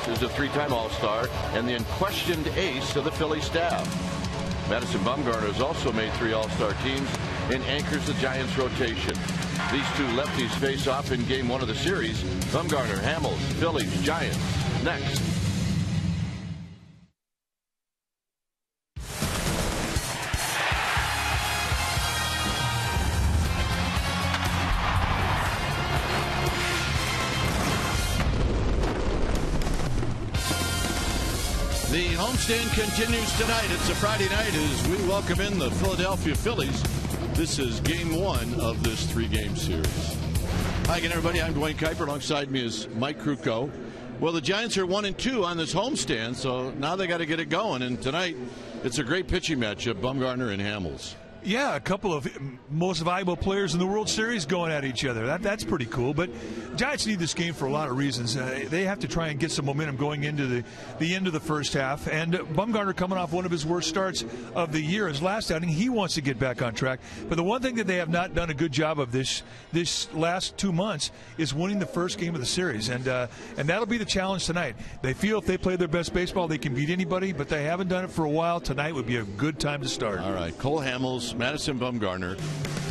is a three-time All-Star and the unquestioned ace of the Philly staff. Madison Bumgarner has also made 3 All-Star teams and anchors the Giants' rotation. These two lefties face off in Game 1 of the series. Bumgarner, Hamels, Phillies, Giants. Next. The homestand continues tonight. It's a Friday night as we welcome in the Philadelphia Phillies. This is Game 1 of this 3-game series. Hi again, everybody. I'm Dwayne Kuiper. Alongside me is Mike Krukow. Well, the Giants are 1-2 on this homestand, so now they got to get it going. And tonight, it's a great pitching matchup, Bumgarner and Hamels. Yeah, a couple of most valuable players in the World Series going at each other. That's pretty cool. But Giants need this game for a lot of reasons. They have to try and get some momentum going into the end of the first half. And Bumgarner coming off one of his worst starts of the year, his last outing, he wants to get back on track. But the one thing that they have not done a good job of this last 2 months is winning the first game of the series. And that'll be the challenge tonight. They feel if they play their best baseball, they can beat anybody, but they haven't done it for a while. Tonight would be a good time to start. All right, Cole Hamels, Madison Bumgarner,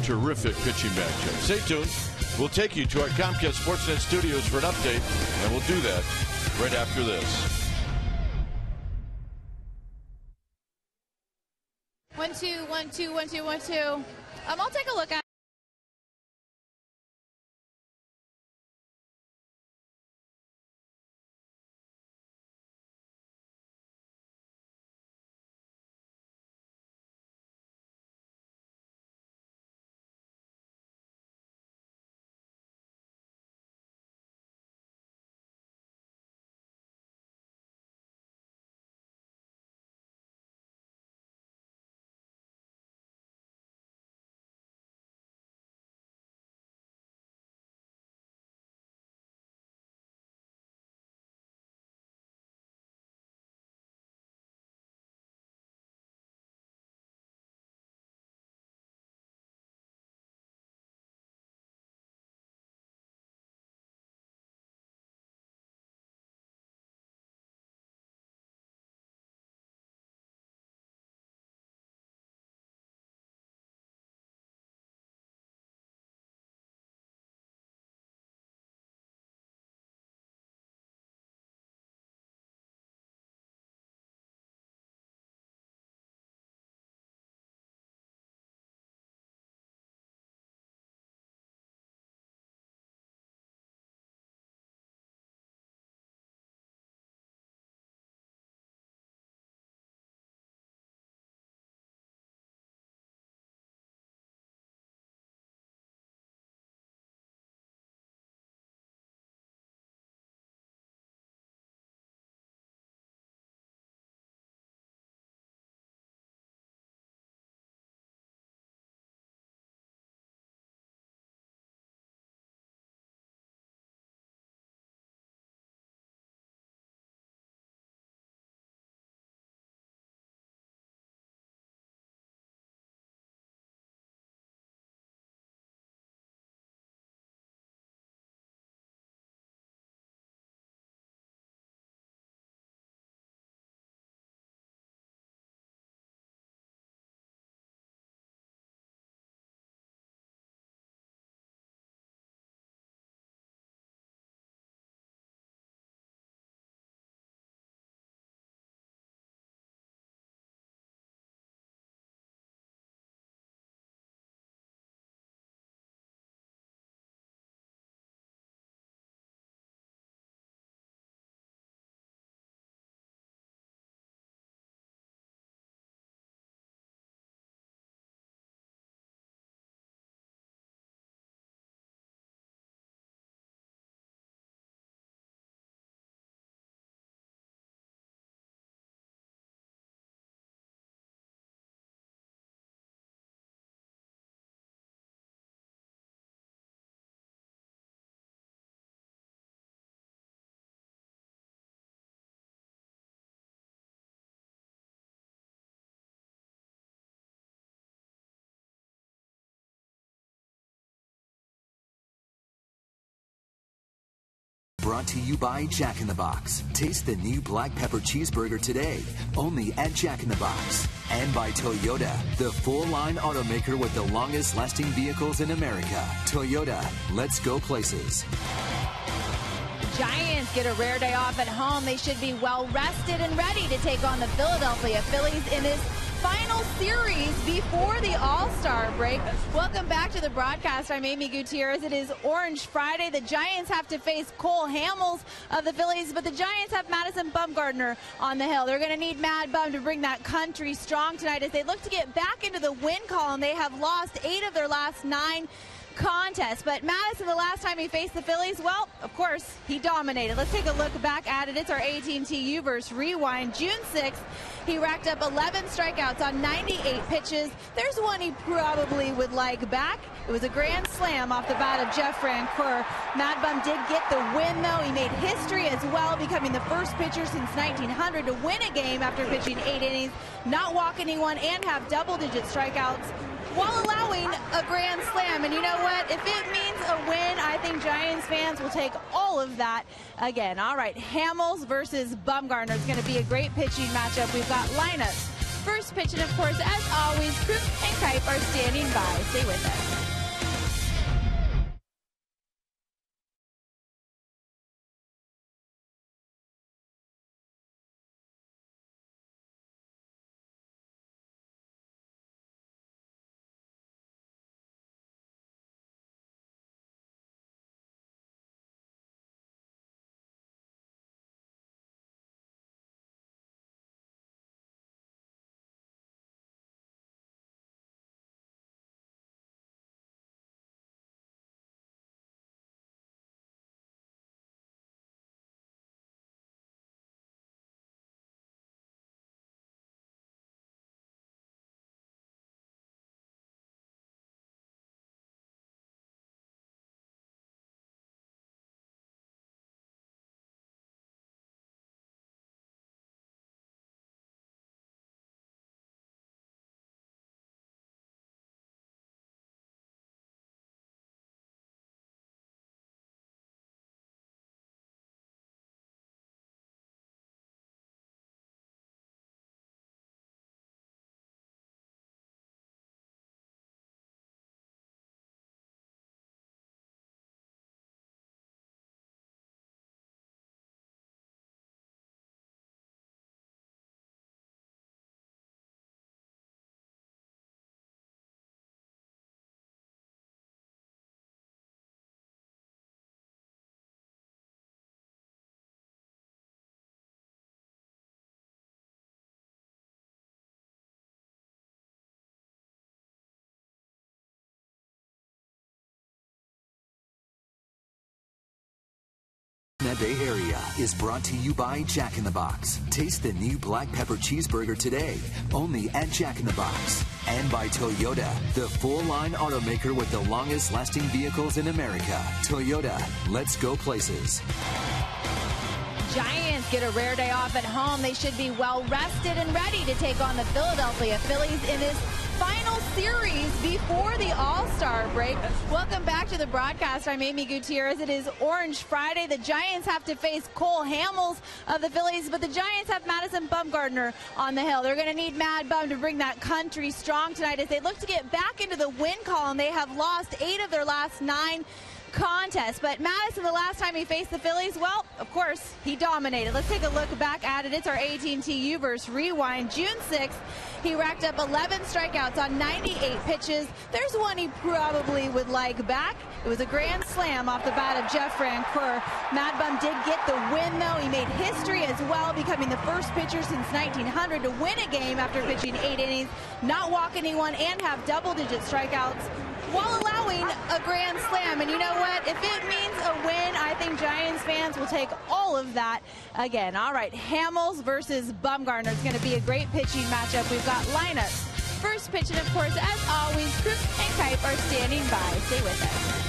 terrific pitching matchup. Stay tuned. We'll take you to our Comcast Sportsnet studios for an update, and we'll do that right after this. 1 2 1 2 1 2 1 2. I'll take a look at brought to you by Jack in the Box. Taste the new black pepper cheeseburger today, only at Jack in the Box. And by Toyota, the full-line automaker with the longest-lasting vehicles in America. Toyota, let's go places. Giants get a rare day off at home. They should be well rested and ready to take on the Philadelphia Phillies in this final series before the All-Star break. Welcome back to the broadcast. I'm Amy Gutierrez. It is Orange Friday. The Giants have to face Cole Hamels of the Phillies, but the Giants have Madison Bumgarner on the hill. They're going to need Mad Bum to bring that country strong tonight as they look to get back into the win column. They have lost 8 of their last 9 contest. But Madison, the last time he faced the Phillies, well, of course, he dominated. Let's take a look back at it. It's our AT&T U-verse rewind. June 6th, he racked up 11 strikeouts on 98 pitches. There's one he probably would like back. It was a grand slam off the bat of Jeff Francoeur. Mad Bum did get the win, though. He made history as well, becoming the first pitcher since 1900 to win a game after pitching 8 innings, not walk anyone, and have double-digit strikeouts while allowing a grand slam. And you know what? If it means a win, I think Giants fans will take all of that again. All right, Hamels versus Bumgarner is going to be a great pitching matchup. We've got lineups. First pitch, and of course, as always, Coop and Kipe are standing by. Stay with us. Bay Area is brought to you by Jack in the Box. Taste the new black pepper cheeseburger today, only at Jack in the Box. And by Toyota, the full-line automaker with the longest-lasting vehicles in America. Toyota, let's go places. Giants get a rare day off at home. They should be well rested and ready to take on the Philadelphia Phillies in this final series before the All-Star break. Welcome back to the broadcast. I'm Amy Gutierrez. It is Orange Friday. The Giants have to face Cole Hamels of the Phillies, but the Giants have Madison Bumgarner on the hill. They're going to need Mad Bum to bring that country strong tonight as they look to get back into the win column. They have lost 8 of their last 9 contest. But Madison, the last time he faced the Phillies, well, of course, he dominated. Let's take a look back at it. It's our AT&T U-verse rewind. June 6th, he racked up 11 strikeouts on 98 pitches. There's one he probably would like back. It was a grand slam off the bat of Jeff Francoeur. Mad Bum did get the win, though. He made history as well, becoming the first pitcher since 1900 to win a game after pitching 8 innings, not walk anyone, and have double-digit strikeouts while allowing a grand slam. And you know what? If it means a win, I think Giants fans will take all of that again. All right, Hamels versus Bumgarner is going to be a great pitching matchup. We've got lineups. First pitch, and of course, as always, Coop and Kipe are standing by. Stay with us.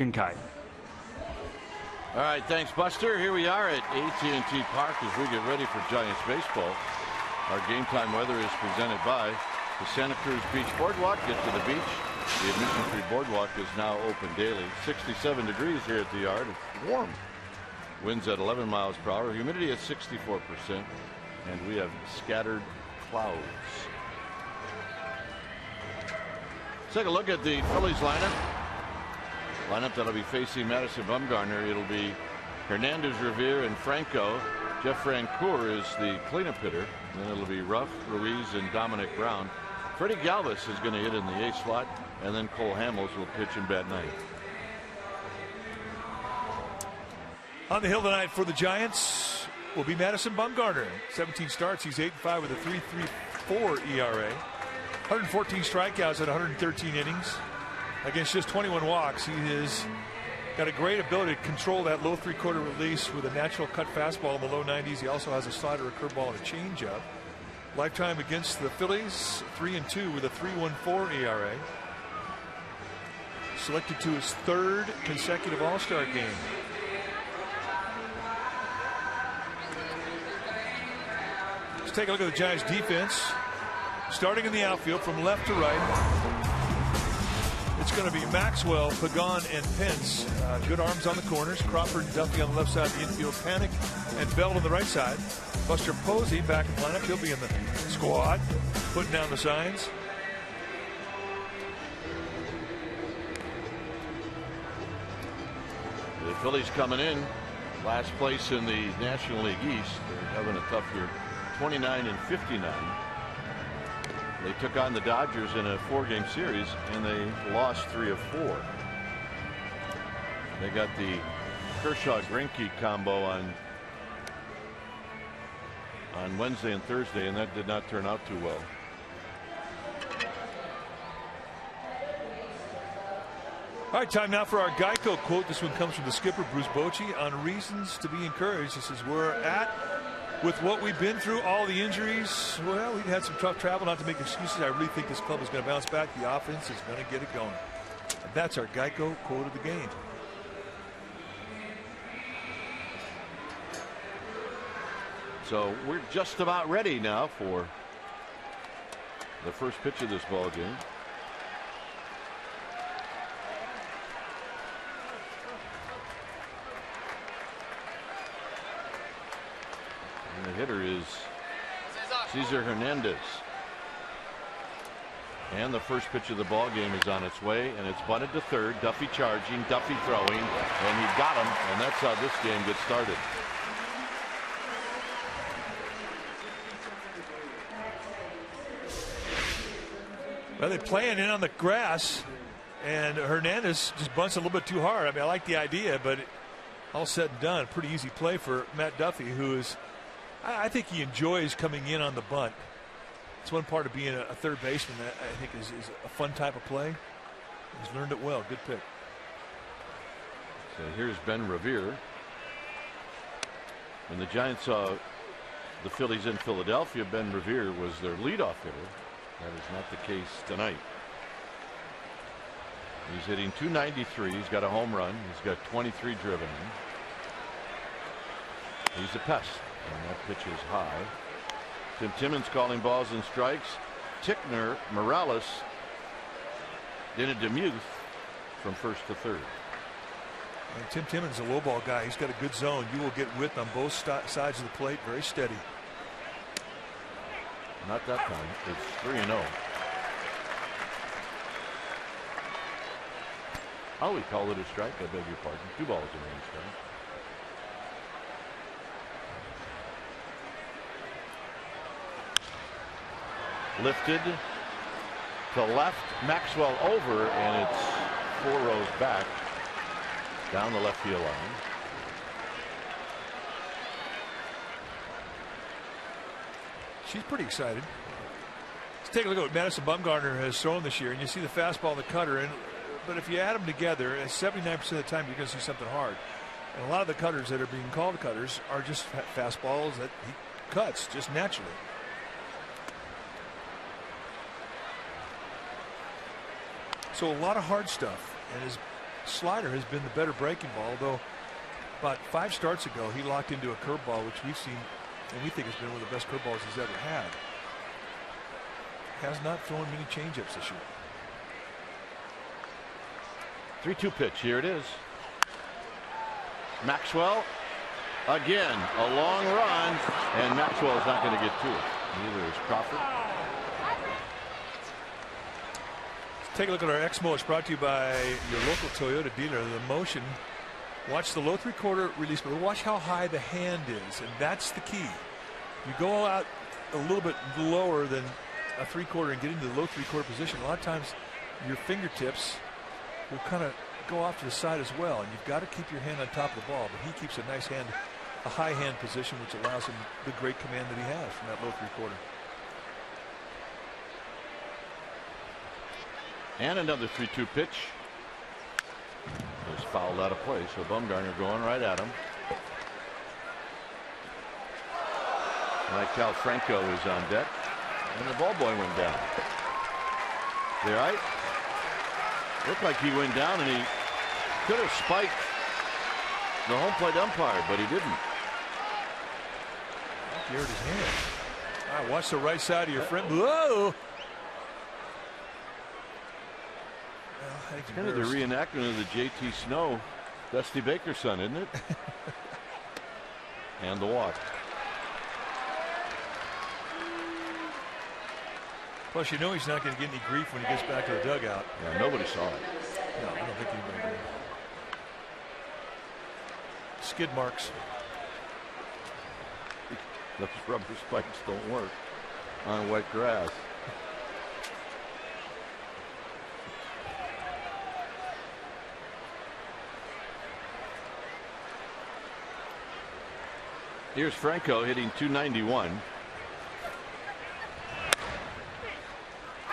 and Kite. All right, thanks, Buster. Here we are at AT&T Park as we get ready for Giants baseball. Our game time weather is presented by the Santa Cruz Beach Boardwalk. Get to the beach. The admission-free boardwalk is now open daily. 67 degrees here at the yard. It's warm. Winds at 11 miles per hour. Humidity at 64%. And we have scattered clouds. Let's take a look at the Phillies lineup. Lineup that'll be facing Madison Bumgarner. It'll be Hernandez, Revere, and Franco. Jeff Francoeur is the cleanup hitter. And then it'll be Ruff, Ruiz, and Dominic Brown. Freddie Galvis is going to hit in the 8th slot, and then Cole Hamels will pitch in bat 9. On the hill tonight for the Giants will be Madison Bumgarner. 17 starts. He's 8-5 with a 3.34 ERA. 114 strikeouts at 113 innings. Against just 21 walks, he has got a great ability to control that low 3/4 release with a natural cut fastball in the low 90s. He also has a slider, a curveball, and a changeup. Lifetime against the Phillies, 3-2 with a 3.14 ERA. Selected to his 3rd consecutive All-Star game. Let's take a look at the Giants defense. Starting in the outfield from left to right. It's going to be Maxwell, Pagan, and Pence. Good arms on the corners. Crawford and Duffy on the left side of the infield. Panic and Bell on the right side. Buster Posey back in the lineup. He'll be in the squad, putting down the signs. The Phillies coming in last place in the National League East. They're having a tough year. 29-59. They took on the Dodgers in a 4-game series, and they lost 3 of 4. They got the Kershaw-Greinke combo on Wednesday and Thursday, and that did not turn out too well. All right, time now for our Geico quote. This one comes from the skipper, Bruce Bochy, on reasons to be encouraged. This is where we're at. With what we've been through, all the injuries, well, we've had some tough travel, not to make excuses. I really think this club is going to bounce back. The offense is going to get it going. And that's our Geico quote of the game. So we're just about ready now for the first pitch of this ball game. The hitter is Cesar Hernandez. And the first pitch of the ball game is on its way, and it's bunted to third. Duffy charging, Duffy throwing, and he got him, and that's how this game gets started. Well, they're playing in on the grass, and Hernandez just bunts a little bit too hard. I mean, I like the idea, but all said and done, pretty easy play for Matt Duffy, who is, I think he enjoys coming in on the bunt. It's one part of being a third baseman that I think is a fun type of play. He's learned it well. Good pick. So here's Ben Revere. When the Giants saw the Phillies in Philadelphia, Ben Revere was their leadoff hitter. That is not the case tonight. He's hitting .293. He's got a home run. He's got 23 driven in. He's a pest. And that pitch is high. Tim Timmons calling balls and strikes. Tickner, Morales, Dennis DeMuth from first to third. And Tim Timmons is a low ball guy. He's got a good zone. You will get width on both sides of the plate. Very steady. Not that time. It's 3-0. Oh, he called it a strike. I beg your pardon. 2 balls in range strike. Lifted to left, Maxwell over, and it's 4 rows back down the left field line. She's pretty excited. Let's take a look at what Madison Bumgarner has thrown this year, and you see the fastball and the cutter. But if you add them together, 79% of the time you're going to see something hard. And a lot of the cutters that are being called cutters are just fastballs that he cuts just naturally. So a lot of hard stuff, and his slider has been the better breaking ball, though about 5 starts ago he locked into a curveball, which we've seen and we think has been one of the best curveballs he's ever had. Has not thrown many changeups this year. 3-2 pitch. Here it is. Maxwell again, a long run, and Maxwell is not going to get to it. Neither is Crawford. Let's take a look at our Exmo. It's brought to you by your local Toyota dealer. The motion. Watch the low 3/4 release, but watch how high the hand is, and that's the key. You go out a little bit lower than a 3/4 and get into the low 3/4 position. A lot of times your fingertips will kind of go off to the side as well, and you've got to keep your hand on top of the ball. But he keeps a nice hand, a high hand position, which allows him the great command that he has from that low 3/4. And another 3-2 pitch. It was fouled out of play, so Bumgarner going right at him. Like Cal Franco is on deck, and the ball boy went down. You right? Looked like he went down, and he could have spiked the home plate umpire, but he didn't. He hurt his hand. All right, watch the right side of your friend. Whoa! Well, it's kind of the reenactment of the J.T. Snow, Dusty Baker's son, isn't it? And the walk. Plus, you know he's not going to get any grief when he gets back to the dugout. Yeah, nobody saw it. No, I don't think anybody did. Skid marks. Those rubber spikes don't work on wet grass. Here's Franco hitting .291.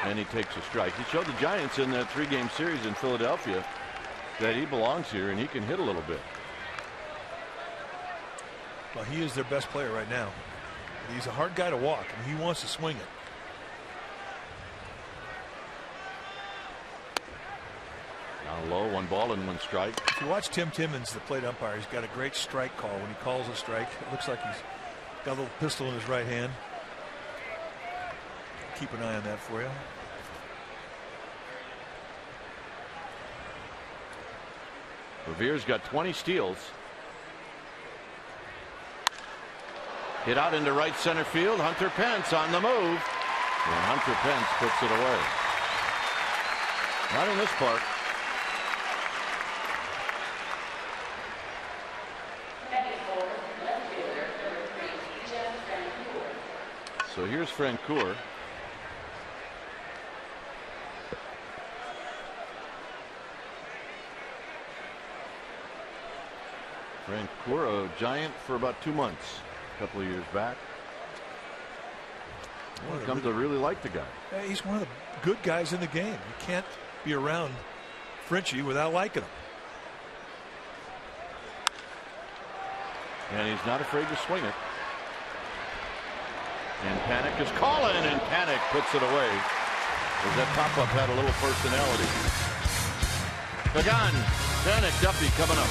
And he takes a strike. He showed the Giants in that 3-game series in Philadelphia that he belongs here and he can hit a little bit. Well, he is their best player right now. He's a hard guy to walk, and he wants to swing it. Down low, 1 ball and 1 strike. If you watch Tim Timmons, the plate umpire, he's got a great strike call. When he calls a strike, it looks like he's got a little pistol in his right hand. Keep an eye on that for you. Revere's got 20 steals. Hit out into right center field. Hunter Pence on the move. And Hunter Pence puts it away. Not in this park. So here's Francoeur. Francoeur, a Giant for about 2 months, a couple of years back. Well, come to really like the guy. He's one of the good guys in the game. You can't be around Frenchie without liking him. And he's not afraid to swing it. And Panic is calling, and Panic puts it away. As that pop-up had a little personality. Pagan, Panic, Duffy coming up.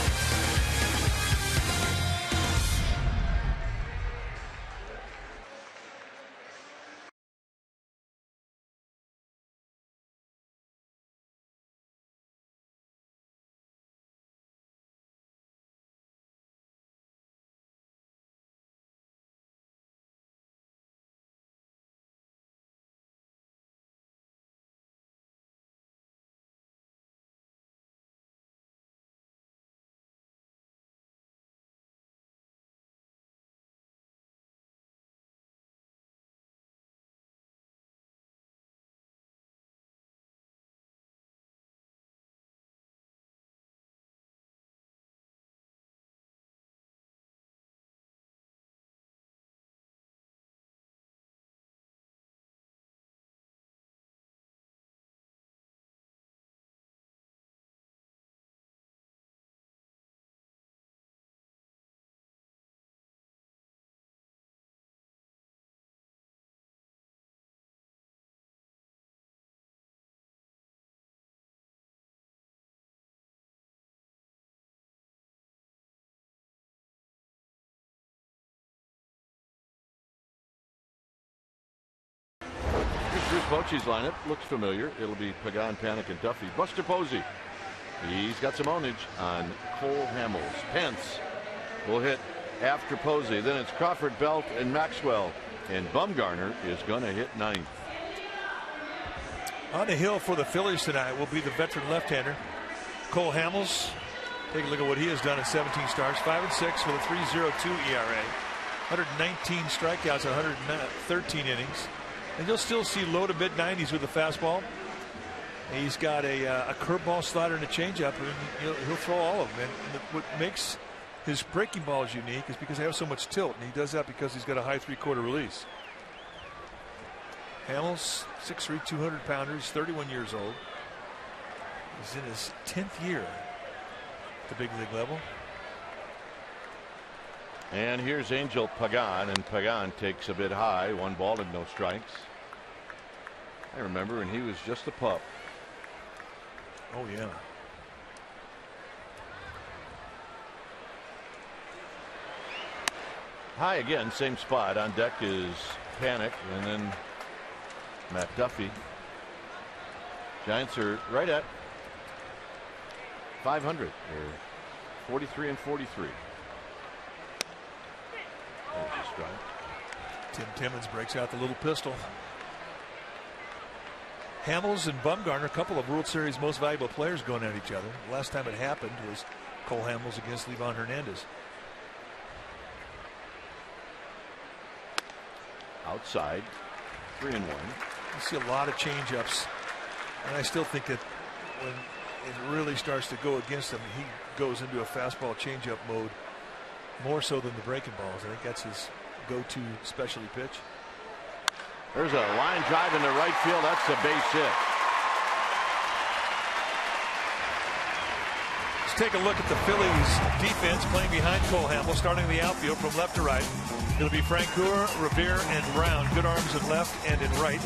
Here's Bochy's lineup. Looks familiar. It'll be Pagan, Panik, and Duffy. Buster Posey. He's got some ownage on Cole Hamels. Pence will hit after Posey. Then it's Crawford, Belt, and Maxwell. And Bumgarner is going to hit ninth. On the hill for the Phillies tonight will be the veteran left-hander Cole Hamels. Take a look at what he has done in 17 starts. 5-6 with a 3.02 ERA. 119 strikeouts, 113 innings. And you'll still see low to mid 90s with the fastball. He's got a curveball, slider, and a changeup, and he'll throw all of them. And what makes his breaking balls unique is because they have so much tilt, and he does that because he's got a high 3/4 release. Hamels, 6'3", 200-pounder. He's 31 years old. He's in his 10th year at the big league level. And here's Angel Pagan, and Pagan takes a bit high. 1 ball and no strikes. I remember when he was just a pup. Oh, yeah. High again, same spot. On deck is Panik, and then Matt Duffy. Giants are right at 500. They're 43-43. There's a strike. Tim Timmons breaks out the little pistol. Hamels and Bumgarner, a couple of World Series most valuable players going at each other. The last time it happened was Cole Hamels against Livan Hernandez. Outside, 3-1. You see a lot of change-ups, and I still think that when it really starts to go against him, he goes into a fastball changeup mode more so than the breaking balls. I think that's his go-to specialty pitch. There's a line drive into right field. That's the base hit. Let's take a look at the Phillies defense playing behind Cole Hamels, starting in the outfield from left to right. It'll be Francoeur, Revere, and Brown. Good arms in left and in right.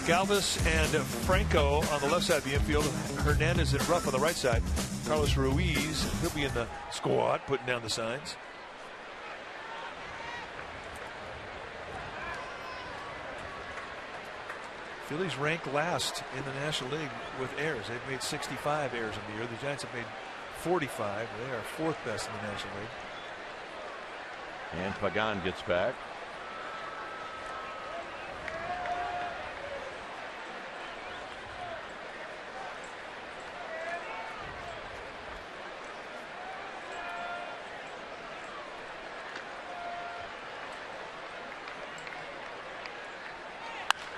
Galvis and Franco on the left side of the infield. Hernandez and Ruff on the right side. Carlos Ruiz, he'll be in the squad, putting down the signs. Phillies rank last in the National League with errors. They've made 65 errors in the year. The Giants have made 45. They are fourth best in the National League. And Pagan gets back.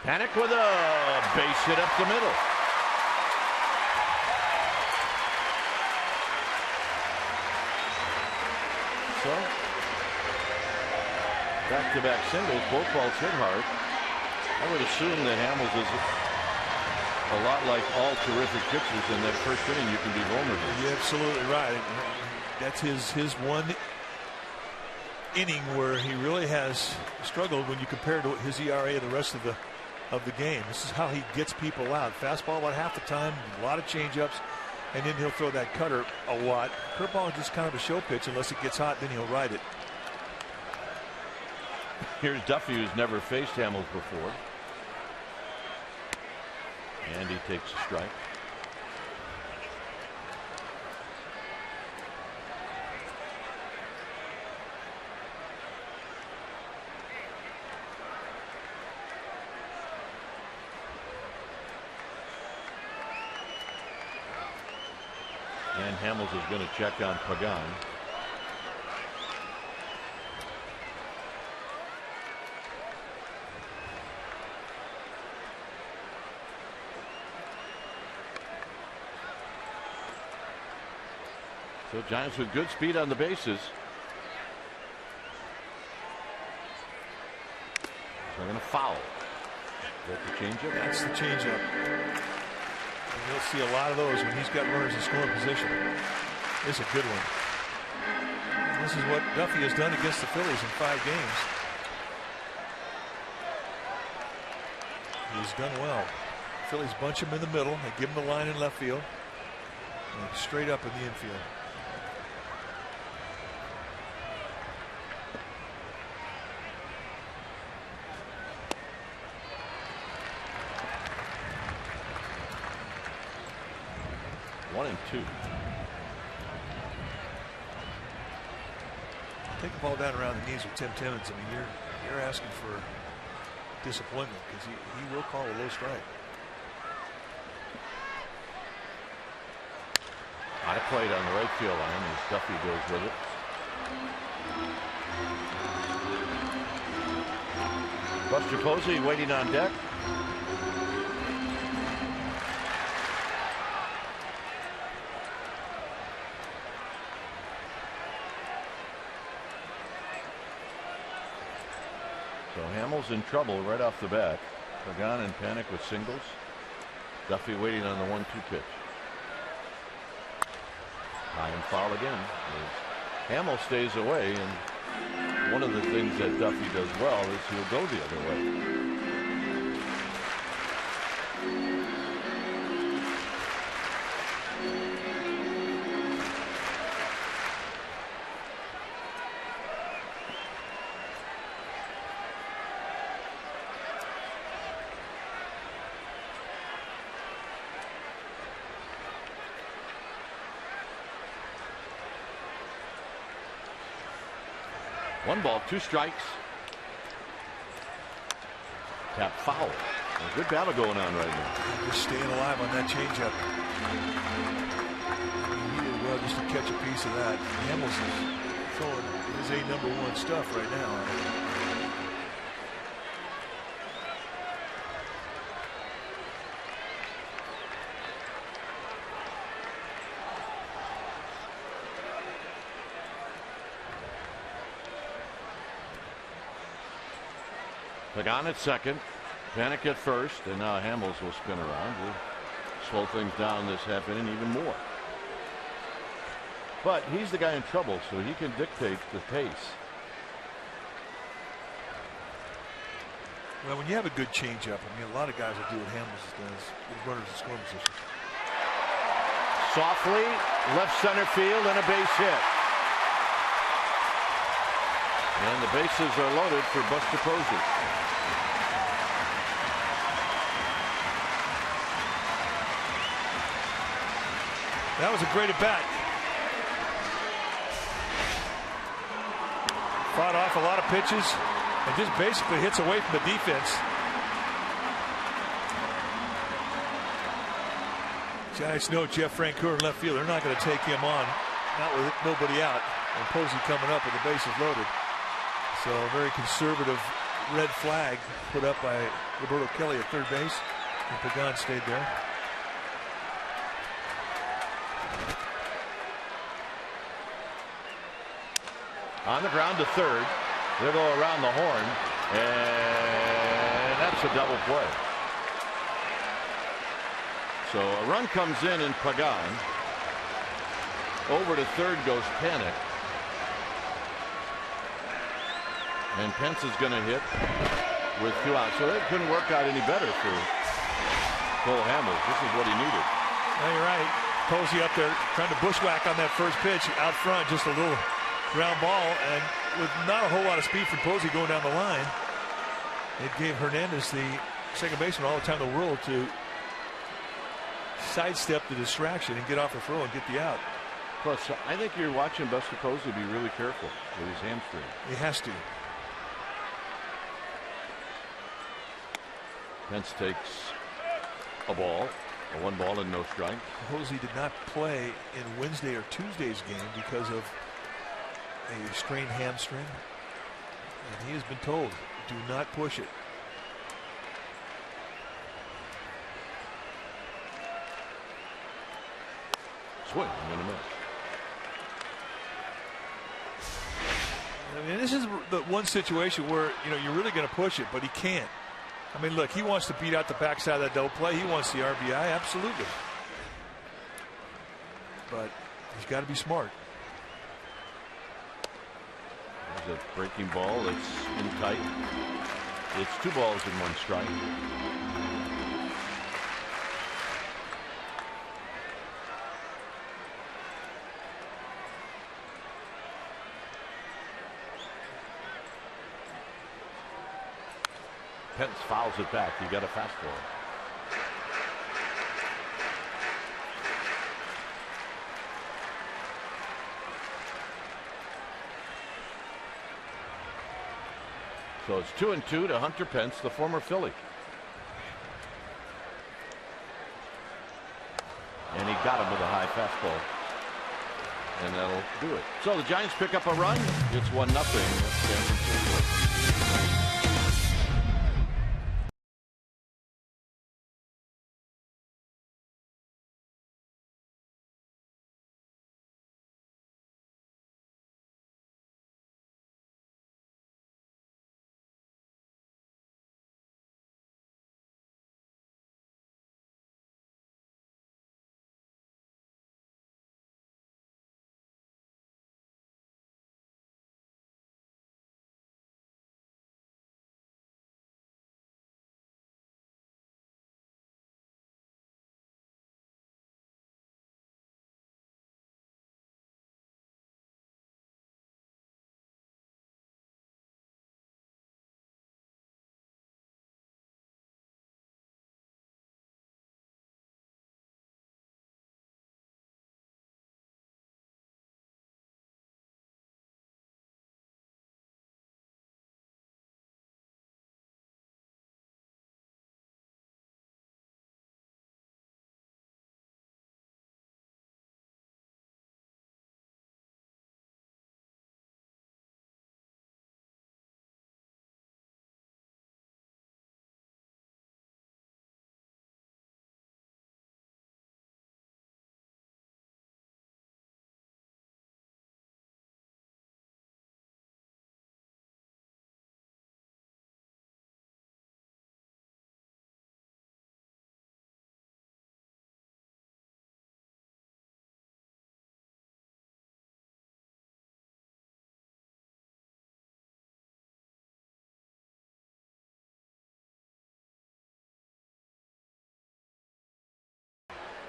Panik with a base hit up the middle. So, back-to-back singles, both balls hit hard. I would assume that Hamels is a lot like all terrific pitchers. In that first inning, you can be vulnerable. You're absolutely right. That's his one inning where he really has struggled when you compare to his ERA the rest of the game. This is how he gets people out. Fastball about half the time, a lot of changeups, and then he'll throw that cutter a lot. Curveball is just kind of a show pitch. Unless it gets hot, then he'll ride it. Here's Duffy, who's never faced Hamels before. And he takes a strike. And Hamels is going to check on Pagan. So Giants with good speed on the bases. So they're going to foul. Is that the changeup? That's the changeup. And you'll see a lot of those when he's got runners in scoring position. It's a good one. And this is what Duffy has done against the Phillies in 5 games. He's done well. Phillies bunch him in the middle. They give him the line in left field. And straight up in the infield. 1-2. Take the ball down around the knees with Tim Timmons. I mean, you're asking for disappointment because he will call a low strike. Out of plate on the right field line as Duffy goes with it. Buster Posey waiting on deck. So Hamels in trouble right off the bat. Pagan in panic with singles. Duffy waiting on the 1-2 pitch. High and foul again. Hamels stays away, and one of the things that Duffy does well is he'll go the other way. One ball, 2 strikes. Tap foul. A good battle going on right now. Just staying alive on that changeup. He did well just to catch a piece of that. Hamels is throwing his #1 stuff right now. Pagan at second, Panic at first, and now Hamels will spin around. We'll slow things down this half inning even more. But he's the guy in trouble, so he can dictate the pace. Well, when you have a good changeup, I mean, a lot of guys will do what Hamels does with runners in scoring position. Softly, left center field, and a base hit. And the bases are loaded for Buster Posey. That was a great at bat. Fought off a lot of pitches and just basically hits away from the defense. Giants know Jeff Francoeur in left field. They're not going to take him on, not with nobody out. And Posey coming up with the bases loaded. So a very conservative red flag put up by Roberto Kelly at third base. And Pagan stayed there. On the ground to third. They'll go around the horn. And that's a double play. So a run comes in Pagan. Over to third goes Panic. And Pence is going to hit with 2 outs. So that couldn't work out any better for Cole Hamels. This is what he needed. No, you're right. Posey up there trying to bushwhack on that first pitch out front. Just a little ground ball. And with not a whole lot of speed from Posey going down the line, it gave Hernandez, the second baseman, all the time in the world to sidestep the distraction and get off the throw and get the out. Plus, I think you're watching Buster Posey be really careful with his hamstring. He has to. Pence takes a ball, a 1 ball and no strike. Posey did not play in Wednesday or Tuesday's game because of a strained hamstring. And he has been told, do not push it. Swing and a miss. I mean, this is the one situation where, you know, you're really going to push it, but he can't. I mean, look, he wants to beat out the backside of that double play. He wants the RBI, absolutely. But he's got to be smart. There's a breaking ball that's in tight. It's 2 balls and 1 strike. Pence fouls it back. He got a fastball. So it's 2-2 to Hunter Pence, the former Philly. And he got him with a high fastball. And that'll do it. So the Giants pick up a run. It's 1-0. San Francisco.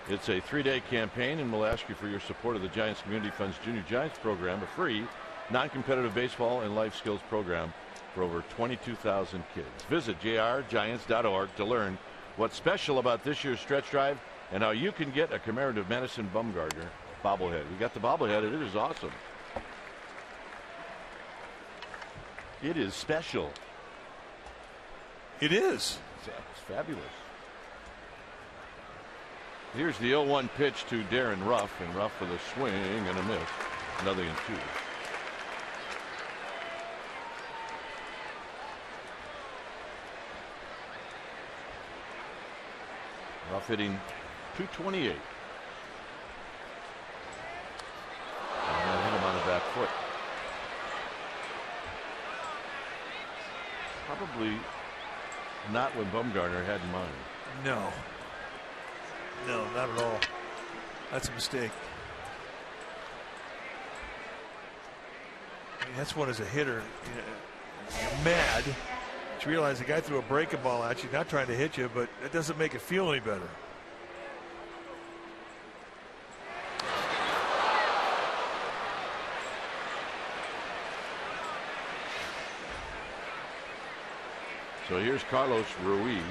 It's a 3-day campaign, and we'll ask you for your support of the Giants Community Fund's Junior Giants program, a free, non-competitive baseball and life skills program for over 22,000 kids. Visit jrgiants.org to learn what's special about this year's stretch drive and how you can get a commemorative Madison Bumgarner bobblehead. We got the bobblehead, and it is awesome. It is special. It is. It's fabulous. Here's the 0-1 pitch to Darren Ruff, and Ruff with a swing and a miss. 0-2. Ruff hitting .228. And that hit him on the back foot. Probably not what Bumgarner had in mind. No. No, not at all. That's a mistake. I mean, that's what, as a hitter, you're mad. You realize the guy threw a breaking ball at you, not trying to hit you, but it doesn't make it feel any better. So here's Carlos Ruiz.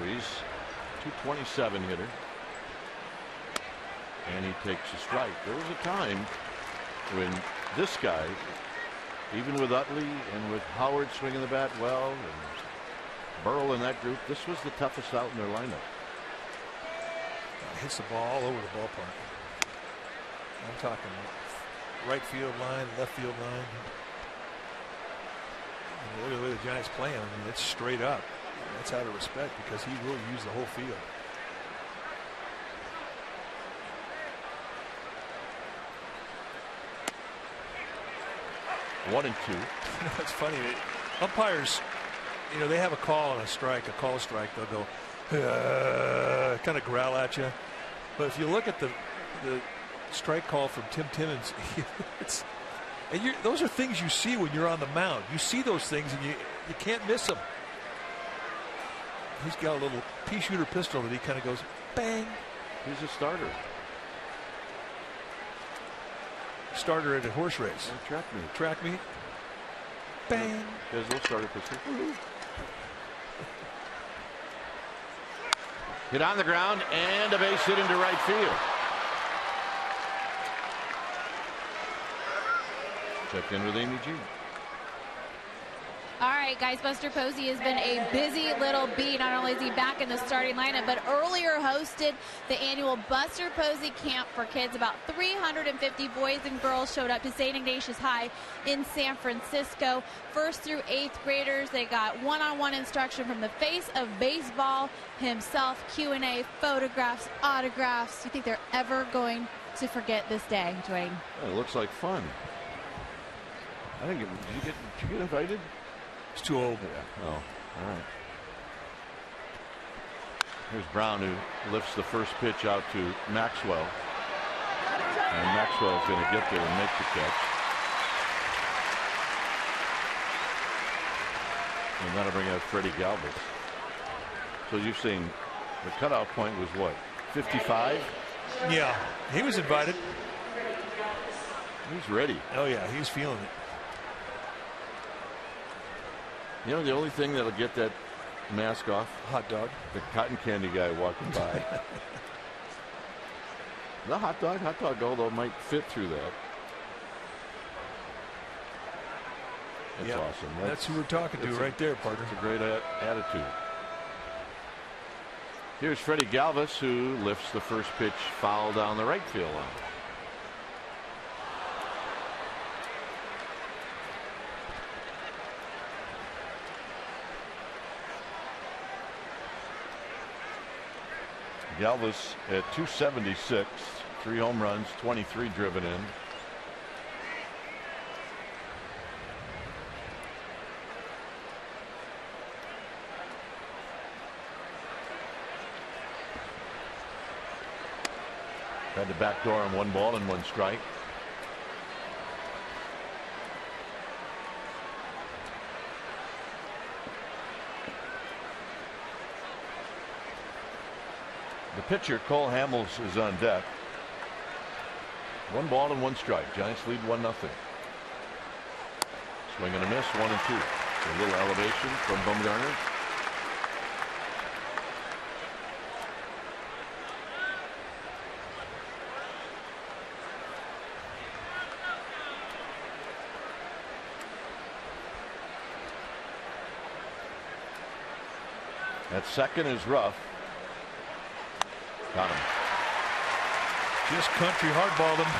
Ruiz, .227 hitter. And he takes a strike. There was a time when this guy, even with Utley and with Howard swinging the bat well, and Burrell in that group, this was the toughest out in their lineup. Hits the ball all over the ballpark. I'm talking right field line, left field line. And the way the Giants play him, I mean, it's straight up. That's out of respect because he will use the whole field. 1-2. It's funny. Umpires, they have a call on a strike, a call strike. They'll go, kind of growl at you. But if you look at the strike call from Tim Timmons, those are things you see when you're on the mound. You see those things and you can't miss them. He's got a little pea shooter pistol that he kind of goes bang. He's a starter. Starter at a horse race. Track meet. Bang. There's a little starter pistol. Hit on the ground and a base hit into right field. Check in with Amy G. All right, guys, Buster Posey has been a busy little bee. Not only is he back in the starting lineup, but earlier hosted the annual Buster Posey Camp for Kids. About 350 boys and girls showed up to St. Ignatius High in San Francisco. 1st through 8th graders, they got one-on-one instruction from the face of baseball himself, Q&A, photographs, autographs. Do you think they're ever going to forget this day, Dwayne? It looks like fun. I think, did you get invited? It's too old. Yeah. Oh, all right. Here's Brown, who lifts the first pitch out to Maxwell. And Maxwell's going to get there and make the catch. And that'll bring out Freddie Galvis. So you're saying the cutoff point was what, 55? Yeah, he was invited. He's ready. Oh, yeah, he's feeling it. You know, the only thing that'll get that mask off? Hot dog. The cotton candy guy walking by. The hot dog, although might fit through that. That's awesome. That's who we're talking to right there, partner. It's a great attitude. Here's Freddie Galvis, who lifts the first pitch foul down the right field line. Galvis at 276, 3 home runs, 23 driven in. Had the backdoor on 1 ball and 1 strike. The pitcher, Cole Hamels, is on deck. 1 ball and 1 strike. Giants lead 1-0. Swing and a miss, 1-2. A little elevation from Bumgarner. At second is rough. Got him. Just country hardballed him.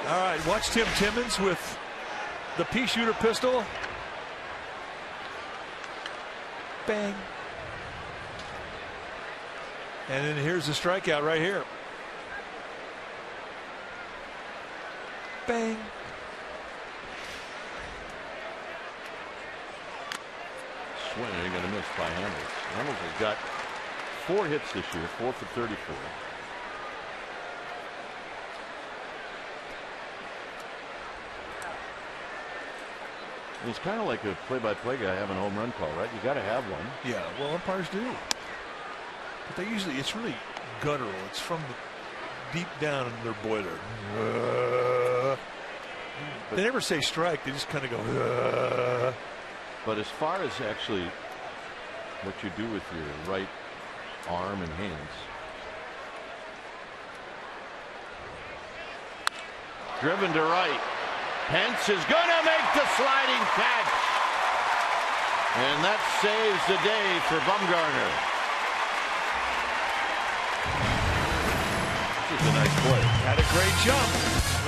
All right, watch Tim Timmons with the pea shooter pistol. Bang. And then here's the strikeout right here. Bang. Swing and a miss by Hamels. Hamels has got 4 hits this year, 4 for 34. It's kind of like a play-by-play guy having a home run call, right? You got to have one. Yeah, well, umpires do. But they usually, it's really guttural. It's from the deep down in their boiler. They never say strike. They just kind of go. But as far as actually what you do with your right arm and hands. Driven to right. Pence is going to make the sliding catch. And that saves the day for Bumgarner. This is a nice play. Had a great jump.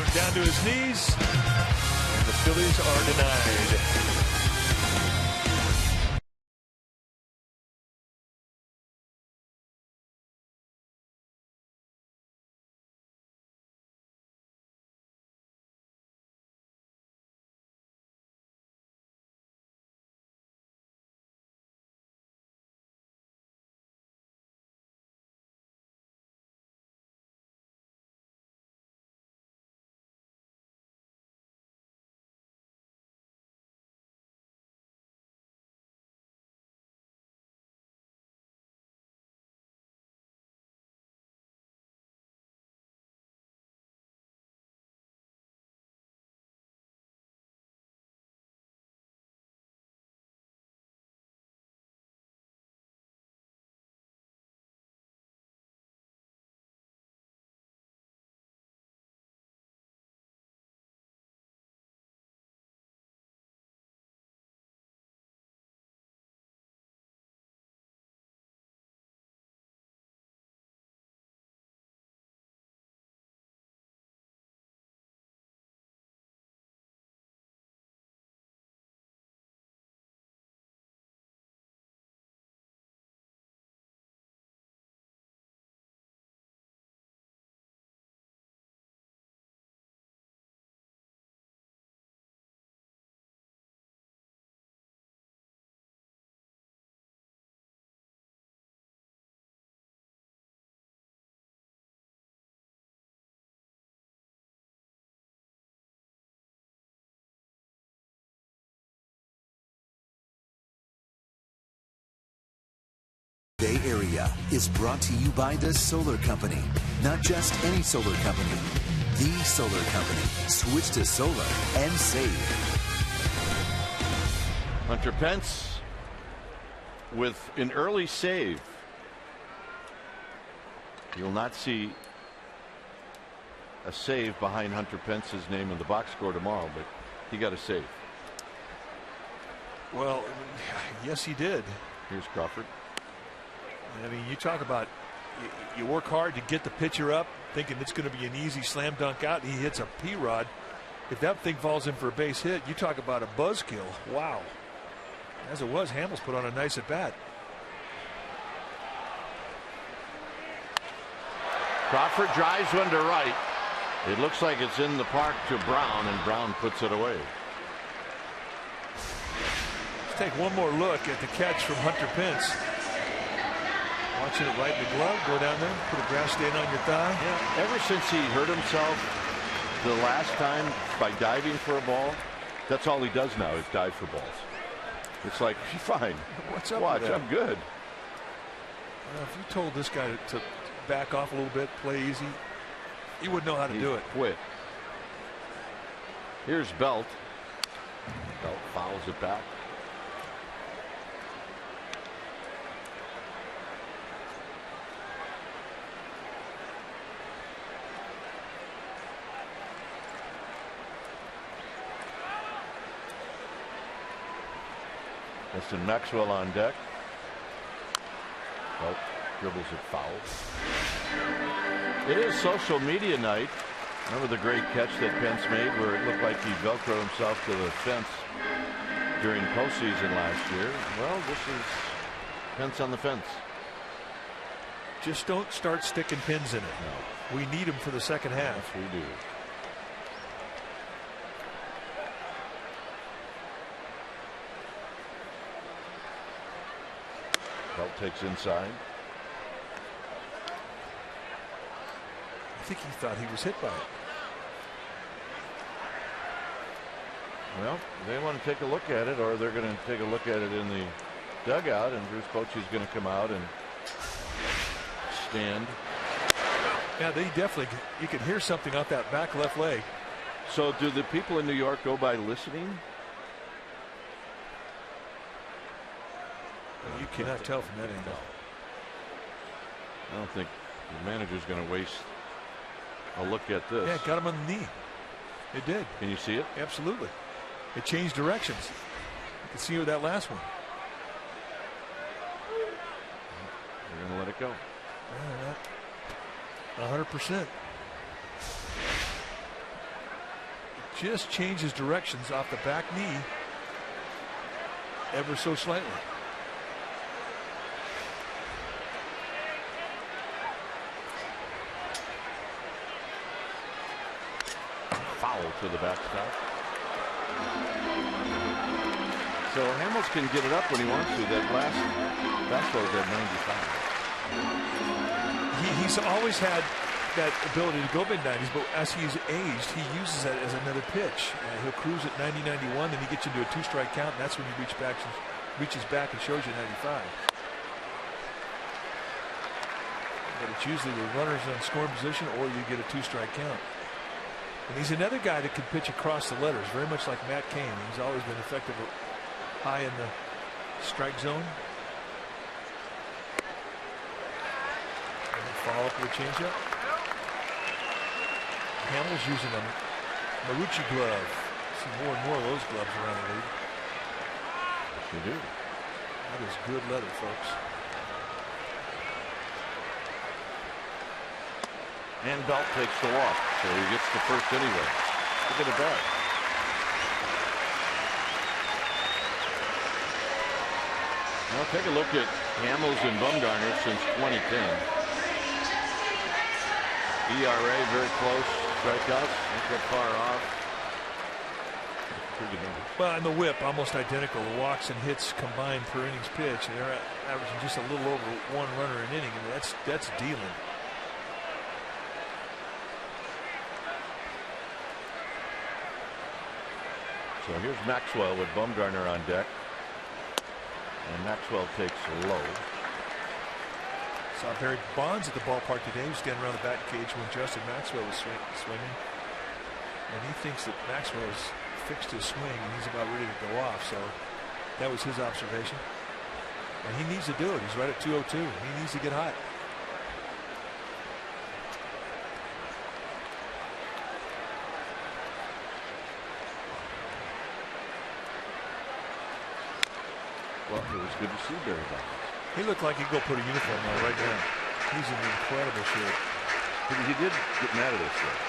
Went down to his knees. And the Phillies are denied. area is brought to you by the Solar Company. Not just any solar company, the Solar Company. Switch to solar and save. Hunter Pence with an early save. You'll not see a save behind Hunter Pence's name in the box score tomorrow, but he got a save. Well, yes, he did. Here's Crawford. I mean, you talk about you work hard to get the pitcher up, thinking it's going to be an easy slam dunk out, and he hits a P-Rod. If that thing falls in for a base hit, you talk about a buzzkill. Wow. As it was, Hamels put on a nice at-bat. Crawford drives one to right. It looks like it's in the park to Brown, and Brown puts it away. Let's take one more look at the catch from Hunter Pence. Watching it right in the glove, go down there, put a grass stain on your thigh. Yeah, ever since he hurt himself the last time by diving for a ball, that's all he does now is dive for balls. It's like, fine. What's up Watch, with that? I'm good. Well, if you told this guy to back off a little bit, play easy, he wouldn't know how to do it. Quit. Here's Belt. Belt fouls it back. Justin Maxwell on deck. Belt dribbles it foul. It is social media night. Remember the great catch that Pence made where it looked like he Velcroed himself to the fence during postseason last year? Well, this is Pence on the fence. Just don't start sticking pins in it. No. We need him for the second half. Yes, we do. Belt takes inside. I think he thought he was hit by it. Well, they want to take a look at it, or they're going to take a look at it in the dugout, and Bruce Bochy's going to come out and stand. Yeah, they definitely, you can hear something off that back left leg. So do the people in New York go by listening? You cannot tell from that angle. I don't think the manager's going to waste a look at this. Yeah, it got him on the knee. It did. Can you see it? Absolutely. It changed directions. You can see with that last one. They're going to let it go. 100%. Just changes directions off the back knee ever so slightly. Foul to the backstop. So Hamels can get it up when he wants to. That last fastball is at 95. He's always had that ability to go mid-90s, but as he's aged, he uses that as another pitch. He'll cruise at 90-91, then he gets into a two-strike count, and that's when he reaches back and shows you 95. But it's usually with runners on scoring position, or you get a two-strike count. And he's another guy that can pitch across the letters, very much like Matt Cain. He's always been effective high in the strike zone. And follow up with a changeup. Hamels using a Marucci glove. See more and more of those gloves around the league. Yes, you do. That is good leather, folks. And Belt takes the walk, so he gets the first anyway. Look at the bat. Now take a look at Hamels and Bumgarner since 2010. ERA very close, strikeouts not that far off. Pretty good number. Well, and the whip almost identical. The walks and hits combined per innings pitch, and they're averaging just a little over one runner an inning, and that's dealing. So here's Maxwell with Bumgarner on deck. And Maxwell takes low. Saw Barry Bonds at the ballpark today. He was standing around the batting cage when Justin Maxwell was swinging. And he thinks that Maxwell has fixed his swing and he's about ready to go off. So that was his observation. And he needs to do it. He's right at 202. He needs to get hot. Well, it was good to see Barry Bonds. He looked like he'd go put a uniform on right now. He's in incredible shape. He did get mad at us, though.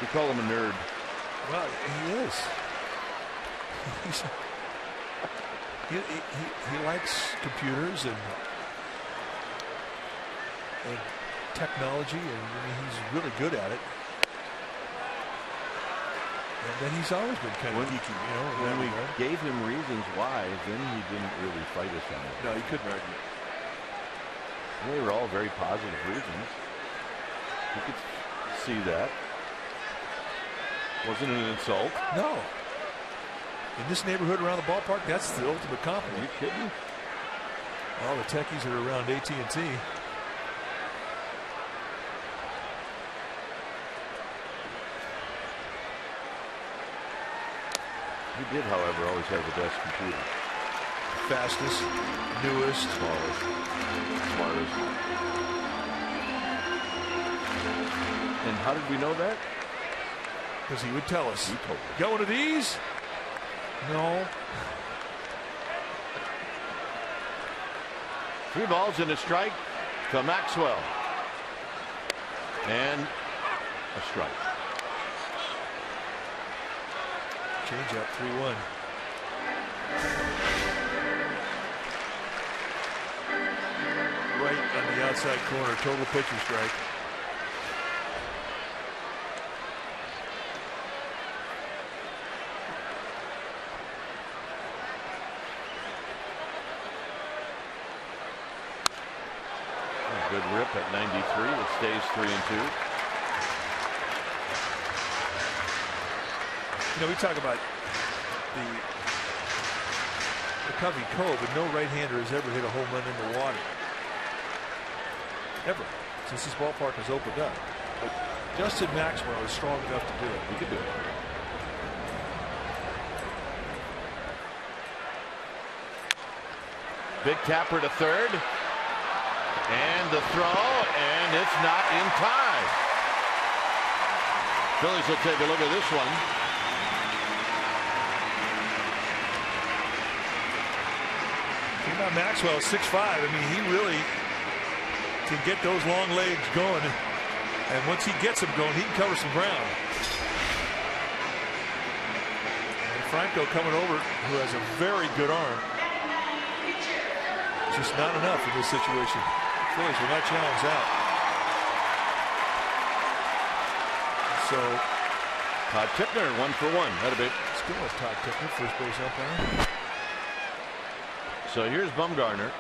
We call him a nerd. Well, he is. He likes computers and technology, and he's really good at it. And then he's always been kind of geeky, you know. When we gave him reasons why, then he didn't really fight us on it. No, he couldn't argue. They were all very positive reasons. You could see that. Wasn't an insult. No. In this neighborhood around the ballpark, that's the ultimate compliment. Are you kidding? All the techies that are around AT&T. He did, however, always have the best computer. Fastest, newest, smartest. And how did we know that? Because he would tell us. He told us. Got one of these? No. 3 balls and a strike to Maxwell. And a strike. Change up 3-1. Right on the outside corner, total pitcher strike. Good rip at 93. It stays 3-2. You know, we talk about the Covey Cove, but no right-hander has ever hit a home run in the water. Ever. Since this ballpark has opened up. But Justin Maxwell is strong enough to do it. He could do it. Big tapper to third. And the throw, and it's not in time. Phillies will take a look at this one. Think about Maxwell, 6'5". I mean, he really can get those long legs going. And once he gets them going, he can cover some ground. And Franco coming over, who has a very good arm. Just not enough in this situation. Phillies will not challenge that. So Todd Tippner 1 for 1. Had a bit. Let's go with Todd Tippner, first base umpire. So here's Bumgarner.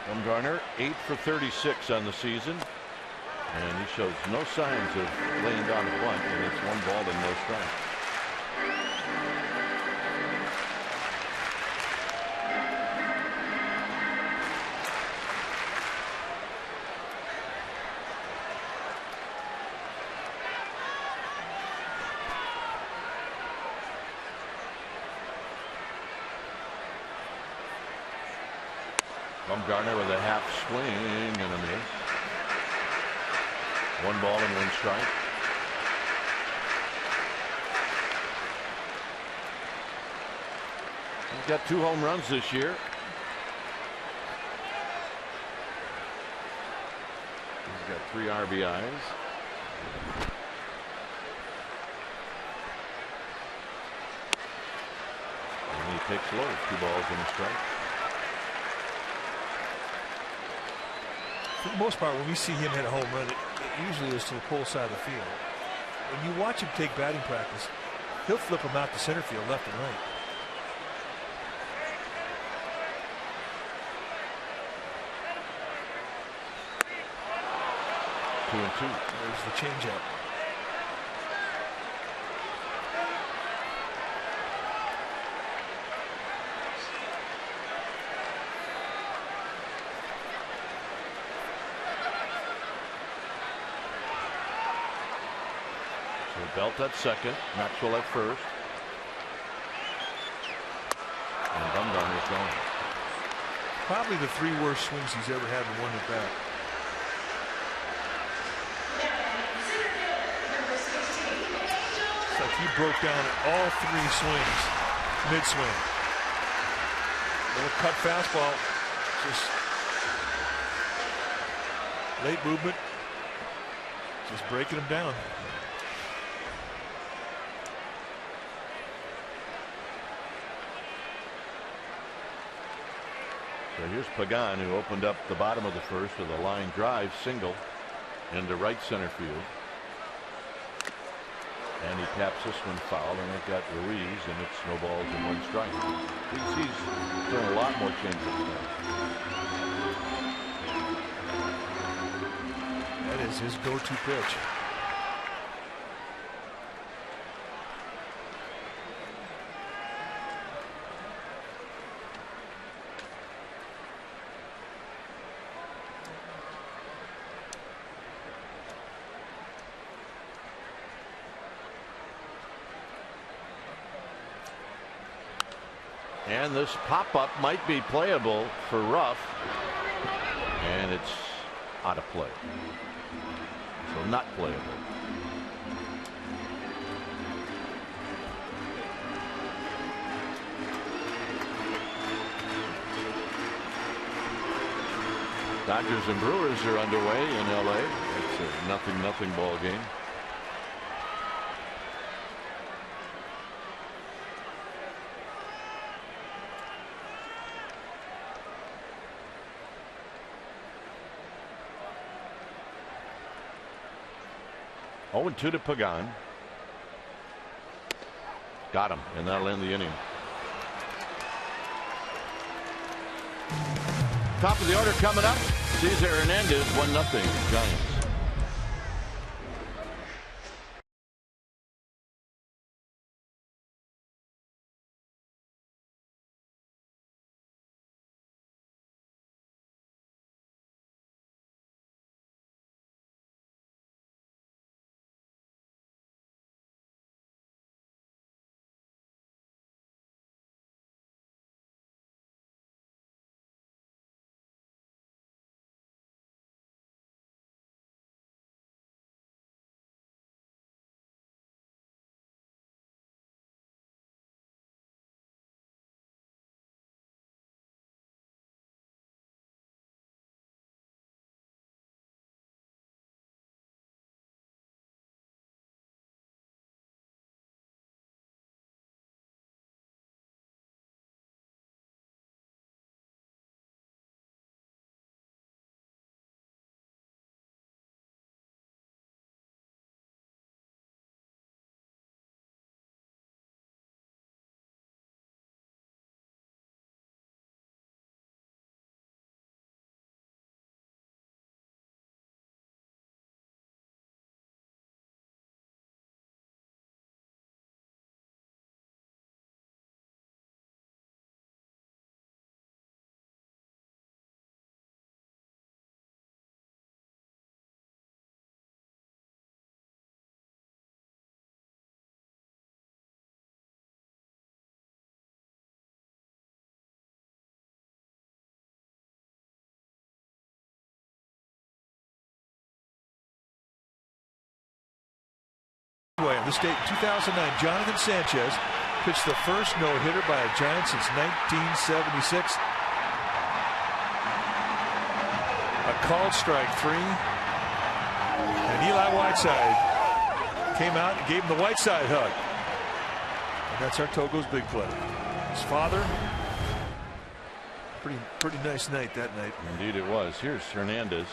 Bumgarner 8 for 36 on the season. And he shows no signs of laying down a bunt, and it's 1 ball and no strike. Bumgarner with a half swing and a miss. 1 ball and 1 strike. He's got 2 home runs this year. He's got 3 RBIs. And he takes low. 2 balls and a strike. For the most part, when we see him hit a home run, it usually is to the pole side of the field. When you watch him take batting practice, he'll flip them out to center field, left and right. 2-2. There's the changeup. Belt at second, Maxwell at first. And Bumgarner's gone. Probably the 3 worst swings he's ever had in one at bat. It's like he broke down all 3 swings, mid-swing. Little cut fastball, just late movement, just breaking him down. So here's Pagan, who opened up the bottom of the first with a line drive single into right center field. And he taps this one foul, and it got Ruiz, and it snowballs in 1 strike. He's doing a lot more changes now. That is his go-to pitch. And this pop-up might be playable for Ruff, and it's out of play. So not playable. Dodgers and Brewers are underway in LA. It's a 0-0 ball game. Oh, 2 to Pagan. Got him, and that'll end the inning. Top of the order coming up. Cesar Hernandez, 1-0 Giants. On this date, 2009, Jonathan Sanchez pitched the first no-hitter by a Giant since 1976. A called strike 3. And Eli Whiteside came out and gave him the Whiteside hug. And that's Artogo's big play. His father, pretty nice night that night. Indeed it was. Here's Hernandez.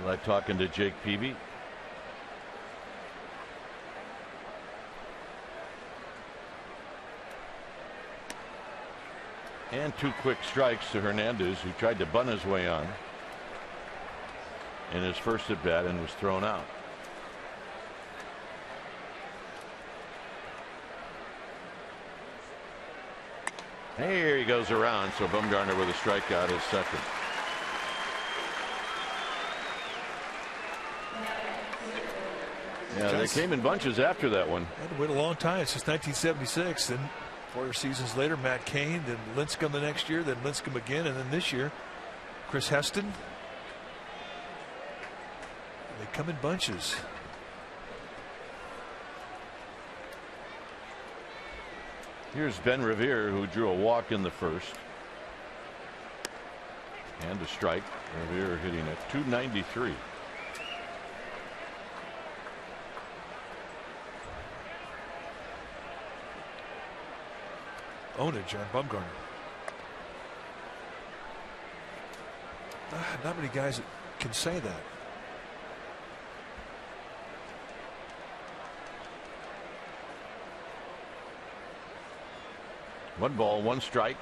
Eli talking to Jake Peavy. And 2 quick strikes to Hernandez, who tried to bunt his way on. in his first at bat and was thrown out. Here he goes around, so Bumgarner with a strikeout, his second. Yeah, they came in bunches after that one. Had to wait a long time, since 1976. Then 4 seasons later, Matt Cain, then Lincecum the next year, then Lincecum again, and then this year, Chris Heston. They come in bunches. Here's Ben Revere, who drew a walk in the first. And a strike. Revere hitting at .293. Ownage on Bumgarner. Not many guys that can say that. One ball, one strike.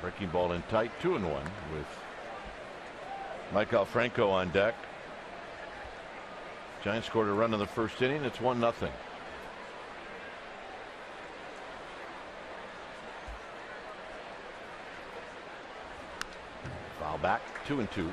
Breaking ball in tight, 2-1 with Michael Franco on deck. Giants scored a run in the first inning. It's 1-0. Foul back, 2-2.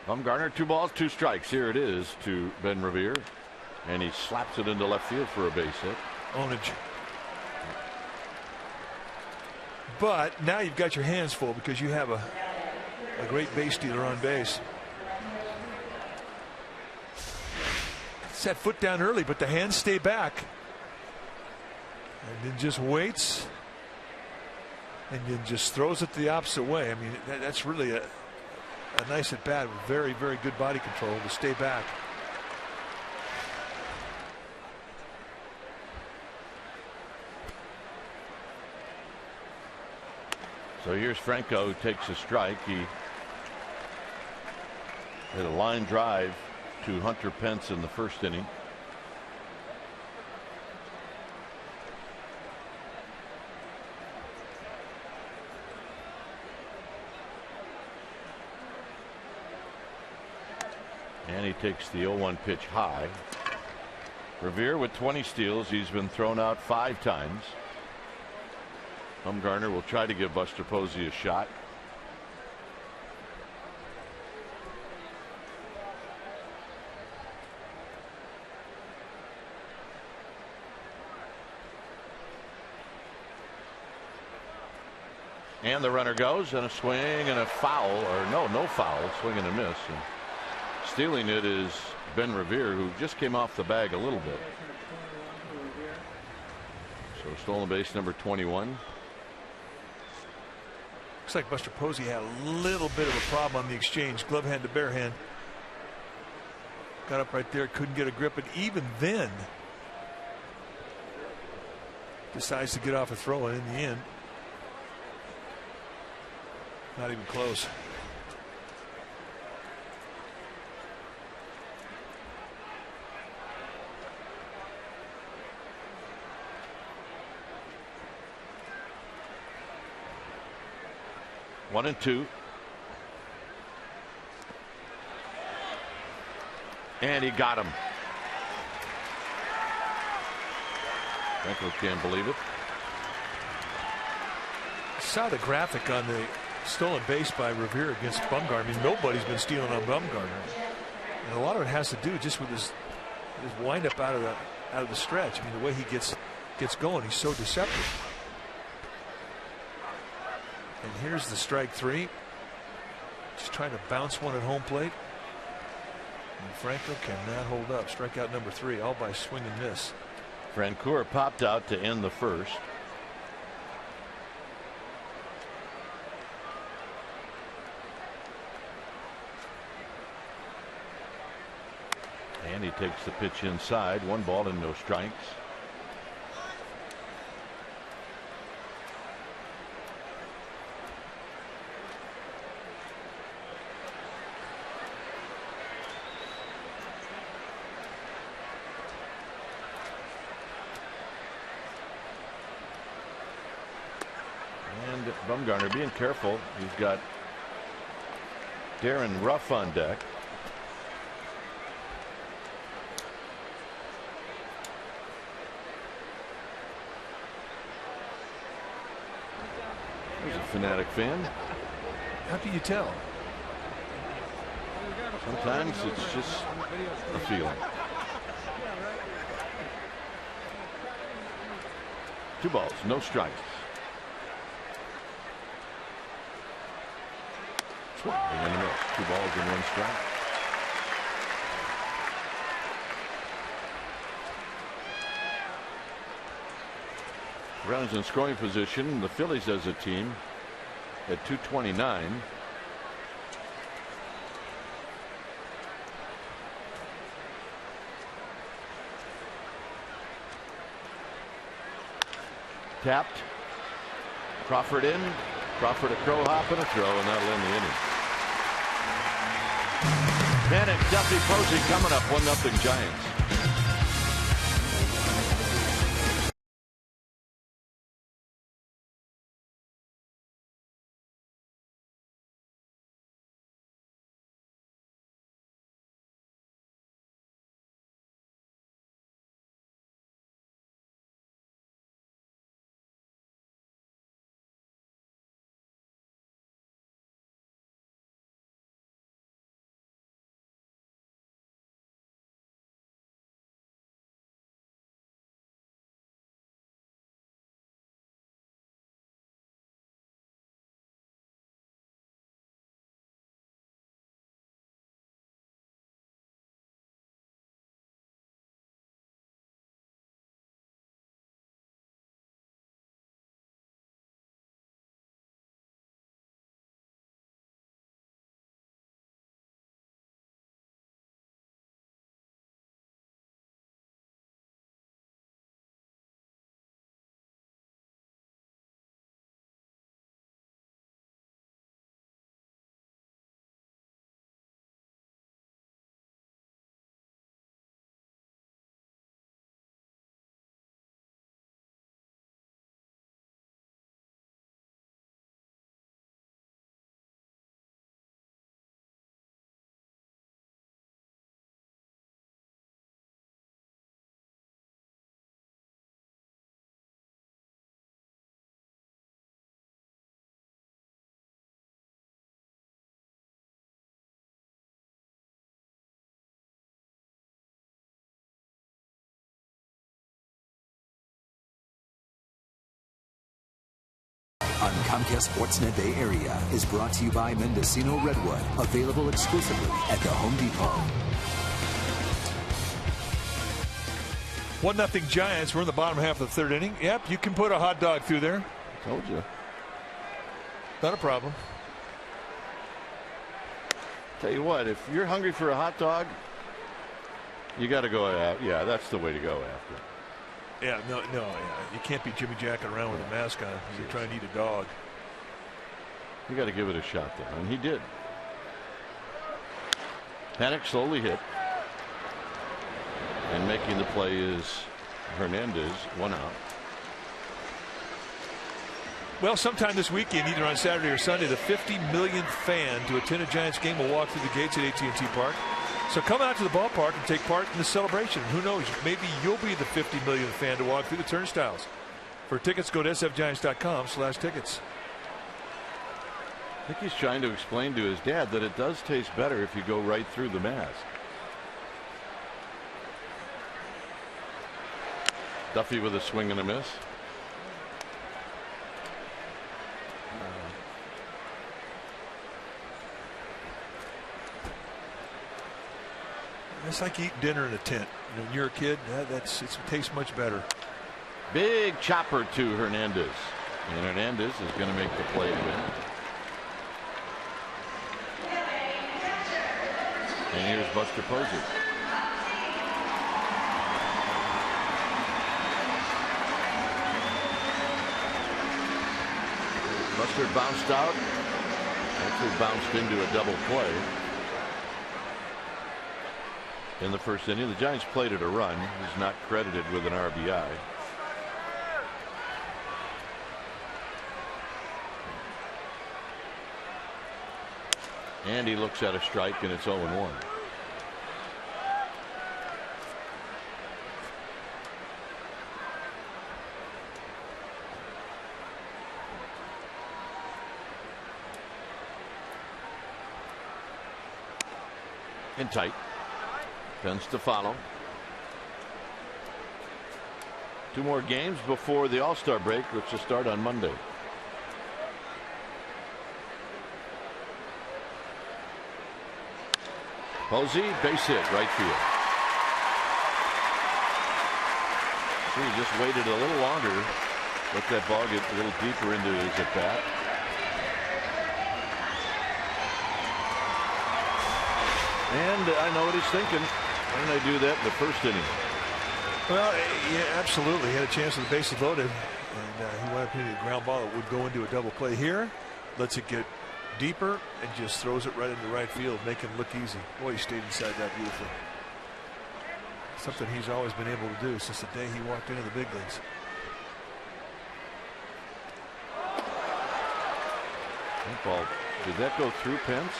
Bumgarner, 2 balls, 2 strikes. Here it is to Ben Revere, and he slaps it into left field for a base hit. Ownage. But now you've got your hands full because you have a great base stealer on base. Set foot down early, but the hands stay back. And then just waits. And then just throws it the opposite way. I mean, that's really a nice at bat with very, very good body control to stay back. So here's Franco, who takes a strike. He hit a line drive to Hunter Pence in the first inning. And he takes the 0-1 pitch high. Revere with 20 steals. He's been thrown out 5 times. Bumgarner will try to give Buster Posey a shot. And the runner goes, and a swing and a foul, or no foul, swing and a miss. And stealing it is Ben Revere, who just came off the bag a little bit. So stolen base number 21. Looks like Buster Posey had a little bit of a problem on the exchange. Glove hand to bare hand. Got up right there, couldn't get a grip, and even then decides to get off a throw, and in the end, not even close. One and two. And he got him. Franco can't believe it. Saw the graphic on the stolen base by Revere against Bumgarner. I mean, nobody's been stealing on Bumgarner, and a lot of it has to do just with his windup out of the stretch. I mean, the way he gets going, he's so deceptive. And here's the strike 3. Just trying to bounce one at home plate. And Franco cannot hold up. Strikeout number 3, all by swing and miss. Francoeur popped out to end the first. And he takes the pitch inside. 1 ball and no strikes. Bumgarner being careful. He's got Darren Ruff on deck. There's a fanatic fan. How can you tell? Sometimes it's just a feeling. 2 balls, no strikes. Swing and a miss. 2 balls and 1 strike. Runners in scoring position. The Phillies as a team at 229. Tapped. Crawford in. Crawford a crow hop and a throw, and that'll end the inning. Panic, Duffy, Posey coming up. 1-0 Giants. On Comcast Sportsnet Bay Area is brought to you by Mendocino Redwood, available exclusively at the Home Depot. 1-0 Giants. We're in the bottom half of the 3rd inning. Yep, you can put a hot dog through there. Told you. Not a problem. Tell you what, if you're hungry for a hot dog, you got to go out. Yeah, that's the way to go after. Yeah, no, you can't be Jimmy Jacking around with a mask on. You're trying to eat a dog. You got to give it a shot, though, and he did. Panic slowly hit, and making the play is Hernandez. 1 out. Well, sometime this weekend, either on Saturday or Sunday, the 50 millionth fan to attend a Giants game will walk through the gates at AT&T Park. So come out to the ballpark and take part in the celebration. Who knows? Maybe you'll be the 50 millionth fan to walk through the turnstiles. For tickets, go to sfgiants.com/tickets. I think he's trying to explain to his dad that it does taste better if you go right through the mask. Duffy with a swing and a miss. It's like eating dinner in a tent. You know, when you're a kid, it tastes much better. Big chopper to Hernandez. And Hernandez is going to make the play to win. And here's Buster Posey. Buster bounced out. Actually bounced into a double play. In the 1st inning, the Giants played it a run. He's not credited with an RBI. And he looks at a strike, and it's 0-1. In tight. Pence to follow. 2 more games before the All-Star break, which will start on Monday. Posey, base hit, right field. He just waited a little longer. Let that ball get a little deeper into his at-bat. And I know what he's thinking. Why didn't I do that in the first inning? Well, yeah, absolutely. He had a chance with the bases loaded, and he wanted to hit a ground ball that would go into a double play here. Lets it get deeper and just throws it right into right field, make him look easy. Boy, he stayed inside that beautifully. Something he's always been able to do since the day he walked into the big leagues. That ball, did that go through Pence?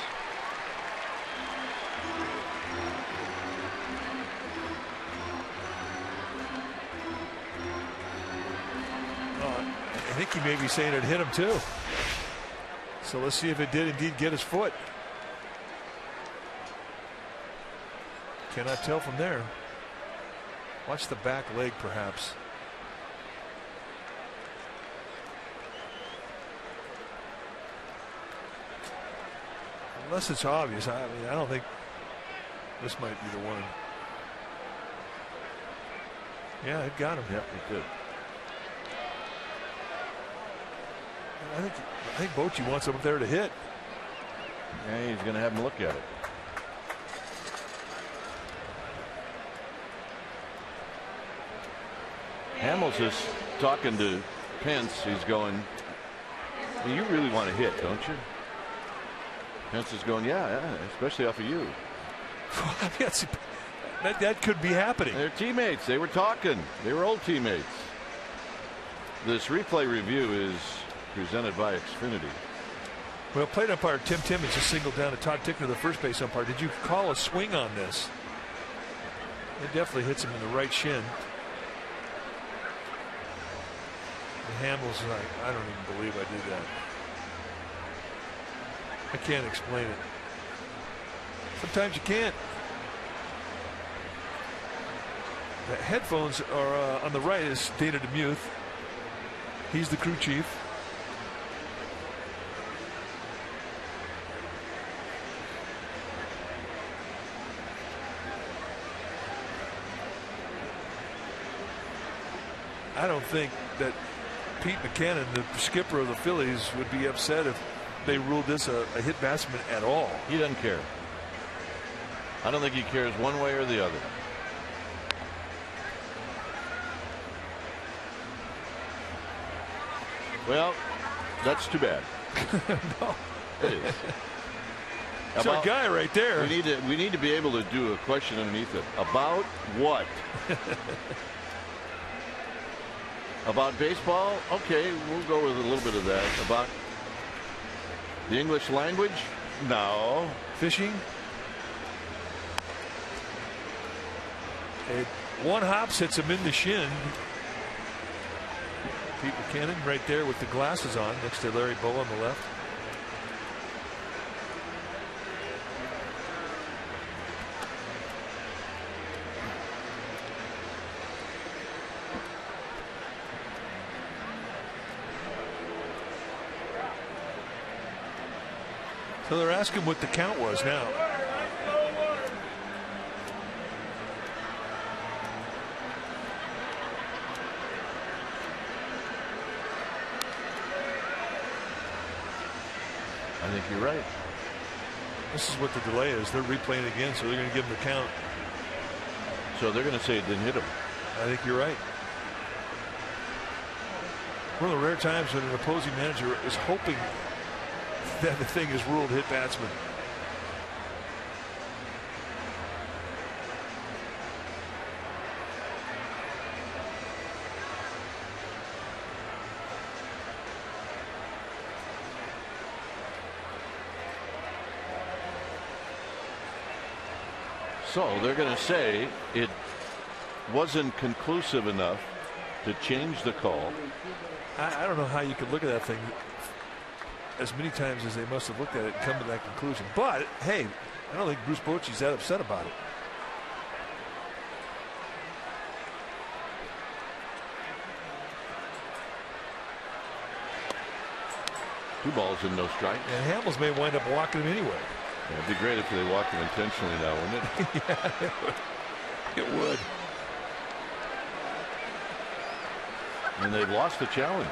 I think he may be saying it hit him too. So let's see if it did indeed get his foot. Cannot tell from there. Watch the back leg, perhaps. Unless it's obvious. I mean, I don't think this might be the one. Yeah, it got him. Yep, it did. I think Bochy wants him up there to hit. Yeah, he's going to have him look at it. Hamels is talking to Pence. He's going, you really want to hit, don't you? Pence is going, yeah, especially off of you. that could be happening. They're teammates. They were talking. They were old teammates. This replay review is presented by Xfinity. Well, plate umpire Tim Timmons just singled down to Todd Tickner, the first base umpire. Did you call a swing on this? It definitely hits him in the right shin. And Hamels is like, I don't even believe I did that. I can't explain it. Sometimes you can't. The headphones are on the right is Dana DeMuth. He's the crew chief. I don't think that Pete McCannon, the skipper of the Phillies, would be upset if they ruled this a hit batsman at all. He doesn't care. I don't think he cares one way or the other. Well, that's too bad. No. It is. It's our guy right there. We need to be able to do a question underneath it. About what? About baseball? Okay, we'll go with a little bit of that. About the English language? No. Fishing? One hops hits him in the shin. Pete McCannon right there with the glasses on next to Larry Bow on the left. So they're asking what the count was now. I think you're right. This is what the delay is. They're replaying again, so they're going to give him the count. So they're going to say it didn't hit him. I think you're right. One of the rare times when an opposing manager is hoping that the thing is ruled hit batsman. So they're going to say it wasn't conclusive enough to change the call. I don't know how you could look at that thing as many times as they must have looked at it and come to that conclusion. But, hey, I don't think Bruce Bochy's that upset about it. Two balls and no strike. And Hamels may wind up walking him anyway. Yeah, it'd be great if they walked him intentionally now, wouldn't it? Yeah, it would. And they've lost the challenge.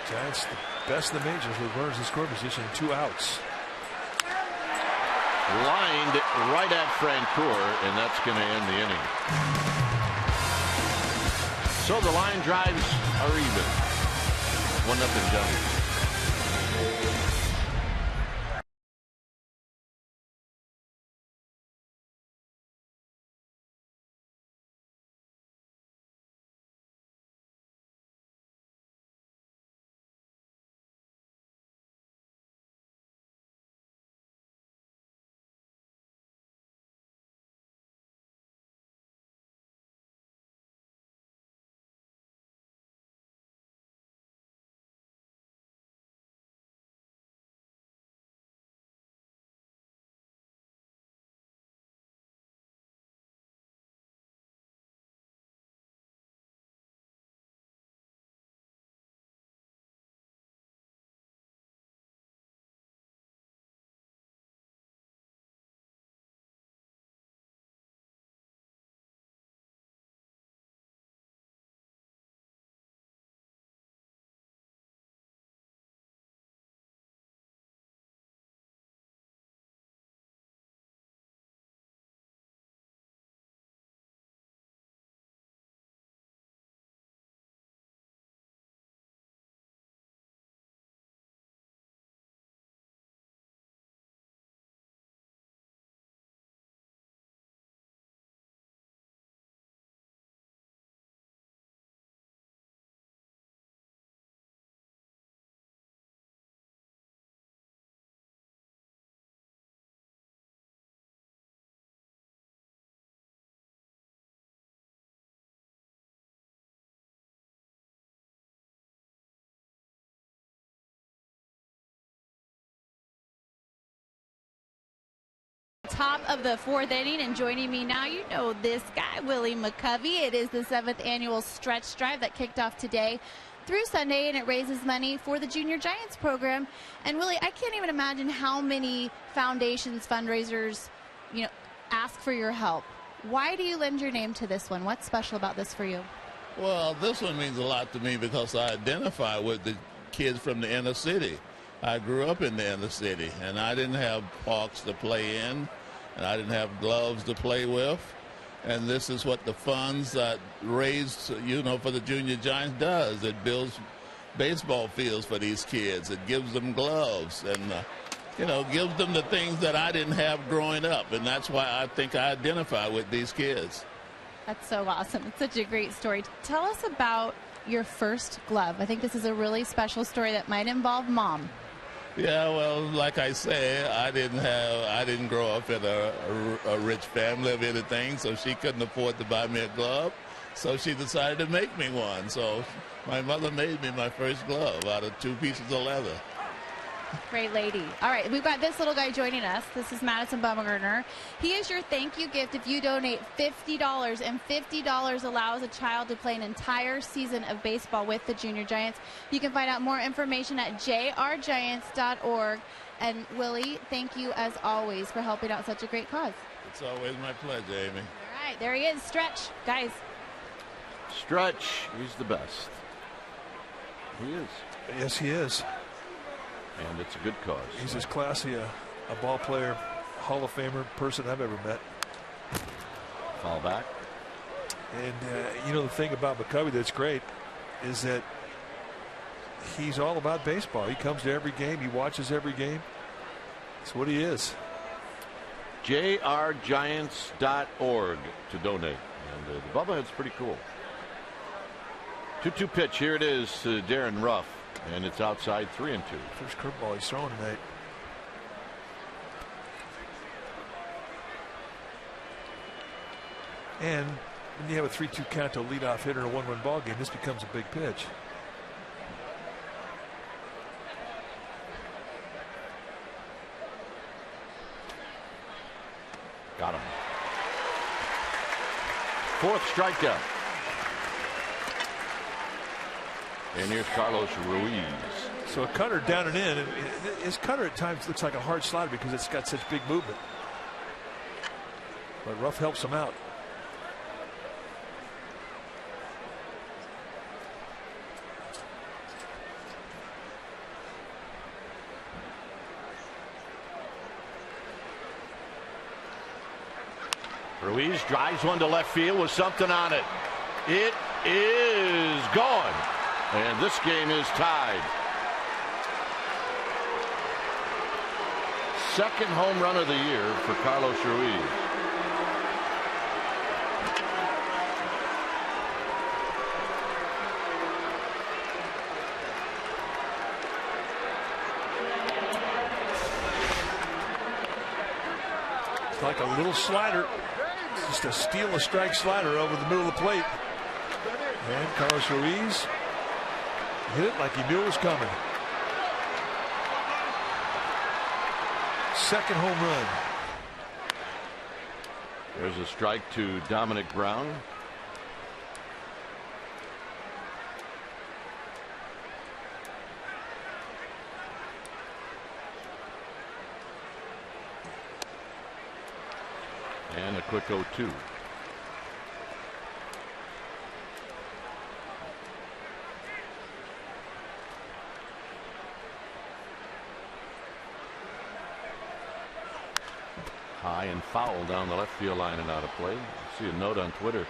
Giants, the best in the majors with runners in scoring position and 2 outs. Lined right at Francoeur, and that's going to end the inning. So the line drives are even. 1-0 Giants. Top of the 4th inning, and joining me now, you know this guy, Willie McCovey. It is the 7th annual stretch drive that kicked off today through Sunday, and it raises money for the Junior Giants program. And Willie, I can't even imagine how many foundations, fundraisers, ask for your help. Why do you lend your name to this one? What's special about this for you? Well, this one means a lot to me because I identify with the kids from the inner city. I grew up in the inner city, and I didn't have parks to play in, and I didn't have gloves to play with. And this is what the funds that raised, for the Junior Giants does. It builds baseball fields for these kids. It gives them gloves and, gives them the things that I didn't have growing up. And that's why I think I identify with these kids. That's so awesome. It's such a great story. Tell us about your first glove. I think this is a really special story that might involve Mom. Yeah, well, like I say, I didn't grow up in a rich family of anything, so she couldn't afford to buy me a glove. So she decided to make me one. So my mother made me my first glove out of 2 pieces of leather. Great lady. All right, we've got this little guy joining us. This is Madison Bumgarner. He is your thank you gift if you donate $50, and $50 allows a child to play an entire season of baseball with the Junior Giants. You can find out more information at jrgiants.org. And Willie, thank you as always for helping out such a great cause. It's always my pleasure, Amy. All right, there he is. Stretch, guys. Stretch, he's the best. He is. Yes, he is. And it's a good cause. He's as classy a ball player, Hall of Famer person I've ever met. Fall back. And, the thing about McCovey that's great is that he's all about baseball. He comes to every game. He watches every game. That's what he is. jrgiants.org to donate. And the bobblehead's pretty cool. 2-2 pitch. Here it is to Darren Ruff. And it's outside 3-2. First curveball he's throwing tonight. And when you have a 3-2 count to a leadoff hitter in a 1-run ball game, this becomes a big pitch. Got him. Fourth strikeout. And here's Carlos Ruiz. So a cutter down and in. His cutter at times looks like a hard slider because it's got such big movement. But Ruff helps him out. Ruiz drives one to left field with something on it. It is gone. And this game is tied. Second home run of the year for Carlos Ruiz. It's like a little slider. Just a steal a strike slider over the middle of the plate. And Carlos Ruiz hit it like he knew it was coming. Second home run. There's a strike to Dominic Brown. And a quick 0-2. High and foul down the left field line and out of play. I see a note on Twitter.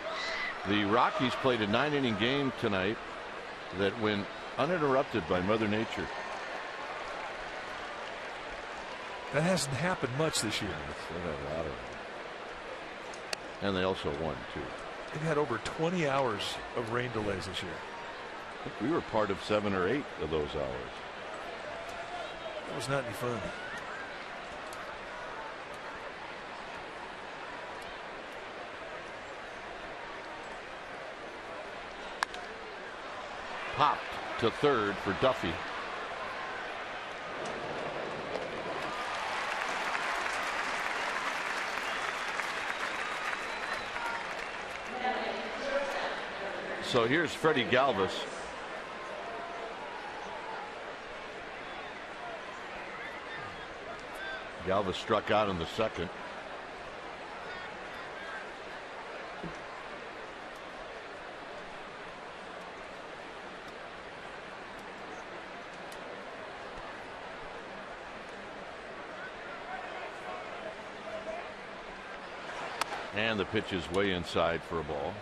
The Rockies played a 9-inning game tonight that went uninterrupted by Mother Nature. That hasn't happened much this year. And they also won, too. They've had over 20 hours of rain delays this year. I think we were part of 7 or 8 of those hours. That was not any fun. Popped to third for Duffy. So here's Freddie Galvis. Galvis struck out in the second. And the pitch is way inside for a ball.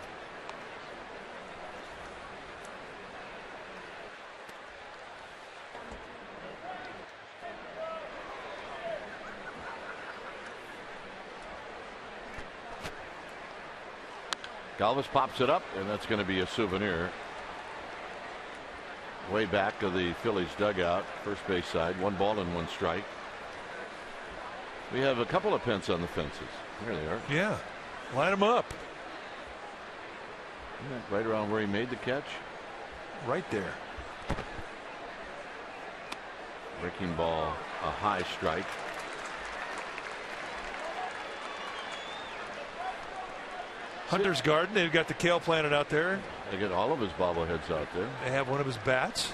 Galvis pops it up, and that's going to be a souvenir. Way back of the Phillies dugout, first base side, 1 ball and 1 strike. We have a couple of pence on the fences. There they are. Yeah, line them up. Right around where he made the catch. Right there. Breaking ball, a high strike. Hunter's Garden. They've got the kale planted out there. They get all of his bobbleheads out there. They have one of his bats.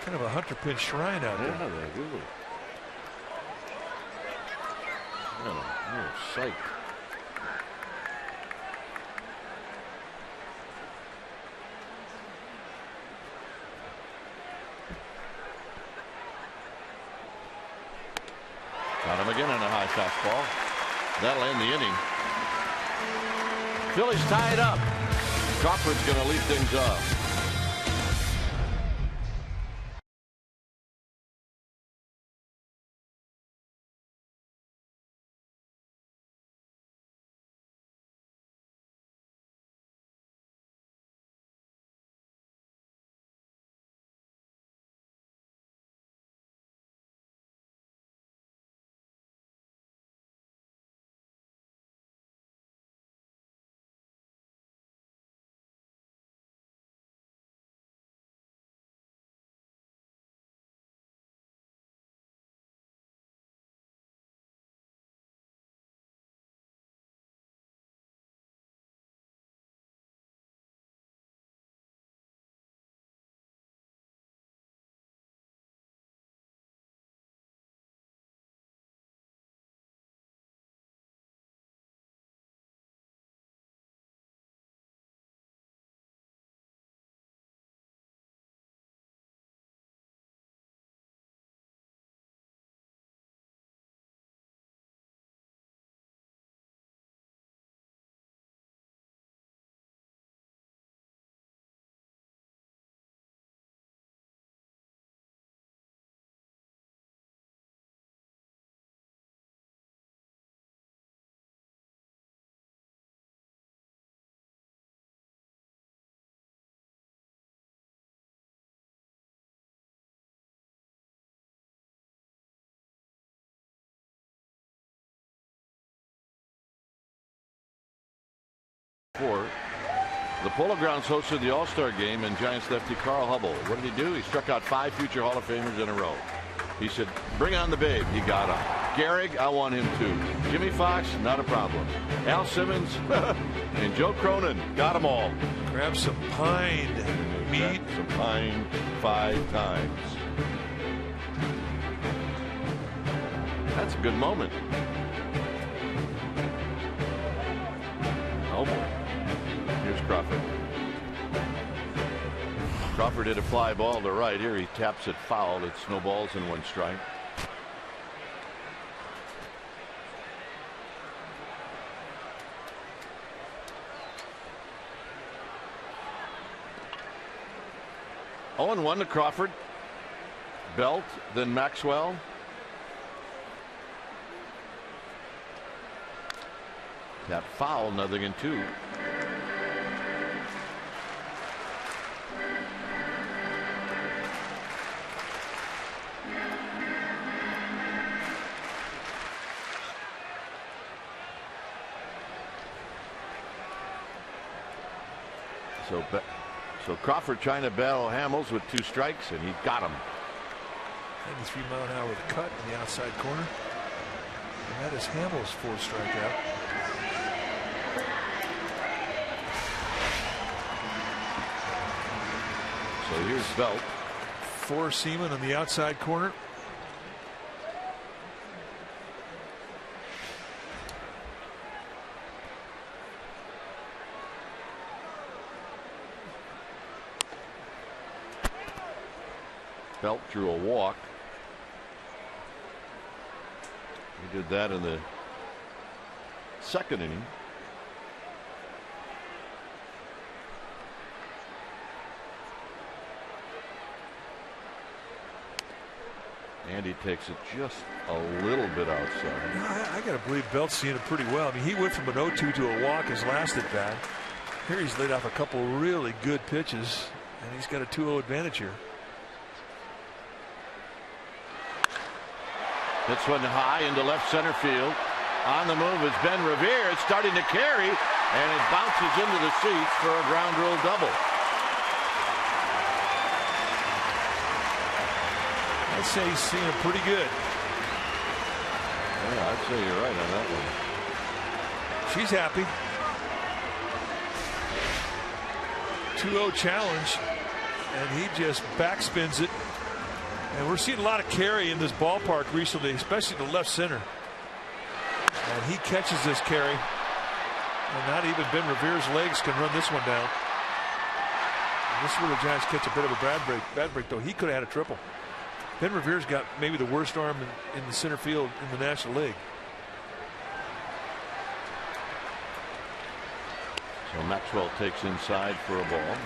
Kind of a Hunter pin shrine out there. Yeah, they do. You're psyched. Got him again on a high fastball. That'll end the inning. Phillies tie it up. Crawford's going to lead things off. before. The Polo Grounds hosted the All-Star game, and Giants lefty Carl Hubble, what did he do? He struck out 5 future Hall of Famers in a row. He said, bring on the babe. He got him. Gehrig, I want him too. Jimmy Fox, not a problem. Al Simmons and Joe Cronin, got them all. Grab some pine meat. Some pine 5 times. That's a good moment. Oh boy. Here's Crawford. Crawford hit a fly ball to right. Here he taps it foul. It snowballs in 1 strike. Oh, and 1 to Crawford. Belt, then Maxwell. That foul, 0-2. So Crawford trying to battle Hamels with 2 strikes, and he got him. 93-mile-an-hour cut in the outside corner. And that is Hamels' 4th strikeout. So here's Belt. 4 Seaman on the outside corner. Belt drew a walk. He did that in the 2nd inning. And he takes it just a little bit outside. I got to believe Belt's seeing it pretty well. I mean, he went from an 0-2 to a walk his last at bat. Here he's laid off a couple really good pitches, and he's got a 2-0 advantage here. Hits one high into left center field. On the move is Ben Revere. It's starting to carry, and it bounces into the seats for a ground rule double. I'd say he's seeing it pretty good. Yeah, I'd say you're right on that one. She's happy. 2-0 challenge, and he just backspins it. And we're seeing a lot of carry in this ballpark recently, especially the left center. And he catches this carry. And not even Ben Revere's legs can run this one down. And this is where the Giants catch a bit of a bad break, though. He could have had a triple. Ben Revere's got maybe the worst arm in the center field in the National League. So Maxwell takes inside for a ball.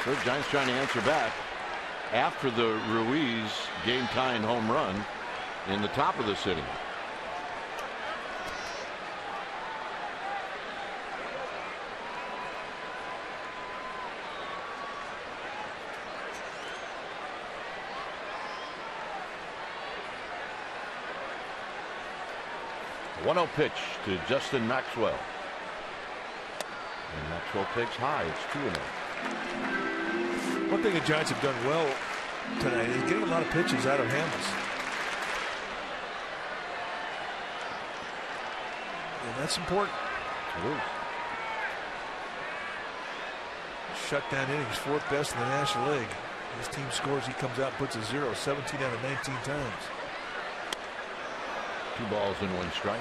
So the Giants trying to answer back after the Ruiz game-tying home run in the top of this inning. A 1-0 pitch to Justin Maxwell. And Maxwell takes high. It's 2-0. One thing the Giants have done well tonight is getting a lot of pitches out of Hamels. And that's important. It is. Shutdown innings, 4th best in the National League. His team scores, he comes out and puts a 0, 17 out of 19 times. 2 balls and 1 strike.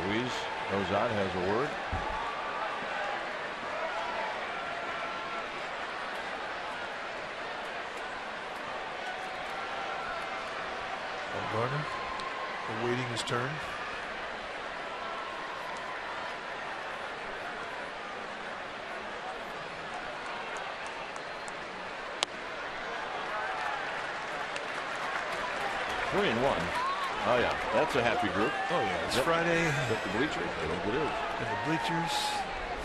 Ruiz goes out, has a word. Garner awaiting his turn. Oh, yeah. That's a happy group. Oh, yeah. It's Friday. At the bleachers. I think it is. And the bleachers.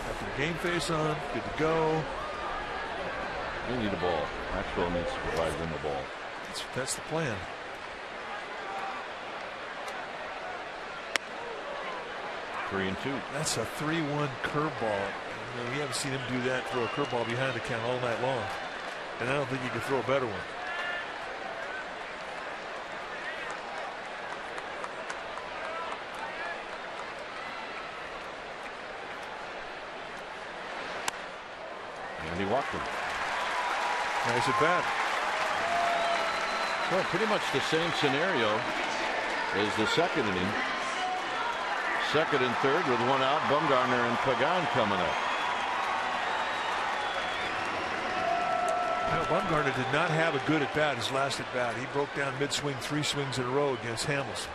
Got their game face on. Good to go. They need a ball. Maxwell needs to provide them the ball. That's the plan. 3-2. That's a 3-1 curveball. You know, we haven't seen him do that, throw a curveball behind the count all night long. And I don't think he can throw a better one. And he walked him. Nice at bat. Well, pretty much the same scenario as the second inning. Second and third with one out. Bumgarner and Pagan coming up. You know, Bumgarner did not have a good at bat his last at bat. He broke down mid swing 3 swings in a row against Hamels.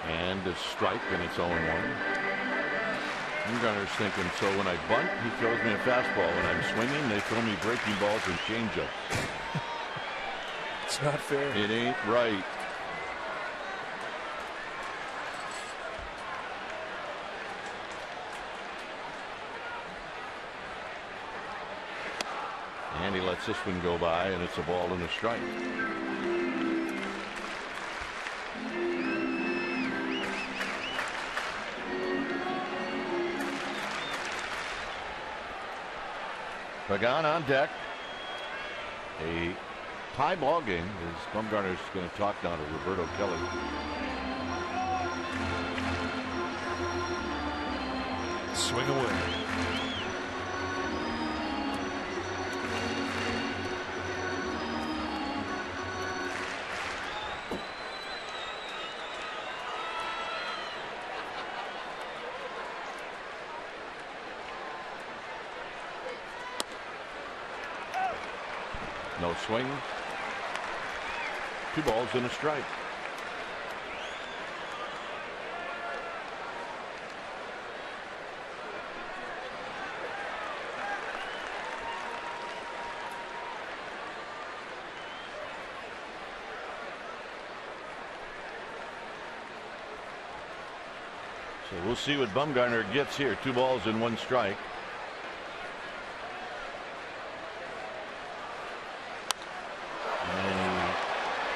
And a strike, and it's 0-1. Bumgarner's thinking, so when I bunt, he throws me a fastball. When I'm swinging, they throw me breaking balls and changeups. It's not fair. It ain't right. And he lets this one go by, and it's a ball and a strike. Pagan on deck. A tie ball game as Bumgarner's going to talk now to Roberto Kelly. Swing away. No swing. 2 balls and a strike. So we'll see what Bumgarner gets here. 2 balls and 1 strike.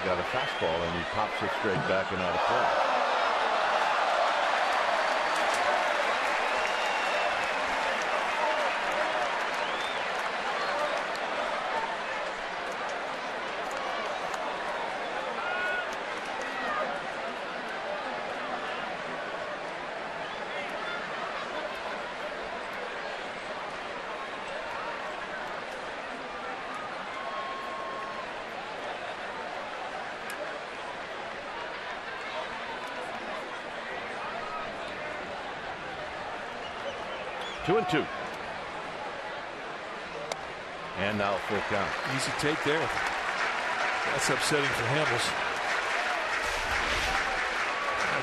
Got a fastball and he pops it straight back and out of play. Two and 2. And now full count. Easy take there. That's upsetting for Hamels.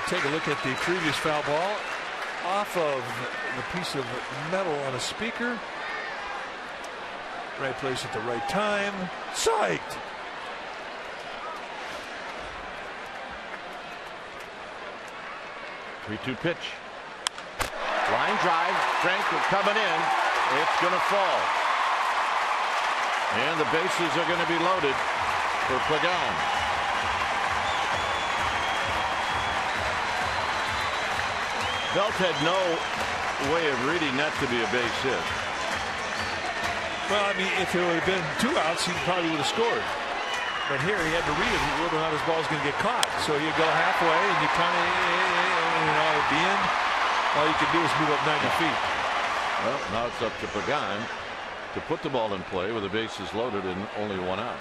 Take a look at the previous foul ball off of the piece of metal on a speaker. Right place at the right time. Psyched. Three-two pitch. Line drive. Frank coming in. It's going to fall. And the bases are going to be loaded for Pagan. Belt had no way of reading that to be a base hit. Well, I mean, if it would have been 2 outs, he probably would have scored. But here he had to read it, whether or not his ball was going to get caught. So you go halfway and you kind of, at the end, all you can do is move up 90 feet. Well, now it's up to Pagan to put the ball in play with the bases loaded and only 1 out.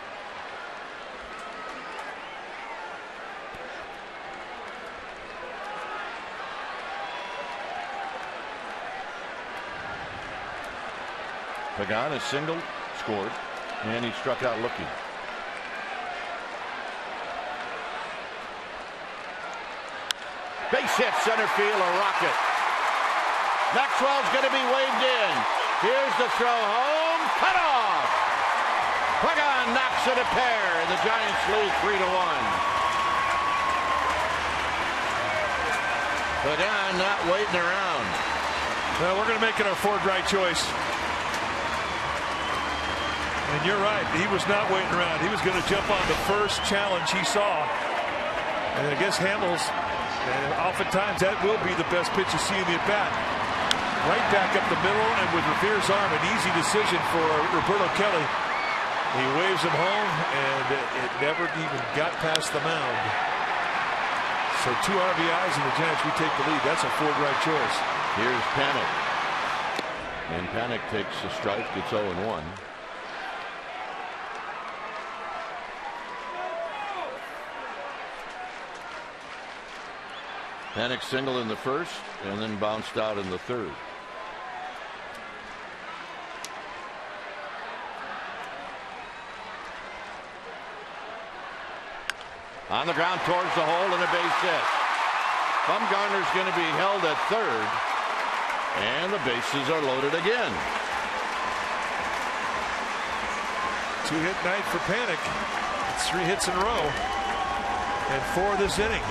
Pagan is singled, scored, and he struck out looking. Base hit, center field, a rocket. Maxwell's going to be waved in. Here's the throw home. Cut off. Pagan knocks it a pair, and the Giants lead 3-1. Pagan not waiting around. Well, we're going to make it our fourth right choice. And you're right. He was not waiting around. He was going to jump on the first challenge he saw. And against Hamels, and oftentimes that will be the best pitch you see in the at-bat. Right back up the middle, and with Revere's arm, an easy decision for Roberto Kelly. He waves him home, and it never even got past the mound. So 2 RBIs, and the Giants retake the lead. That's a fourth right choice. Here's Panic. And Panic takes a strike, gets 0-1. Panic single in the first, and then bounced out in the third. On the ground towards the hole, and a base hit. Bumgarner's going to be held at third, and the bases are loaded again. 2-hit night for Panic. It's 3 hits in a row, and 4 this inning.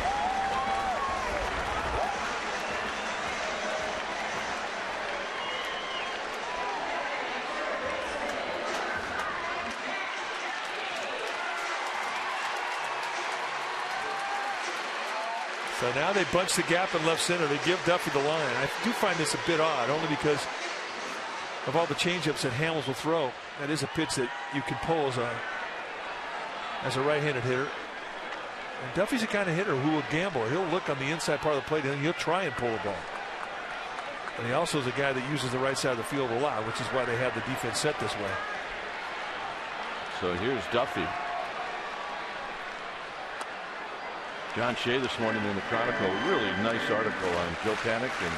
So now they bunch the gap in left center. They give Duffy the line. I do find this a bit odd, only because of all the changeups that Hamels will throw. That is a pitch that you can pull as a right-handed hitter. And Duffy's the kind of hitter who will gamble. He'll look on the inside part of the plate and he'll try and pull the ball. And he also is a guy that uses the right side of the field a lot, which is why they have the defense set this way. So here's Duffy. John Shea this morning in the Chronicle, really nice article on Joe Panic and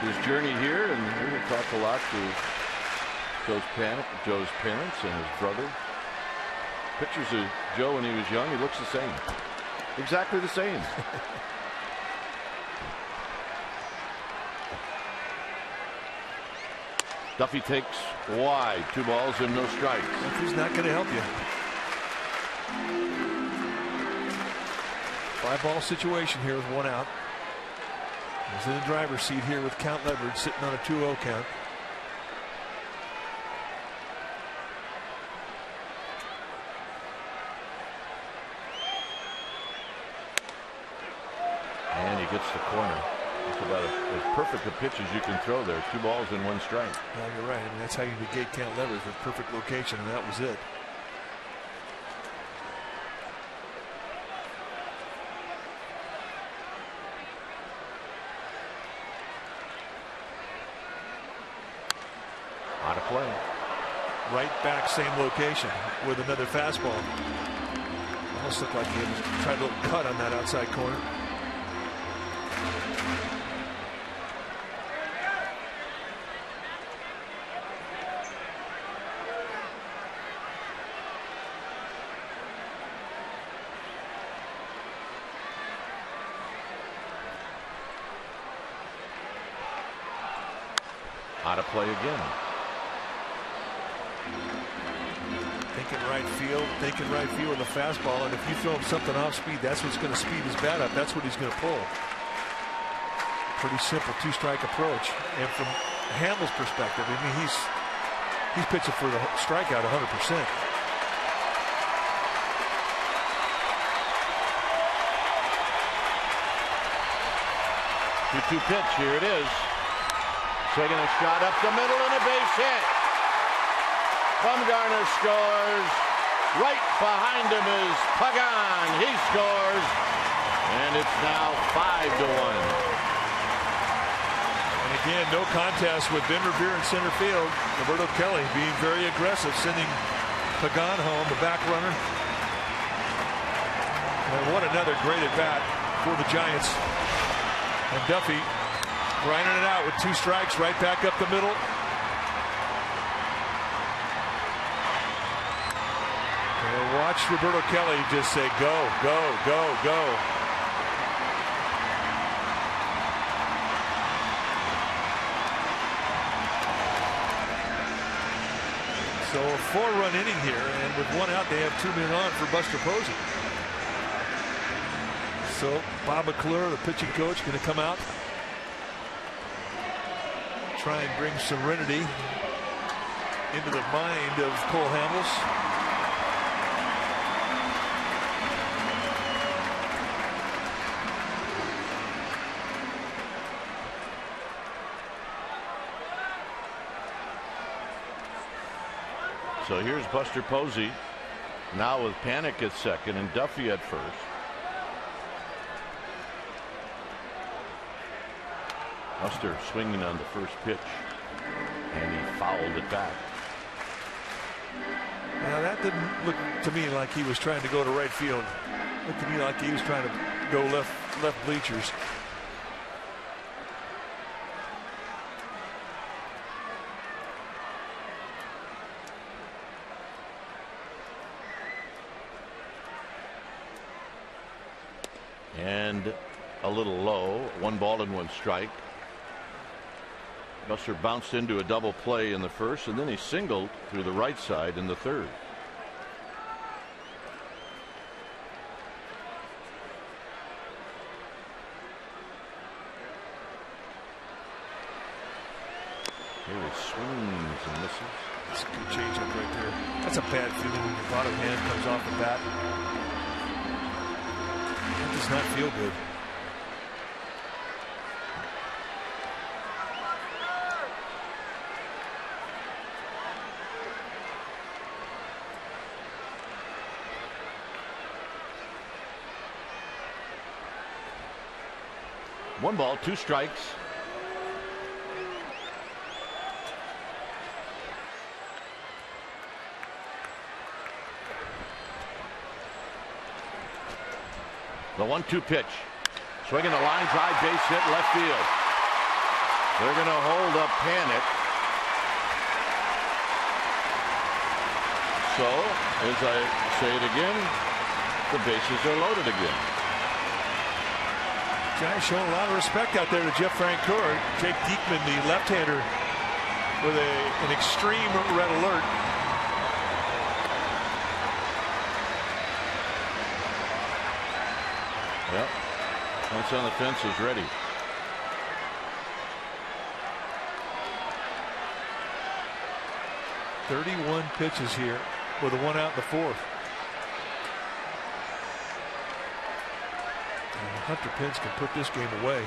his journey here, and we're going to talk a lot to Joe's parents and his brother. Pictures of Joe when he was young, he looks the same. Exactly the same. Duffy takes wide, 2 balls and no strikes. Duffy's not going to help you. 5-ball situation here with 1 out. He's in the driver's seat here with count leverage, sitting on a 2-0 count. And he gets the corner. It's about as perfect a pitch as you can throw there. 2 balls and 1 strike. Yeah, you're right. I mean, that's how you negate count leverage with perfect location, and that was it. Out of play. Right back, same location with another fastball. Almost looked like he tried a little cut on that outside corner. Out of play again. Thinking right field with a fastball, and if you throw him something off speed, that's what's going to speed his bat up. That's what he's going to pull. Pretty simple 2-strike approach. And from Hamels' perspective, I mean, he's pitching for the strikeout 100%. Two pitch. Here it is. Taking a shot up the middle and a base hit. Bumgarner scores. Right behind him is Pagan. He scores. And it's now 5-1. And again, no contest with Ben Revere in center field. Roberto Kelly being very aggressive, sending Pagan home, the back runner. And what another great at bat for the Giants. And Duffy grinding it out with 2 strikes, right back up the middle. And watch Roberto Kelly just say, go, go, go, go. So a 4-run inning here, and with 1 out, they have 2 men on for Buster Posey. So Bob McClure, the pitching coach, going to come out, try and bring serenity into the mind of Cole Hamels. So here's Buster Posey now with Panic at second and Duffy at first. Buster swinging on the first pitch, and he fouled it back. Now that didn't look to me like he was trying to go to right field. It looked to me like he was trying to go left bleachers. And a little low. 1 ball and 1 strike. Buster bounced into a double play in the first, and then he singled through the right side in the third. Here he swings and misses. That's a good changeup right there. That's a bad feeling when your bottom hand comes off the bat. That does not feel good. One ball, 2 strikes. The 1-2 pitch. Swinging the line drive, base hit, left field. They're going to hold up Panic. So, as I say it again, the bases are loaded again. Giants showing a lot of respect out there to Jeff Francoeur. Jake Diekman, the left-hander, with an extreme red alert. Yep. Once on the fence is ready. .31 pitches here with a 1 out in the 4th. And Hunter Pence can put this game away.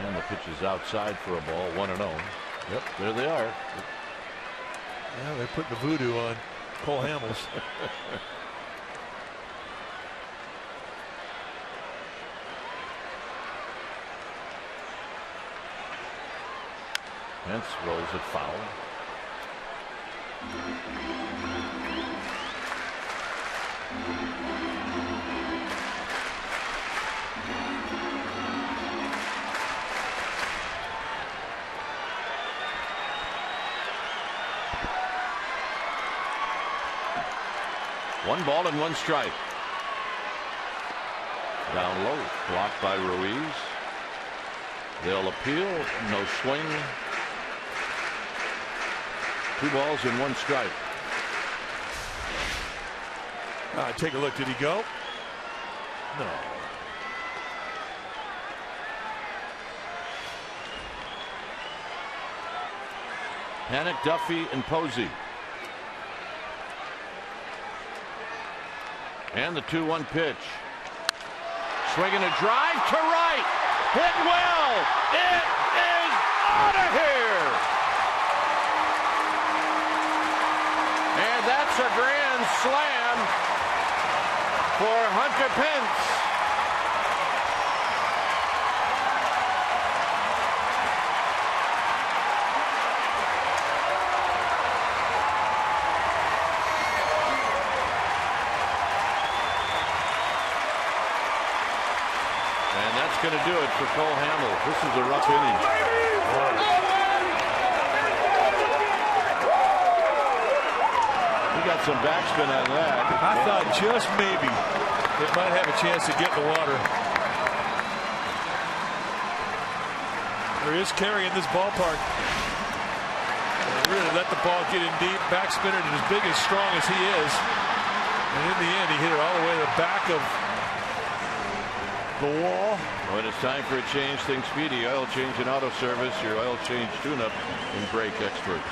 And the pitch is outside for a ball, 1-0. Yep, there they are. Yeah, they're putting the voodoo on Cole Hamels. Pence rolls it foul. One ball and 1 strike. Down low, blocked by Ruiz. They'll appeal, no swing. 2 balls and 1 strike. Take a look. Did he go? No. Panic, Duffy, and Posey. And the 2-1 pitch. Swinging a drive to right. Hit well. It is out of here. And that's a grand slam for Hunter Pence. And that's going to do it for Cole Hamels. This is a rough inning. Got some backspin on that. I thought just maybe it might have a chance to get in the water. There is carry in this ballpark. really let the ball get in deep. Backspinner, and as big as strong as he is. And in the end, he hit it all the way to the back of the wall. When it's time for a change, think Speedy Oil Change and Auto Service, your oil change tune-up and brake experts.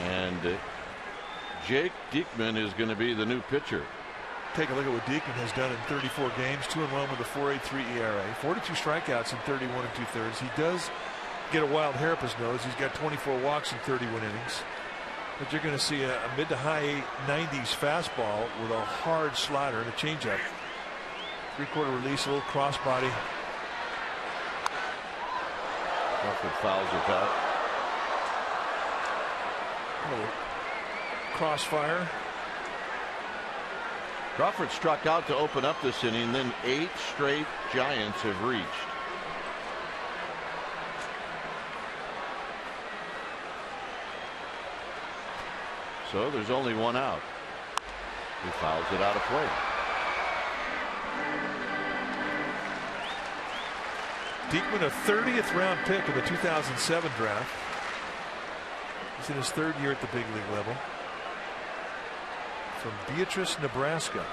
And Jake Diekman is going to be the new pitcher. Take a look at what Diekman has done in 34 games, 2-1 with a 4.83 ERA, 42 strikeouts in 31 2/3. He does get a wild hair up his nose. He's got 24 walks in 31 innings. But you're going to see a mid to high 90s fastball with a hard slider and a changeup. 3/4 release, a little crossbody. Crawford fouls it out. Crossfire. Crawford struck out to open up this inning, then 8 straight Giants have reached. So there's only one out. He fouls it out of play. Diekman, a 30th round pick in the 2007 draft. He's in his 3rd year at the big league level. From Beatrice, Nebraska.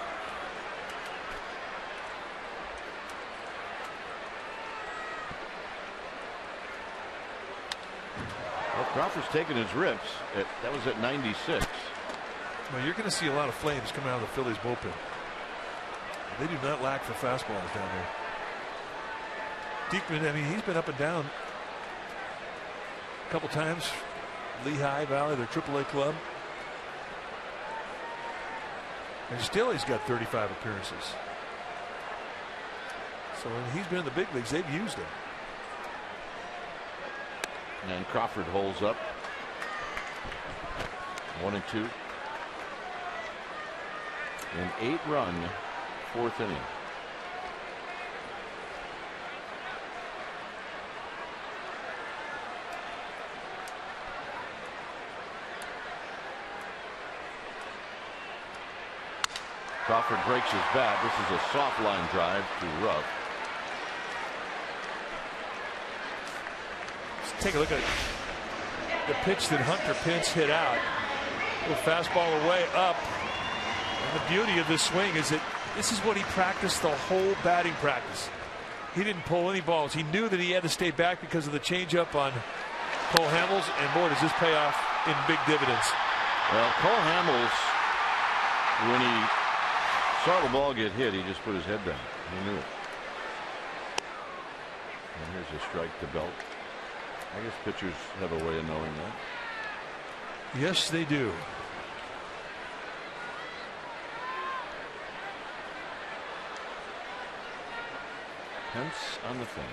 Well, Crawford's taking his rips. That was at 96. Well, you're going to see a lot of flames coming out of the Phillies bullpen. They do not lack for fastballs down there. Diekman, I mean, he's been up and down a couple times. Lehigh Valley, their AAA club. And still he's got 35 appearances. So when he's been in the big leagues, they've used him. And Crawford holds up. 1-2. An 8-run 4th inning. Crawford breaks his bat. This is a soft line drive to Ruff. Let's take a look at the pitch that Hunter Pence hit out. A little fastball away up. And the beauty of this swing is that this is what he practiced the whole batting practice. He didn't pull any balls. He knew that he had to stay back because of the changeup on Cole Hamels. And boy, does this pay off in big dividends. Well, Cole Hamels, when he saw the ball get hit, he just put his head down. He knew it. And here's a strike to Belt. I guess pitchers have a way of knowing that. Yes, they do. Pence on the fence.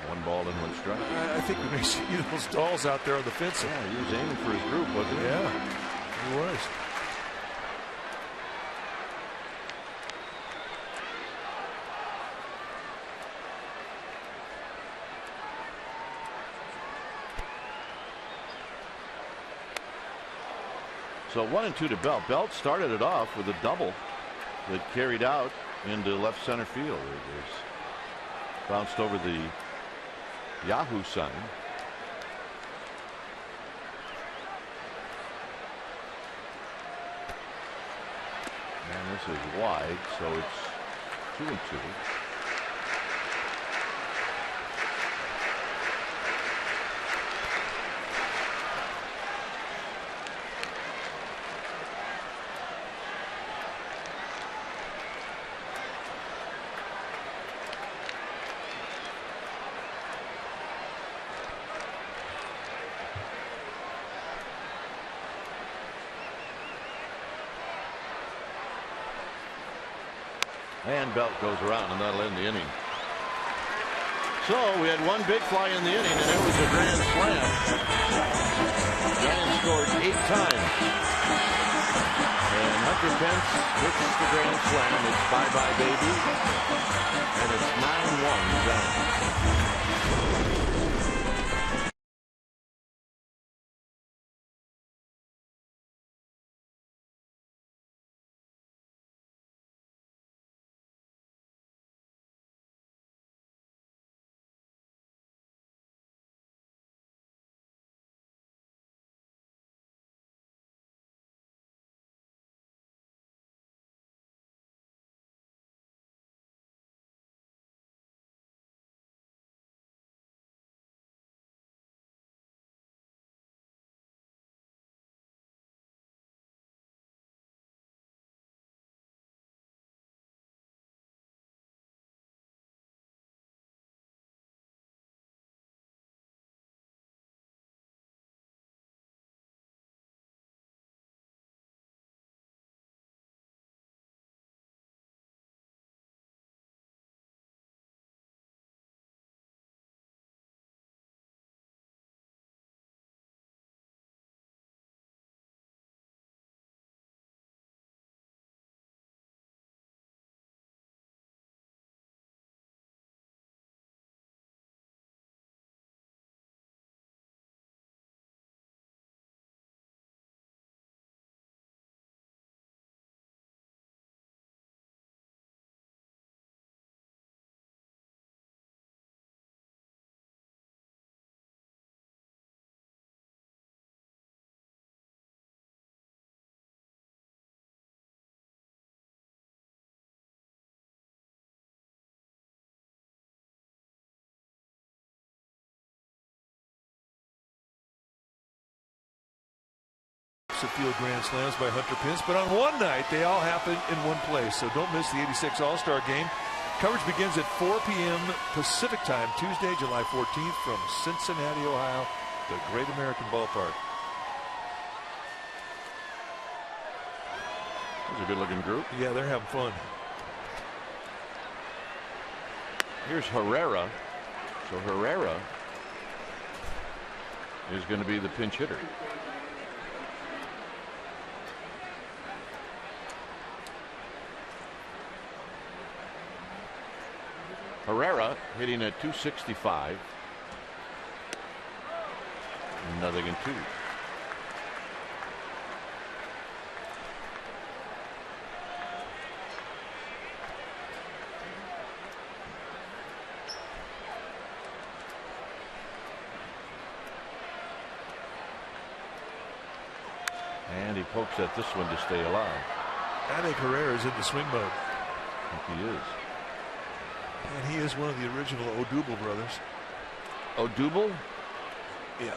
1 ball and 1 strike. I think we may see those dolls out there on the fence. Yeah, he was aiming for his group, wasn't he? Yeah, he was. So 1-2 to Belt. Belt started it off with a double that carried out into left center field. It was bounced over the Yahoo sign. And this is wide, so it's 2-2. And Belt goes around, and that'll end the inning. So we had one big fly in the inning, and it was a grand slam. Giants scored 8 times. And Hunter Pence hits the grand slam. It's bye-bye, baby. And it's 9-1 Giants. Of field grand slams by Hunter Pence, but on one night they all happen in one place, so don't miss the '86 All-Star Game. Coverage begins at 4 p.m. Pacific Time, Tuesday, July 14th, from Cincinnati, Ohio, the Great American Ballpark. It's a good-looking group. Yeah, they're having fun. Here's Herrera. So Herrera is going to be the pinch hitter. Herrera hitting at 265. Nothing in 2. And he pokes at this one to stay alive. I think Herrera's in the swing mode. I think he is. And he is one of the original Odubel brothers. Odubel? Yeah.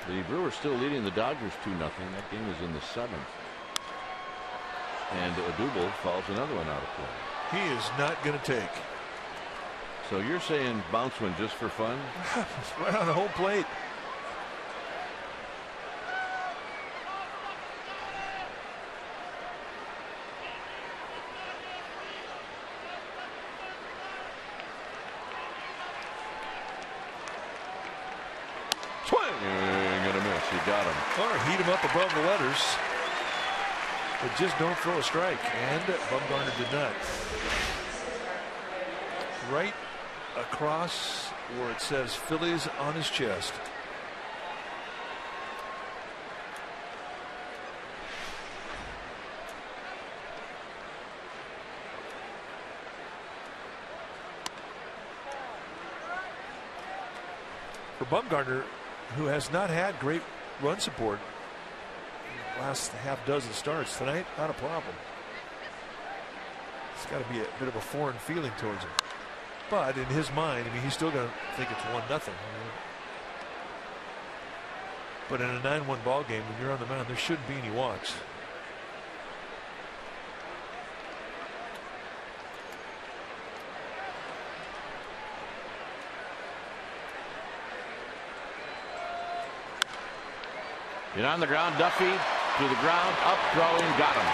The Brewers still leading the Dodgers 2-0. That game is in the 7th. And Odubel falls another one out of play. He is not going to take. So you're saying bounce one just for fun? Right on the home plate. Got him. Or heat him up above the letters, but just don't throw a strike. And Bumgarner did not. right across where it says Phillies on his chest. For Bumgarner, who has not had great run support in the last half dozen starts, tonight not a problem. It's got to be a bit of a foreign feeling towards him. But in his mind, I mean, he's still going to think it's 1-0. But in a 9-1 ball game, when you're on the mound, there shouldn't be any walks. And on the ground, Duffy to the ground, up, throwing, got him.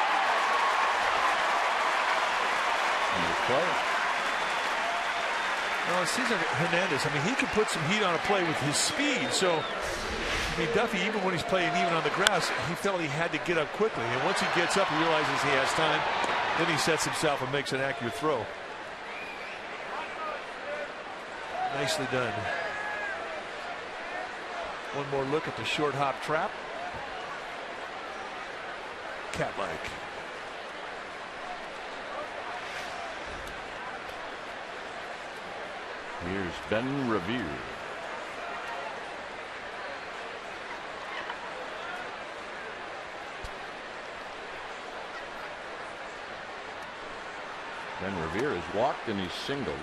Well, it seems like Hernandez, I mean, he can put some heat on a play with his speed. So, I mean, Duffy, even when he's playing even on the grass, he felt he had to get up quickly. And once he gets up, he realizes he has time. Then he sets himself and makes an accurate throw. Nicely done. One more look at the short hop trap. Cat-like. Here's Ben Revere. Ben Revere has walked and he's singled.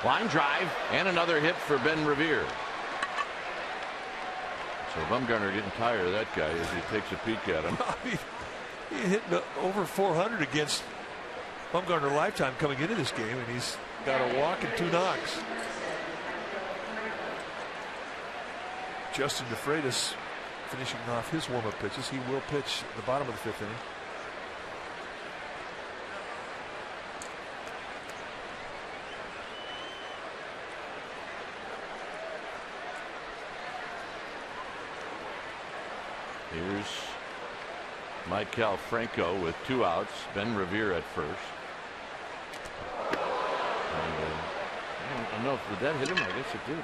Line drive and another hit for Ben Revere. So Bumgarner getting tired of that guy as he takes a peek at him. He hit over 400 against Bumgarner lifetime coming into this game, and he's got a walk and 2 knocks. Justin DeFreitas finishing off his warm-up pitches. He will pitch at the bottom of the 5th inning. Here's Mike Franco with 2 outs. Ben Revere at first. And, I don't know if that hit him. I guess it did.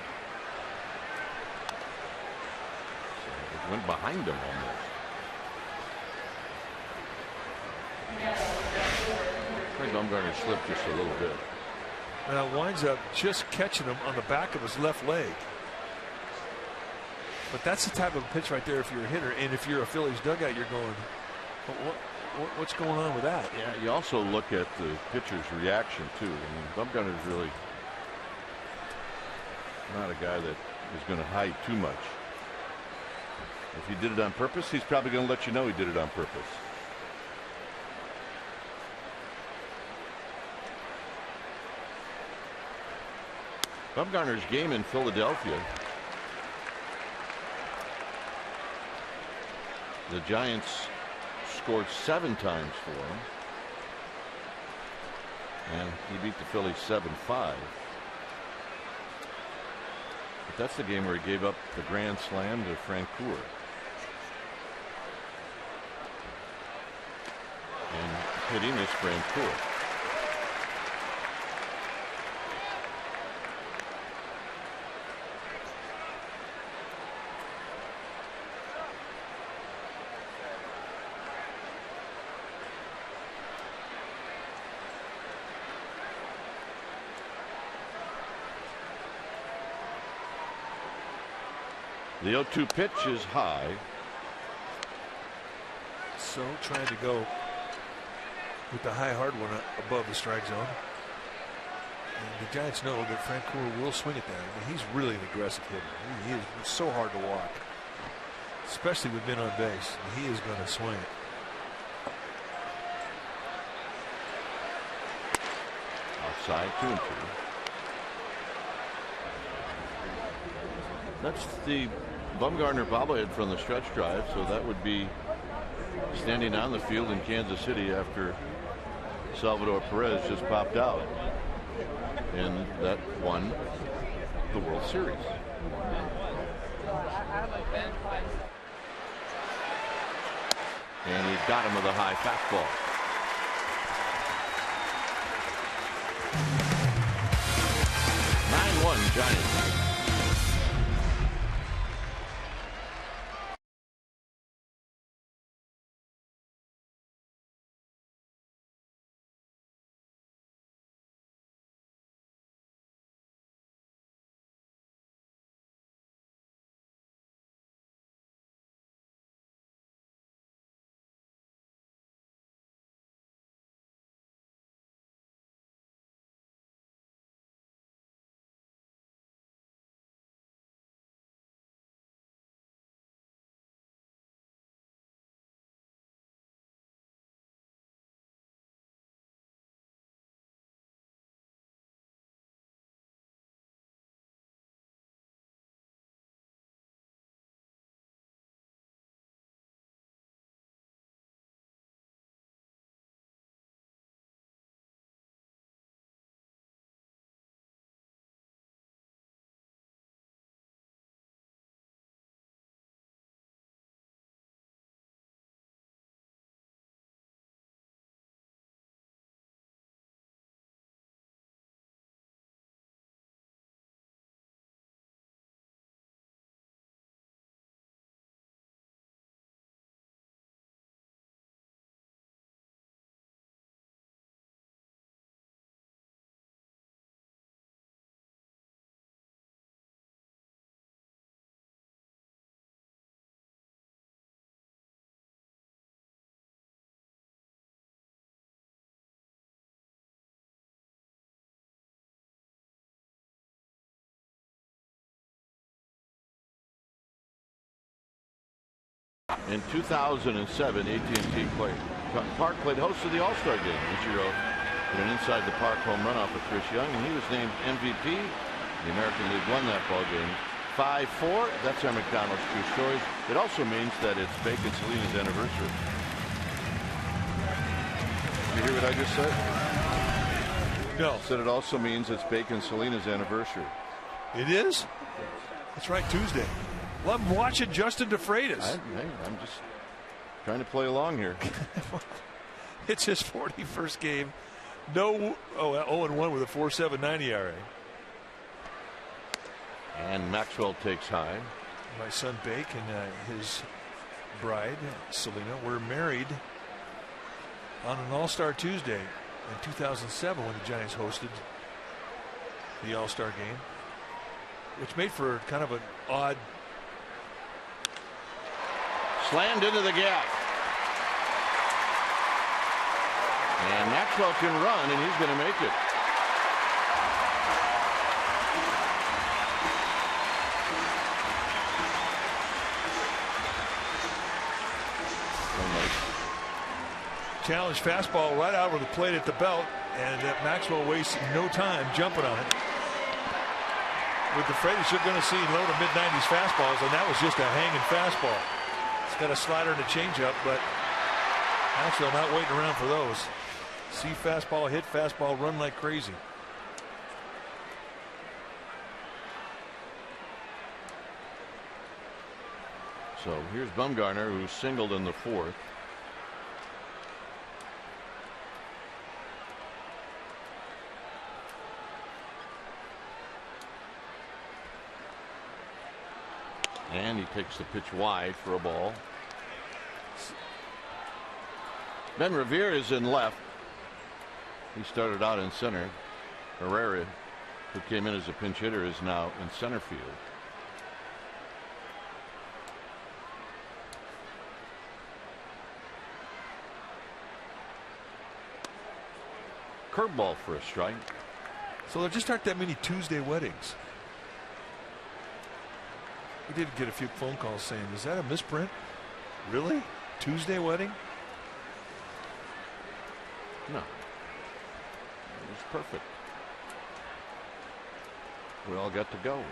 So it went behind him almost. I think Bumgarner slipped just a little bit. Now winds up just catching him on the back of his left leg. But that's the type of pitch right there if you're a hitter. And if you're a Phillies dugout, you're going, what's going on with that? Yeah, you also look at the pitcher's reaction, too. I mean, Bumgarner's really not a guy that is going to hide too much. If he did it on purpose, he's probably going to let you know he did it on purpose. Bumgarner's game in Philadelphia. The Giants scored 7 times for him. And he beat the Phillies 7-5. But that's the game where he gave up the grand slam to Francoeur. And hitting is Francoeur. The 0-2 pitch is high. So trying to go with the high hard one above the strike zone. And the Giants know that Francoeur will swing at that. I mean, he's really an aggressive hitter. He is so hard to walk, especially with men on base. He is going to swing it. Outside, 2-2. That's the Bumgarner bobblehead from the stretch drive, so that would be standing on the field in Kansas City after Salvador Perez just popped out. And that one the World Series. And he got him with a high fastball. Giants. In 2007, AT&T Park played host to the All-Star game. Ichiro hit an inside-the-park home run off of Chris Young, and he was named MVP. The American League won that ball game 5-4. That's our McDonald's True Stories. It also means that it's Bake and Selena's anniversary. Did you hear what I just said? No. I said it also means it's Bake and Selena's anniversary. It is? That's right, Tuesday. Well, I'm watching Justin DeFreitas. I'm just trying to play along here. It's his 41st game. 0-1 with a 4.79 ERA. And Maxwell takes high. My son Bake and his bride, Selena, were married on an All-Star Tuesday in 2007 when the Giants hosted the All-Star game, which made for kind of an odd. Slammed into the gap. And Maxwell can run, and he's going to make it. Challenge fastball right out over the plate at the belt, and Maxwell wastes no time jumping on it. With the Freitas, you're going to see low to mid-90s fastballs, and that was just a hanging fastball. It's got a slider and a changeup, but Maxwell not waiting around for those. See fastball, hit fastball, run like crazy. So here's Bumgarner, who singled in the fourth. And he takes the pitch wide for a ball. Ben Revere is in left. He started out in center. Herrera, who came in as a pinch hitter, is now in center field. Curveball for a strike. So there just aren't that many Tuesday weddings. We did get a few phone calls saying, is that a misprint? Really? Tuesday wedding? No. It was perfect. We all got to go.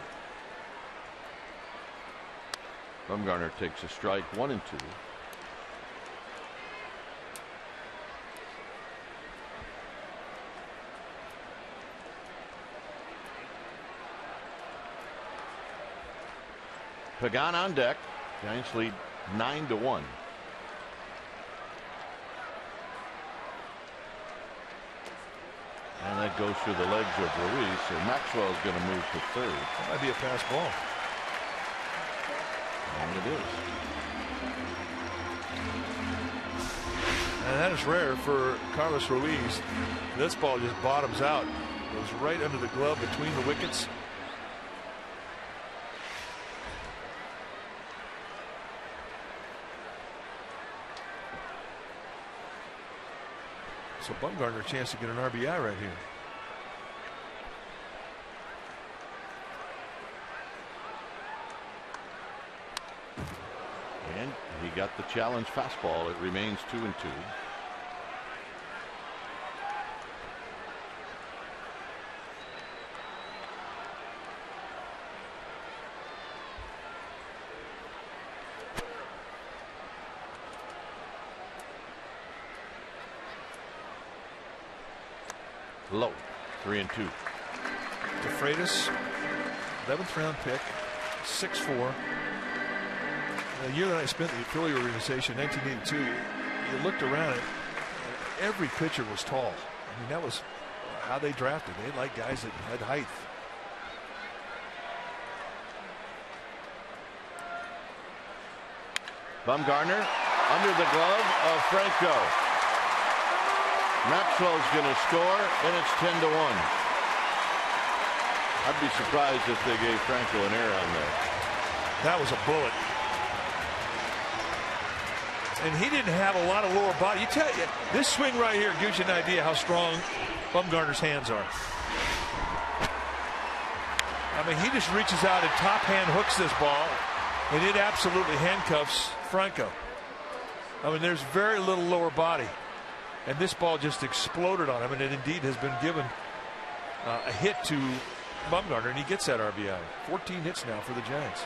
Bumgarner takes a strike, 1-2. Pagan on deck. Giants lead 9-1. And that goes through the legs of Ruiz, so Maxwell's going to move to third. That might be a pass ball. And it is. And that is rare for Carlos Ruiz. This ball just bottoms out. Goes right under the glove between the wickets. So Bumgarner a chance to get an RBI right here. And he got the challenge fastball. It remains 2-2. Low. 3-2. DeFreitas, 11th round pick, 6'4". The year that I spent in the Philly organization, 1982, you looked around it, every pitcher was tall. I mean, that was how they drafted. They liked guys that had height. Bumgarner under the glove of Franco. Maxwell's going to score, and it's 10-1. I'd be surprised if they gave Franco an error on that. That was a bullet. And he didn't have a lot of lower body. You tell you, this swing right here gives you an idea how strong Bumgarner's hands are. I mean, he just reaches out and top hand hooks this ball, and it absolutely handcuffs Franco. I mean, there's very little lower body. And this ball just exploded on him, and it indeed has been given a hit to Bumgarner, and he gets that RBI. 14 hits now for the Giants.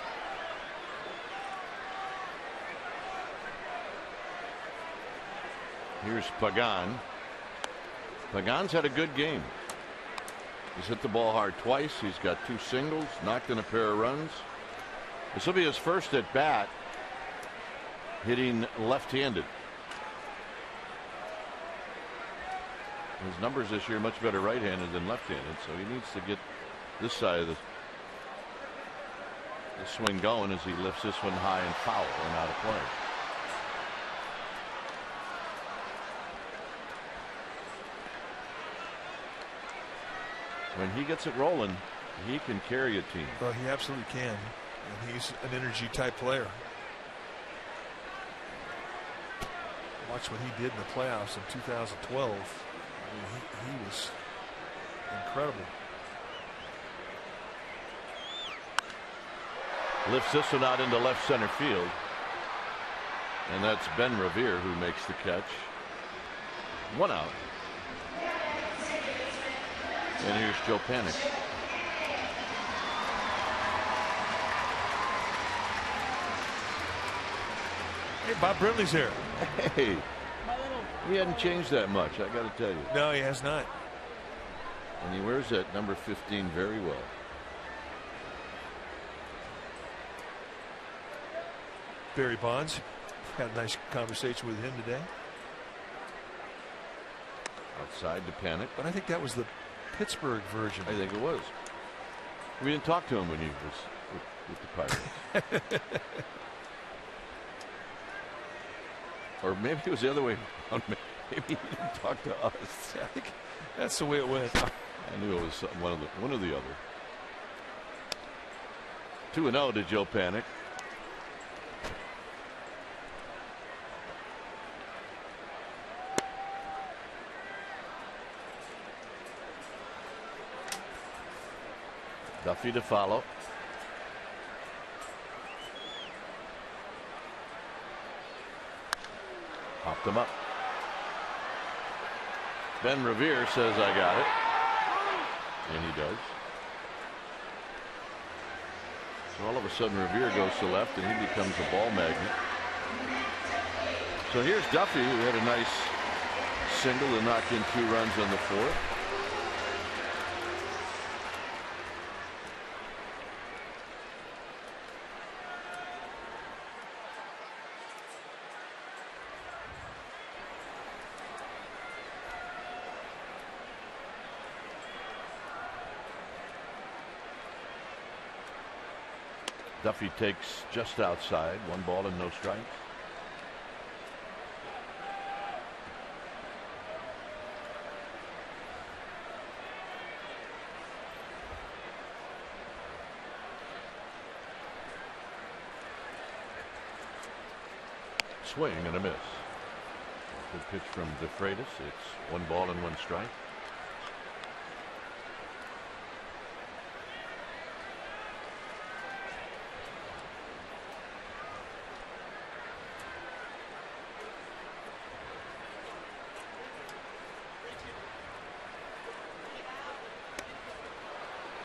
Here's Pagan. Pagan's had a good game. He's hit the ball hard twice. He's got 2 singles, knocked in a pair of runs. This will be his first at bat hitting left-handed. His numbers this year much better right-handed than left-handed, so he needs to get this side of the swing going as he lifts this one high and foul and out of play. When he gets it rolling, he can carry a team. Well, he absolutely can, and he's an energy type player. Watch what he did in the playoffs in 2012. I mean, he was incredible. Lifts this one out into left center field. And that's Ben Revere who makes the catch. 1 out. And here's Joe Panik. Hey, Bob Brentley's here. Hey. He hadn't changed that much, I got to tell you. No, he has not. And he wears that number 15 very well. Barry Bonds. Had a nice conversation with him today. Outside to Panik. But I think that was the Pittsburgh version. I think it was. We didn't talk to him when he was with the Pirates. Or maybe it was the other way around. Maybe he didn't talk to us. I think that's the way it went. I knew it was one or the other. 2-0 to Joe Panik. Duffy to follow. Popped him up. Ben Revere says, I got it. And he does. So all of a sudden Revere goes to left and he becomes a ball magnet. So here's Duffy, who had a nice single to knock in 2 runs on the 4th. Duffy takes just outside. 1 ball and no strikes. Swing and a miss. Good pitch from DeFreitas. It's 1 ball and 1 strike.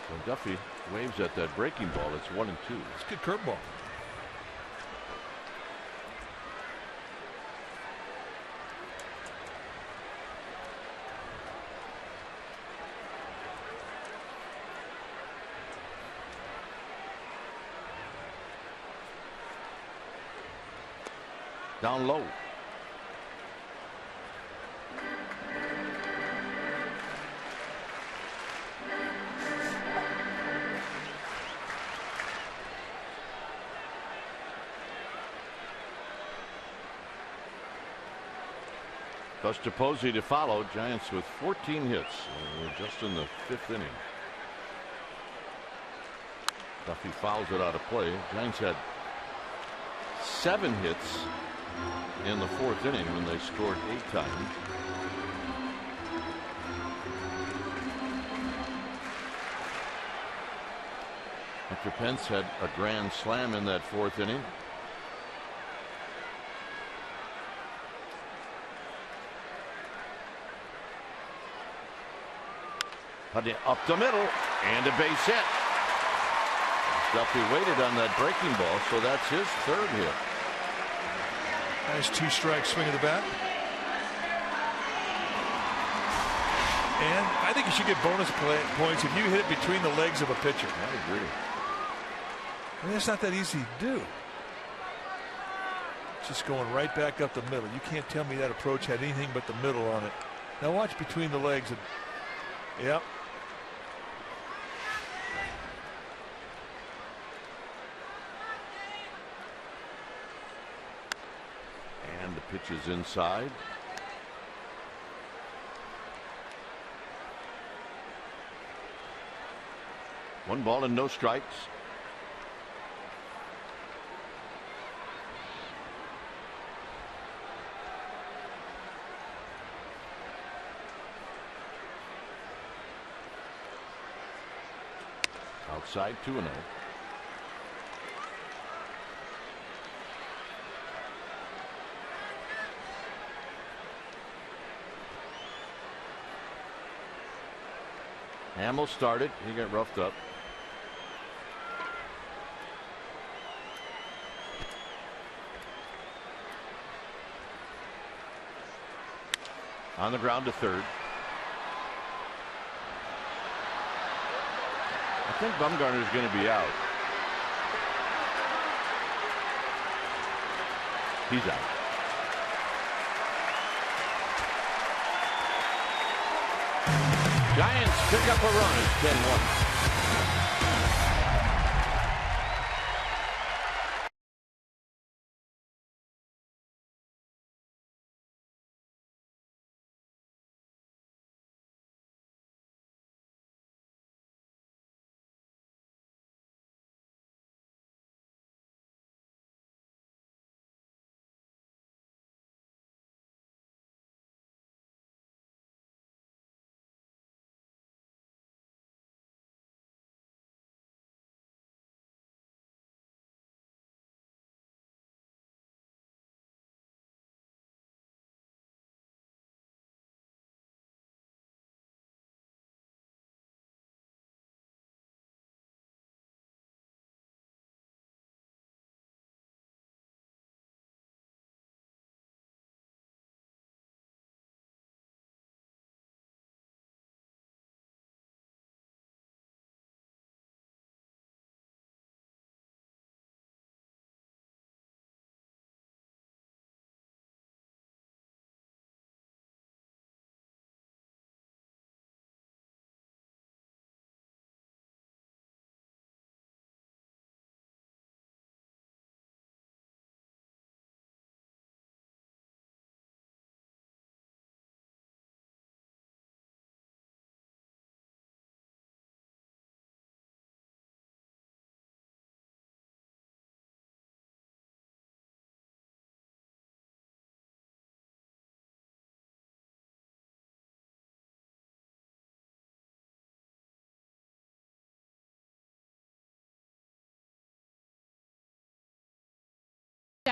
So Duffy waves at that breaking ball. It's 1-2. It's a good curveball. Down low. Buster Posey to follow. Giants with 14 hits. We're just in the 5th inning. Duffy fouls it out of play. Giants had 7 hits in the 4th inning when they scored 8 times. After Pence had a grand slam in that 4th inning. Up the middle and a base hit. Duffy waited on that breaking ball, so that's his 3rd hit. Nice 2-strike swing of the bat. And I think you should get bonus points if you hit it between the legs of a pitcher. I agree. I mean, that's not that easy to do. Just going right back up the middle. You can't tell me that approach had anything but the middle on it. Now watch between the legs. Yep. And the pitch is inside. One ball and no strikes. Outside 2-0. Hamill started. He got roughed up. On the ground to third. I think Bumgarner's going to be out. He's out. Giants pick up a run. It's 10-1.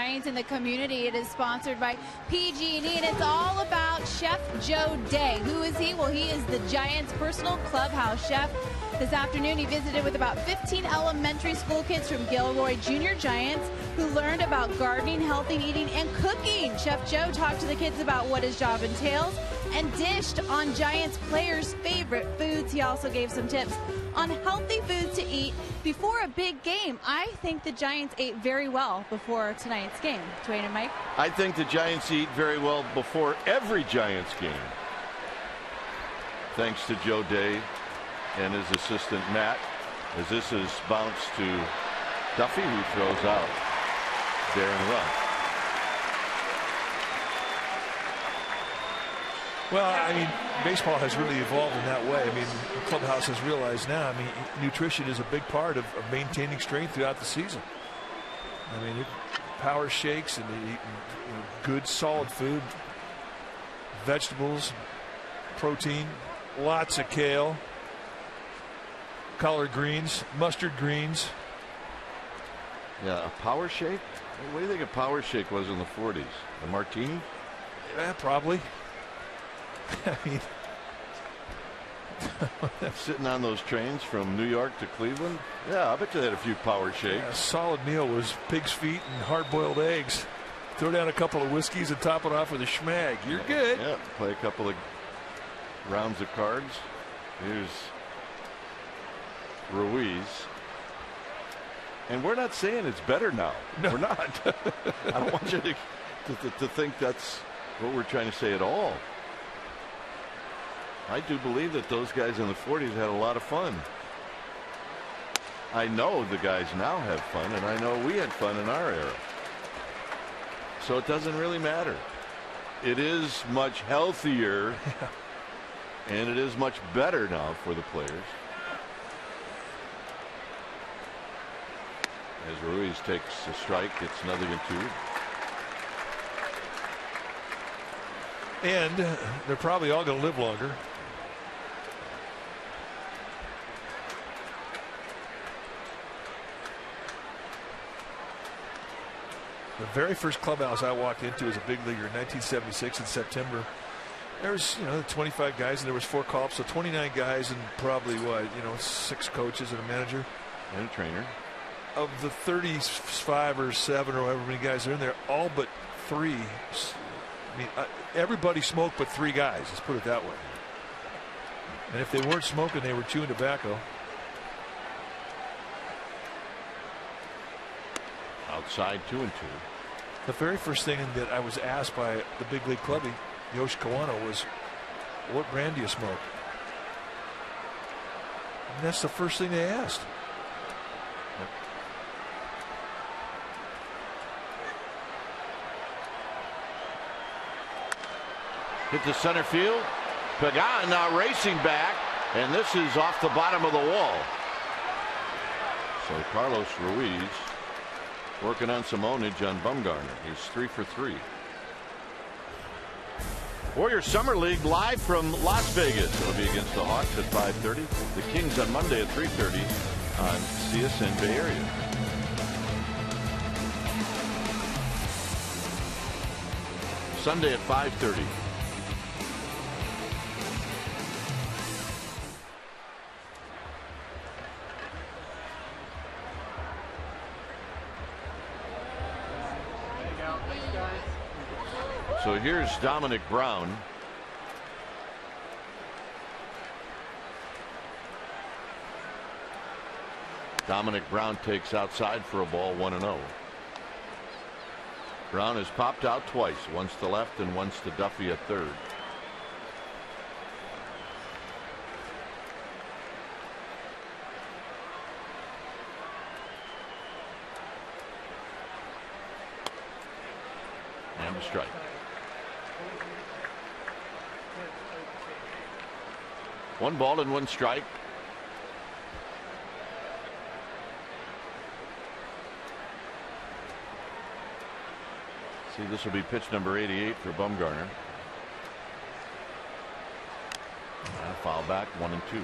Giants in the community. It is sponsored by PG&E, and it's all about Chef Joe Day. Who is he? Well, he is the Giants' personal clubhouse chef. This afternoon, he visited with about 15 elementary school kids from Gilroy Junior Giants who learned about gardening, healthy eating, and cooking. Chef Joe talked to the kids about what his job entails and dished on Giants players' favorite foods. He also gave some tips on healthy foods to eat before a big game. I think the Giants ate very well before tonight's game. Dwayne and Mike? I think the Giants eat very well before every Giants game. Thanks to Joe Day and his assistant Matt, as this is bounced to Duffy, who throws out Darren Ruff. Well, I mean, baseball has really evolved in that way. I mean, the clubhouse has realized now, I mean, nutrition is a big part of maintaining strength throughout the season. I mean, power shakes and eating, good, solid food, vegetables, protein, lots of kale, collard greens, mustard greens. Yeah, a power shake? What do you think a power shake was in the 40s? A martini? Yeah, probably. I mean, sitting on those trains from New York to Cleveland? Yeah, I bet you they had a few power shakes. A solid meal was pig's feet and hard-boiled eggs. Throw down a couple of whiskeys and top it off with a schmag. You're good. Yeah, play a couple of rounds of cards. Here's Ruiz. And we're not saying it's better now. No. We're not. I don't want you to think that's what we're trying to say at all. I do believe that those guys in the 40s had a lot of fun. I know the guys now have fun, and I know we had fun in our era. So it doesn't really matter. It is much healthier, and it is much better now for the players. As Ruiz takes a strike, it's 0-2. And they're probably all going to live longer. The very first clubhouse I walked into as a big leaguer in 1976 in September, there was, 25 guys and there was 4 call-ups, so 29 guys and probably 6 coaches and a manager. And a trainer. Of the 35 or 7 or however many guys are in there, all but 3. I mean, everybody smoked but 3 guys. Let's put it that way. And if they weren't smoking, they were chewing tobacco. Outside 2-2. The very first thing that I was asked by the big league clubby, Yoshi Kawano, was, "What brand do you smoke?" And that's the first thing they asked. Hit to center field. Pagan now racing back, and this is off the bottom of the wall. So Carlos Ruiz working on some ownage on Bumgarner. He's 3 for 3. Warriors Summer League live from Las Vegas. It'll be against the Hawks at 5:30. The Kings on Monday at 3:30 on CSN Bay Area. Sunday at 5:30. So here's Dominic Brown. Dominic Brown takes outside for a ball, 1-0. Brown has popped out twice, once to left and once to Duffy at third. And a strike. One ball and one strike. See, this will be pitch number 88 for Bumgarner. And a foul back, 1-2.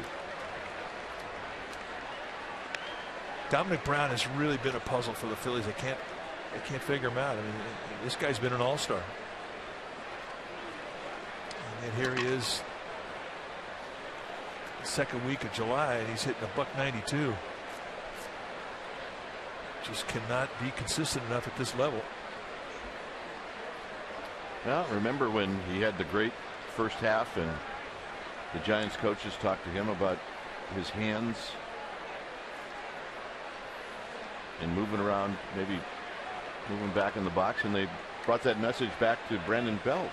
Dominic Brown has really been a puzzle for the Phillies. They can't They can't figure him out. I mean, this guy's been an all-star. And here he is, the second week of July, and he's hitting a .192. Just cannot be consistent enough at this level. Well, remember when he had the great first half and the Giants coaches talked to him about his hands and moving around, maybe moving back in the box, and they brought that message back to Brandon Belt.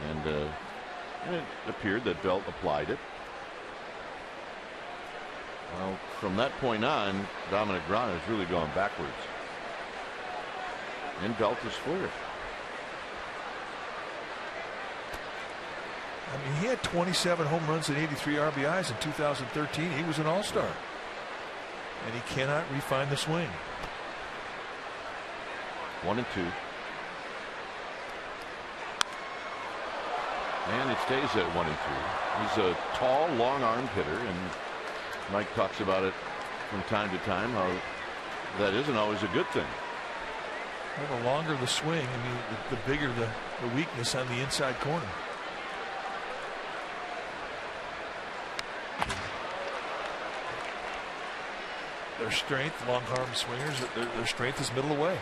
And it appeared that Belt applied it. Well, from that point on, Dominic Grant has really gone backwards. And Belt is flourished. I mean, he had 27 home runs and 83 RBIs in 2013. He was an all-star. And he cannot refine the swing. 1-2. And it stays at 1-2. He's a tall, long-armed hitter, and Mike talks about it from time to time, how that isn't always a good thing. Well, the longer the swing, I mean, the bigger the weakness on the inside corner. Their strength, long-arm swingers, their strength is middle away.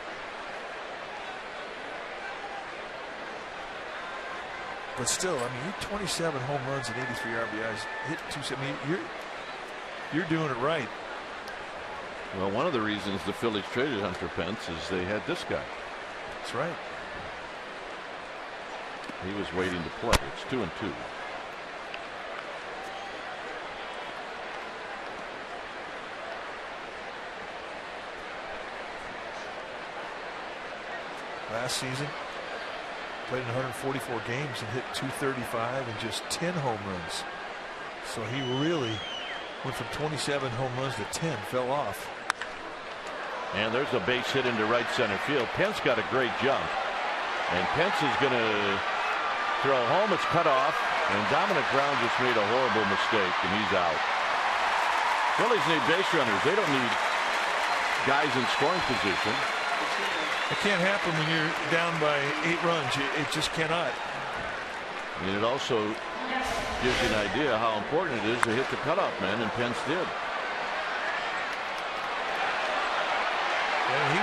But still, I mean, 27 home runs and 83 RBIs, hit 270. I mean, you're doing it right. Well, one of the reasons the Phillies traded Hunter Pence is they had this guy. That's right. He was waiting to play. It's 2-2. Last season, played in 144 games and hit 235 and just 10 home runs. So he really went from 27 home runs to 10, fell off. And there's a base hit into right center field. Pence got a great jump. And Pence is going to throw home. It's cut off. And Dominic Brown just made a horrible mistake, and he's out. Phillies need base runners. They don't need guys in scoring position. It can't happen when you're down by 8 runs. It just cannot. And it also gives you an idea how important it is to hit the cutoff man, and Pence did. And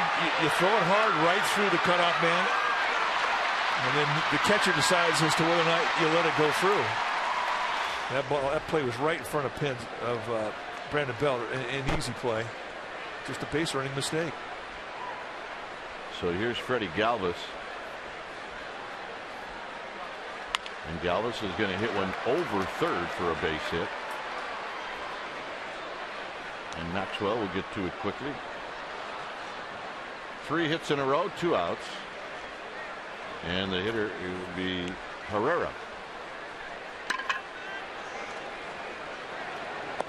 you throw it hard right through the cutoff man, and then the catcher decides as to whether or not you let it go through. That play was right in front of Brandon Belt, an easy play, just a base running mistake. So here's Freddie Galvis. And Galvis is going to hit one over third for a base hit. And Maxwell will get to it quickly. 3 hits in a row, 2 outs. And the hitter will be Herrera.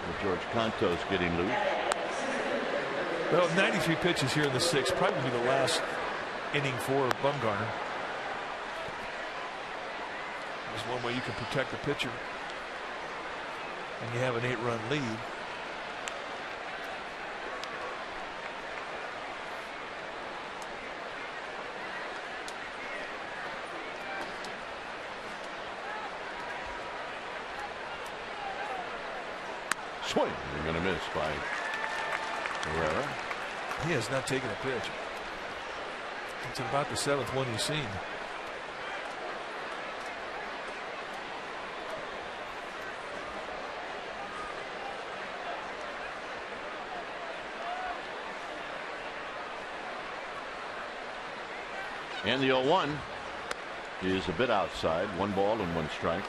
And George Cantos getting loose. Well, 93 pitches here in the 6th, probably the last inning for Bumgarner. There's one way you can protect the pitcher, and you have an 8-run lead. Swing. You're going to miss by Herrera. He has not taken a pitch. It's about the 7th one he's seen. And the 0-1 is a bit outside. 1 ball and 1 strike.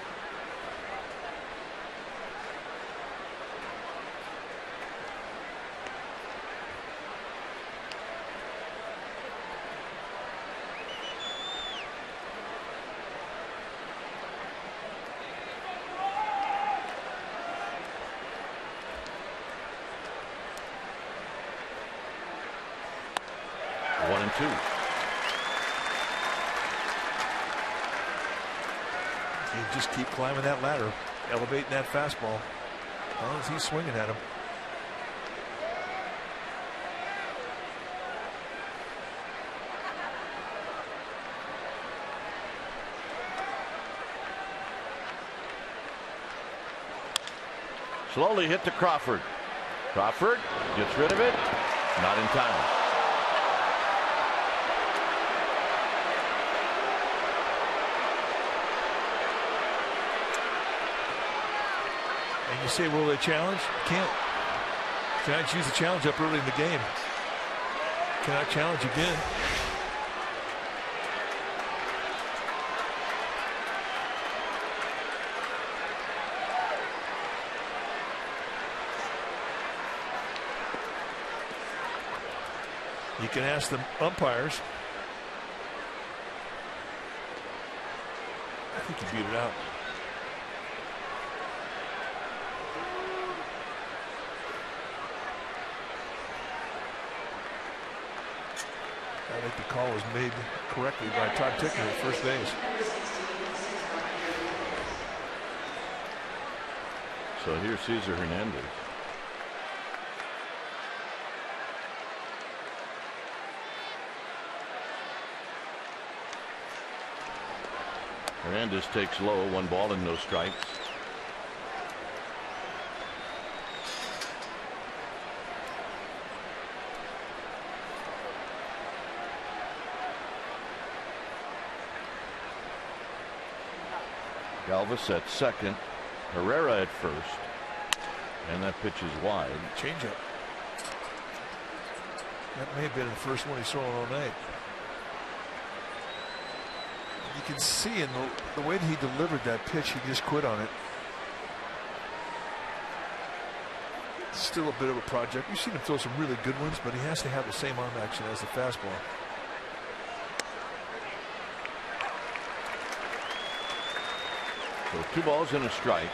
You just keep climbing that ladder, elevating that fastball. As long as he's swinging at him. Slowly hit to Crawford. Crawford gets rid of it. Not in time. And you say, will they challenge? Can't. Giants use the challenge up early in the game. Cannot challenge again. You can ask the umpires. I think he beat it out. I think the call was made correctly by Todd Tickner at first base. So here's Cesar Hernandez. Hernandez takes low, 1 ball and no strikes. Galvis at second, Herrera at first, and that pitch is wide. Changeup. That may have been the first one he's thrown all night. You can see in the way that he delivered that pitch, he just quit on it. It's still a bit of a project. We've seen him throw some really good ones, but he has to have the same arm action as the fastball. So 2 balls and a strike.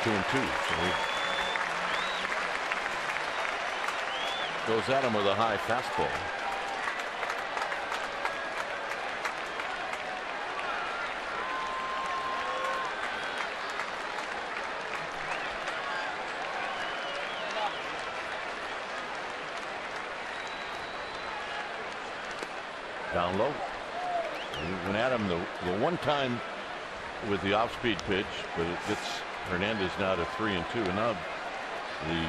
Two and two. So he goes at him with a high fastball. Down low. He went at him the one time with the off-speed pitch, but it gets Hernandez now to 3 and 2, and now the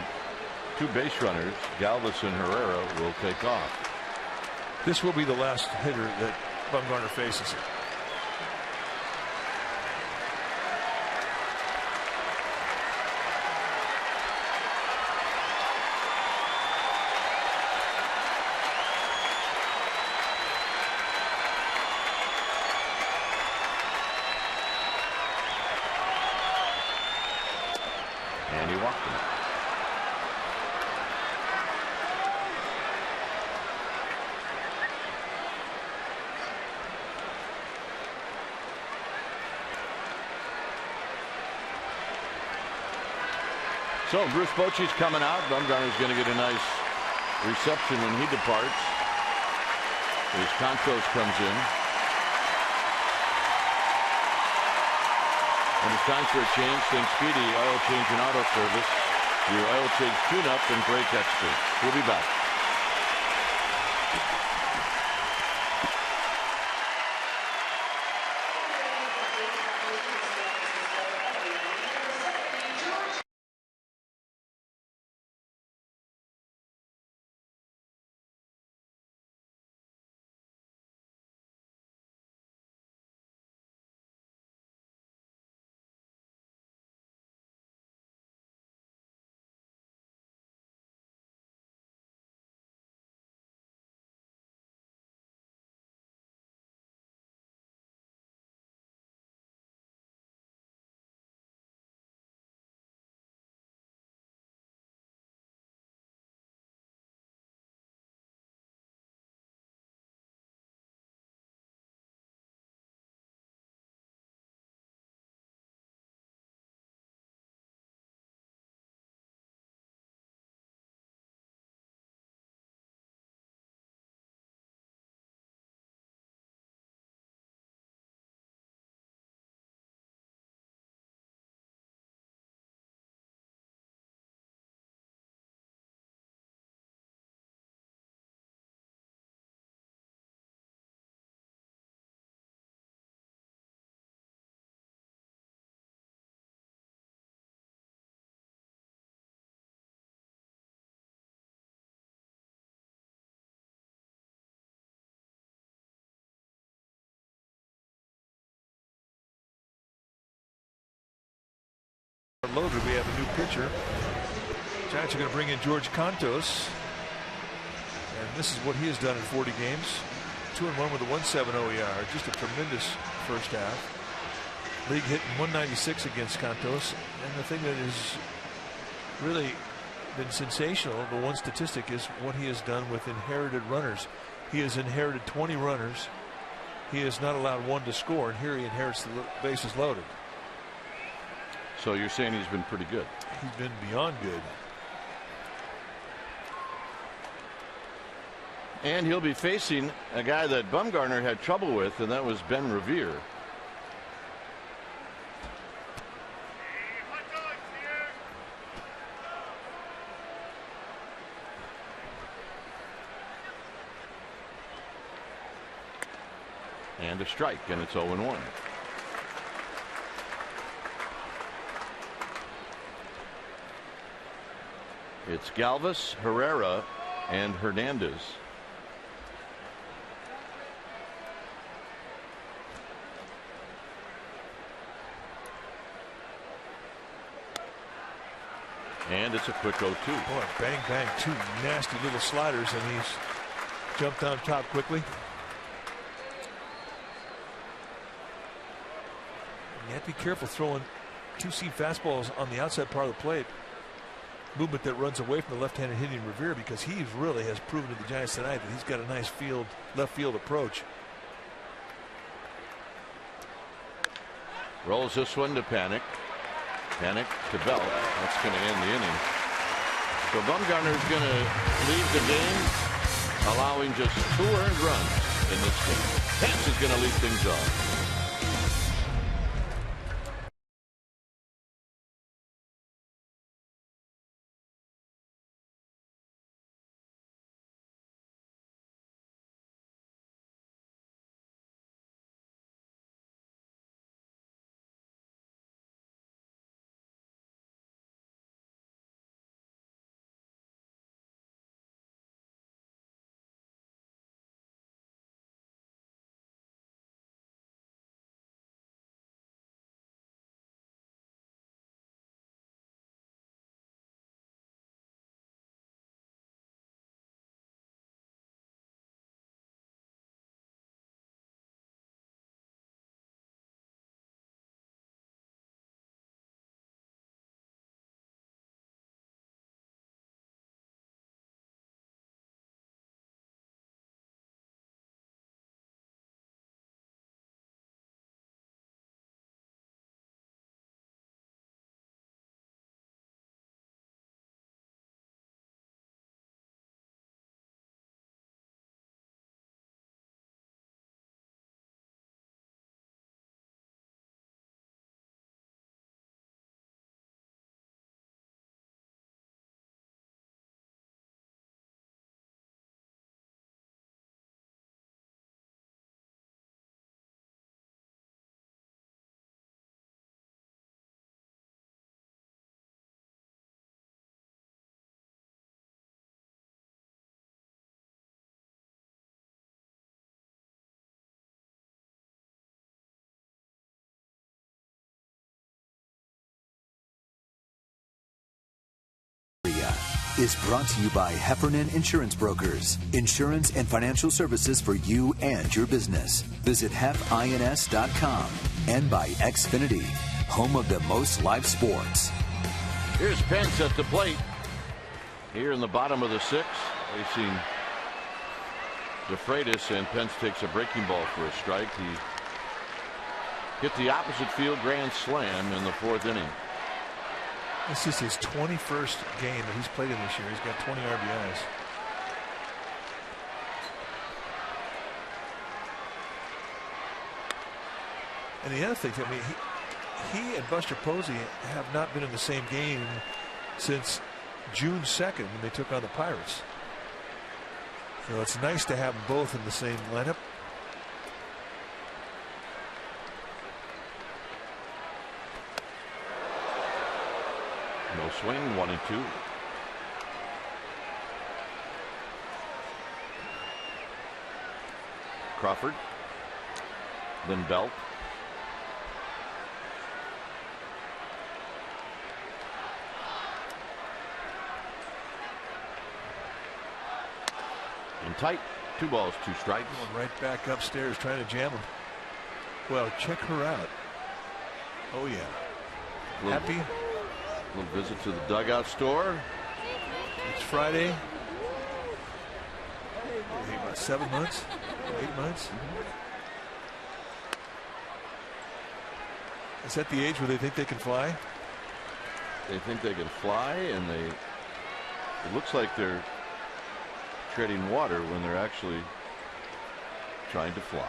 2 base runners, Galvis and Herrera, will take off. This will be the last hitter that Bumgarner faces. And he walked him. So Bruce Bochy's coming out. Bumgarner's going to get a nice reception when he departs. As Contos comes in. And it's time for a change. Think Speedy Oil Change and Auto Service. Your oil change tune-up and brake expert. We'll be back. loaded. We have a new pitcher. Giants are going to bring in George Cantos. And this is what he has done in 40 games. 2-1 with a 1.70 OER. Just a tremendous first half. League hitting 196 against Cantos. And the thing that has really been sensational, the one statistic, is what he has done with inherited runners. He has inherited 20 runners. He has not allowed one to score, and here he inherits the bases loaded. So you're saying he's been pretty good? He's been beyond good. And he'll be facing a guy that Bumgarner had trouble with, and that was Ben Revere. And a strike, and it's 0-1. It's Galvis, Herrera, and Hernandez. And it's a quick 0-2. Boy, bang, bang, two nasty little sliders, and he's jumped on top quickly. You have to be careful throwing two-seam fastballs on the outside part of the plate. Movement that runs away from the left-handed hitting Revere, because he really has proven to the Giants tonight that he's got a nice left field approach. Rolls this one to Panic. Panic to Belt. That's going to end the inning. So Bumgarner's going to leave the game, allowing just 2 earned runs in this game. Pence is going to lead things off. Is brought to you by Heffernan Insurance Brokers. Insurance and financial services for you and your business. Visit hefins.com. And by Xfinity, home of the most live sports. Here's Pence at the plate. Here in the bottom of the 6th, facing DeFreitas, and Pence takes a breaking ball for a strike. He hit the opposite field grand slam in the 4th inning. This is his 21st game that he's played in this year. He's got 20 RBIs. And the other thing, I mean, he and Buster Posey have not been in the same game since June 2nd when they took on the Pirates. So it's nice to have them both in the same lineup. No swing, 1-2. Crawford, then Belt. tight. 2 balls, 2 strikes. Going right back upstairs trying to jam him. Well, check her out. Oh, yeah. Happy? Little visit to the dugout store. It's Friday. About 7 months, 8 months. Is that the age where they think they can fly? They think they can fly, and it looks like they're treading water when they're actually trying to fly.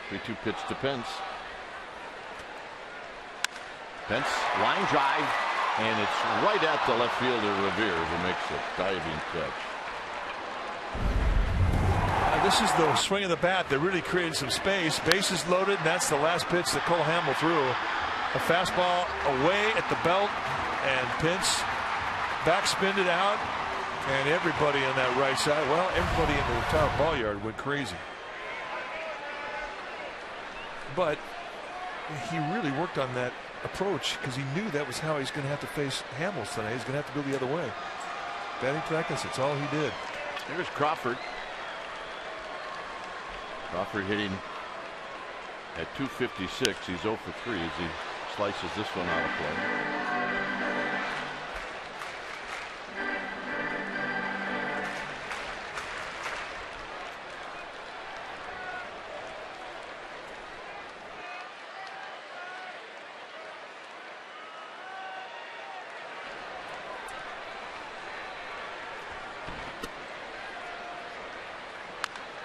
3-2 pitch to Pence. Pence, line drive, and it's right at the left fielder Revere, who makes a diving catch. This is the swing of the bat that really created some space. Bases loaded, and that's the last pitch that Cole Hamel threw. A fastball away at the belt, and Pence backspinned it out, and everybody on that right side, well, everybody in the entire ball yard went crazy. But he really worked on that approach because he knew that was how he's going to have to face Hamels tonight. He's going to have to go the other way. Batting practice, that's all he did. Here's Crawford. Crawford hitting at 256. He's 0 for 3 as he slices this one out of play.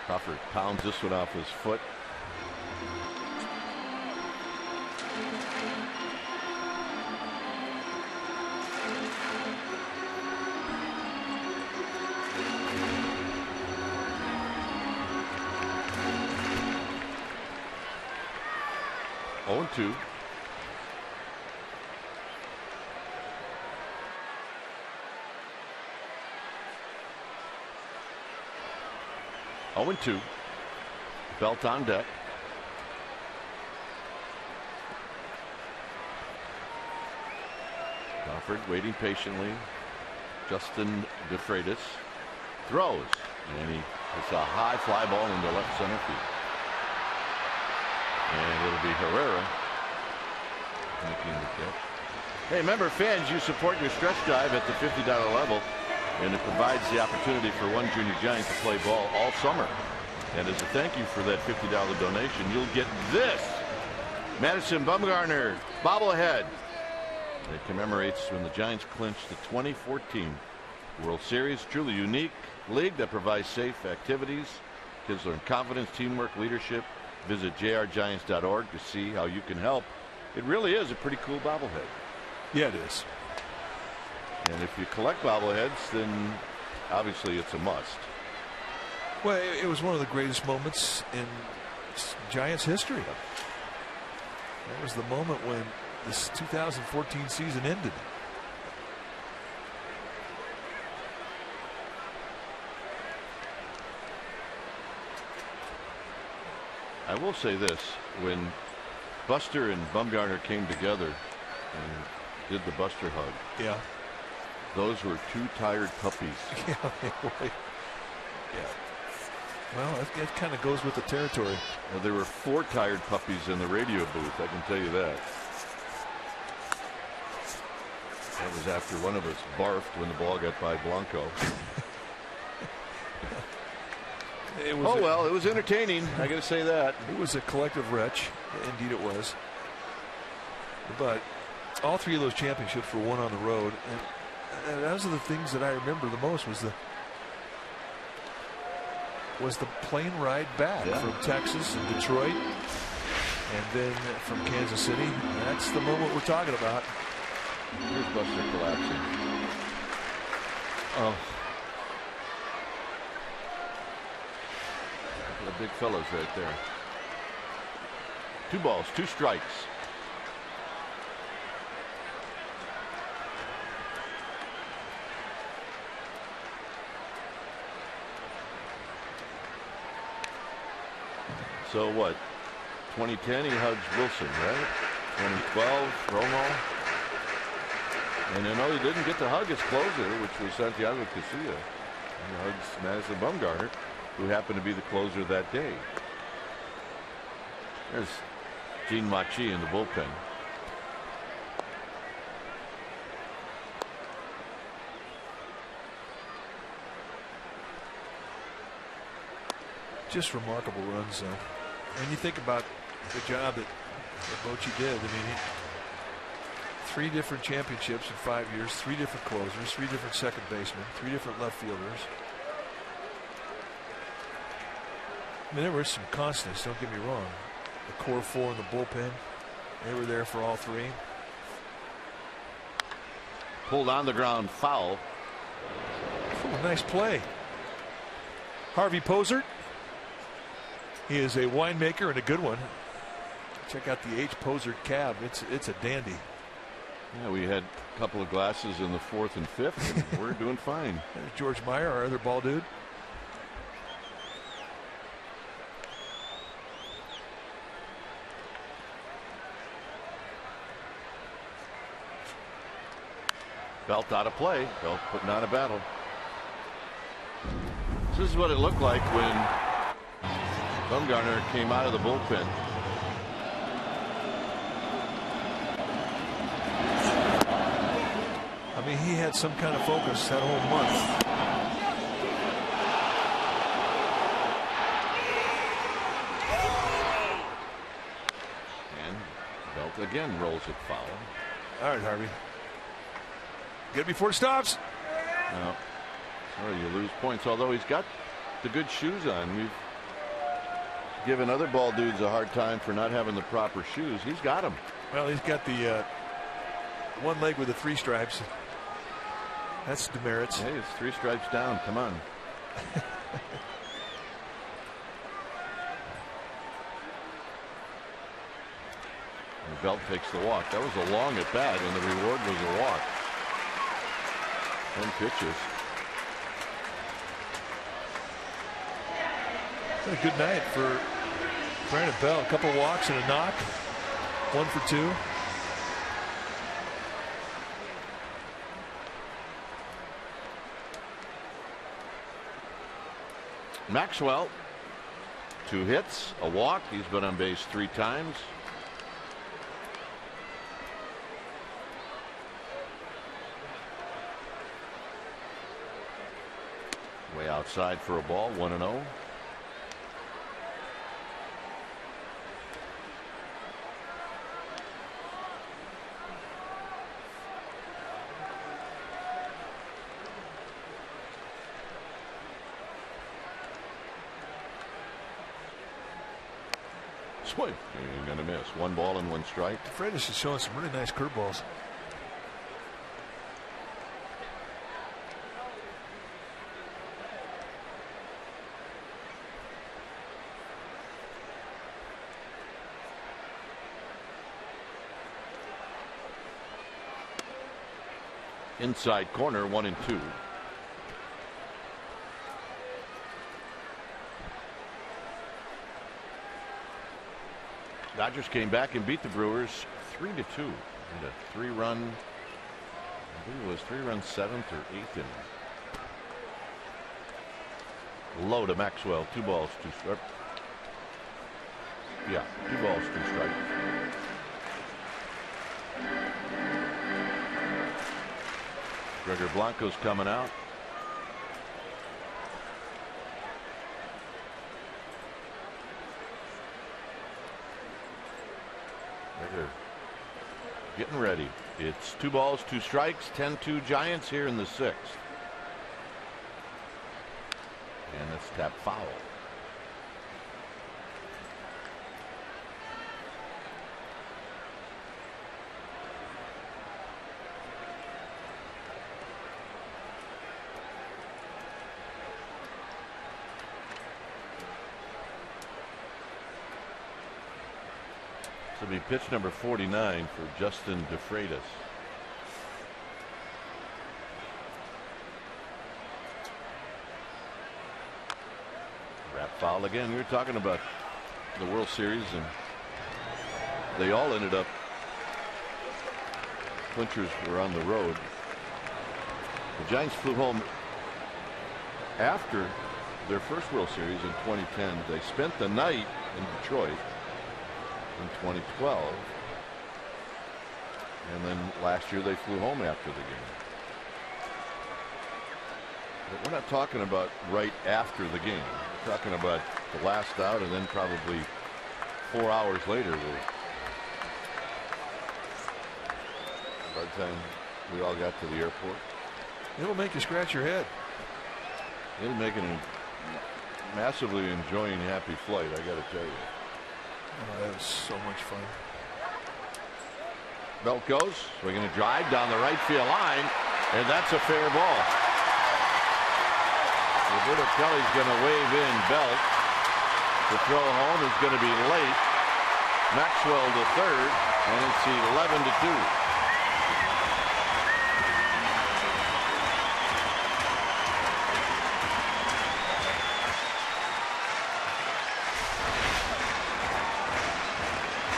Crawford pounds this one off his foot. Oh, 2. Oh, 2. Belt on deck. Crawford waiting patiently. Justin DeFreitas throws, and it's a high fly ball into left center field. And it'll be Herrera making the catch. Hey, remember, fans, you support your stretch drive at the $50 level, and it provides the opportunity for one junior giant to play ball all summer. And as a thank you for that $50 donation, you'll get this Madison Bumgarner bobblehead. It commemorates when the Giants clinched the 2014 World Series. Truly unique league that provides safe activities. Kids learn confidence, teamwork, leadership. Visit jrgiants.org to see how you can help. It really is a pretty cool bobblehead. Yeah, it is. And if you collect bobbleheads, then obviously it's a must. Well, it was one of the greatest moments in Giants history. That was the moment when this 2014 season ended. I will say this, when Buster and Bumgarner came together and did the Buster hug. Yeah. Those were 2 tired puppies. Yeah. Well, that kind of goes with the territory. Well, there were 4 tired puppies in the radio booth, I can tell you that. That was after one of us barfed when the ball got by Blanco. It was entertaining. I got to say that. It was a collective retch. Indeed it was. But all 3 of those championships were won on the road. And those are the things that I remember the most was the plane ride back from Texas and Detroit and then from Kansas City. That's the moment we're talking about. Here's Buster collapsing. Oh. The big fellows right there. 2 balls, 2 strikes. So what? 2010 he hugs Wilson, right? 2012 Romo. And I know he didn't get to hug his closer, which was Santiago Casilla. He hugs Madison Bumgarner, who happened to be the closer that day. There's Gene Machi in the bullpen. Just remarkable runs. When you think about the job that Bochy did, I mean, 3 different championships in 5 years, 3 different closers, 3 different second basemen, 3 different left fielders. I mean, there were some constants, don't get me wrong. The core 4 in the bullpen, they were there for all 3. Pulled on the ground, foul. Oh, nice play. Harvey Posert. He is a winemaker and a good one. Check out the H. Posert cab. It's a dandy. Yeah, we had a couple of glasses in the 4th and 5th, and we're doing fine. There's George Meyer, our other ball dude. Belt out of play. Belt putting on a battle. This is what it looked like when Bumgarner came out of the bullpen. I mean, he had some kind of focus that whole month. And Belt again rolls it foul. All right, Harvey. Get it before it stops. No. Well, you lose points, although he's got the good shoes on. We've given other ball dudes a hard time for not having the proper shoes. He's got them. Well, he's got the one leg with the 3 stripes. That's demerits. Hey, it's 3 stripes down. Come on. And Belt takes the walk. That was a long at bat, and the reward was a walk. 10 pitches. A good night for Brandon Belt. A couple walks and a knock. 1 for 2. Maxwell, 2 hits, a walk. He's been on base 3 times. Way outside for a ball, 1-0. Swing. You're going to miss. 1 ball and 1 strike. Freitas is showing some really nice curveballs. Inside corner, 1-2. Dodgers came back and beat the Brewers 3-2. And a 3-run, I believe it was 3-run 7th or 8th inning. Low to Maxwell, 2 balls, 2 strikes. Yeah, 2 balls, 2 strikes. Gregor Blanco's coming out. Gregor getting ready. It's 2 balls, 2 strikes, 10-2 Giants here in the 6th. And it's tapped foul. This will be pitch number 49 for Justin DeFreitas. Wrap foul again. We were talking about the World Series, and they all ended up clinchers were on the road. The Giants flew home after their first World Series in 2010. They spent the night in Detroit in 2012. And then last year they flew home after the game. But we're not talking about right after the game. We're talking about the last out and then probably 4 hours later. By the time we all got to the airport. It'll make you scratch your head. It'll make it a massively enjoying happy flight, I got to tell you. Oh, that was so much fun. Belt goes. We're going to drive down the right field line, and that's a fair ball. Roberto Kelly's going to wave in Belt. The throw home is going to be late. Maxwell to third, and it's 11-2.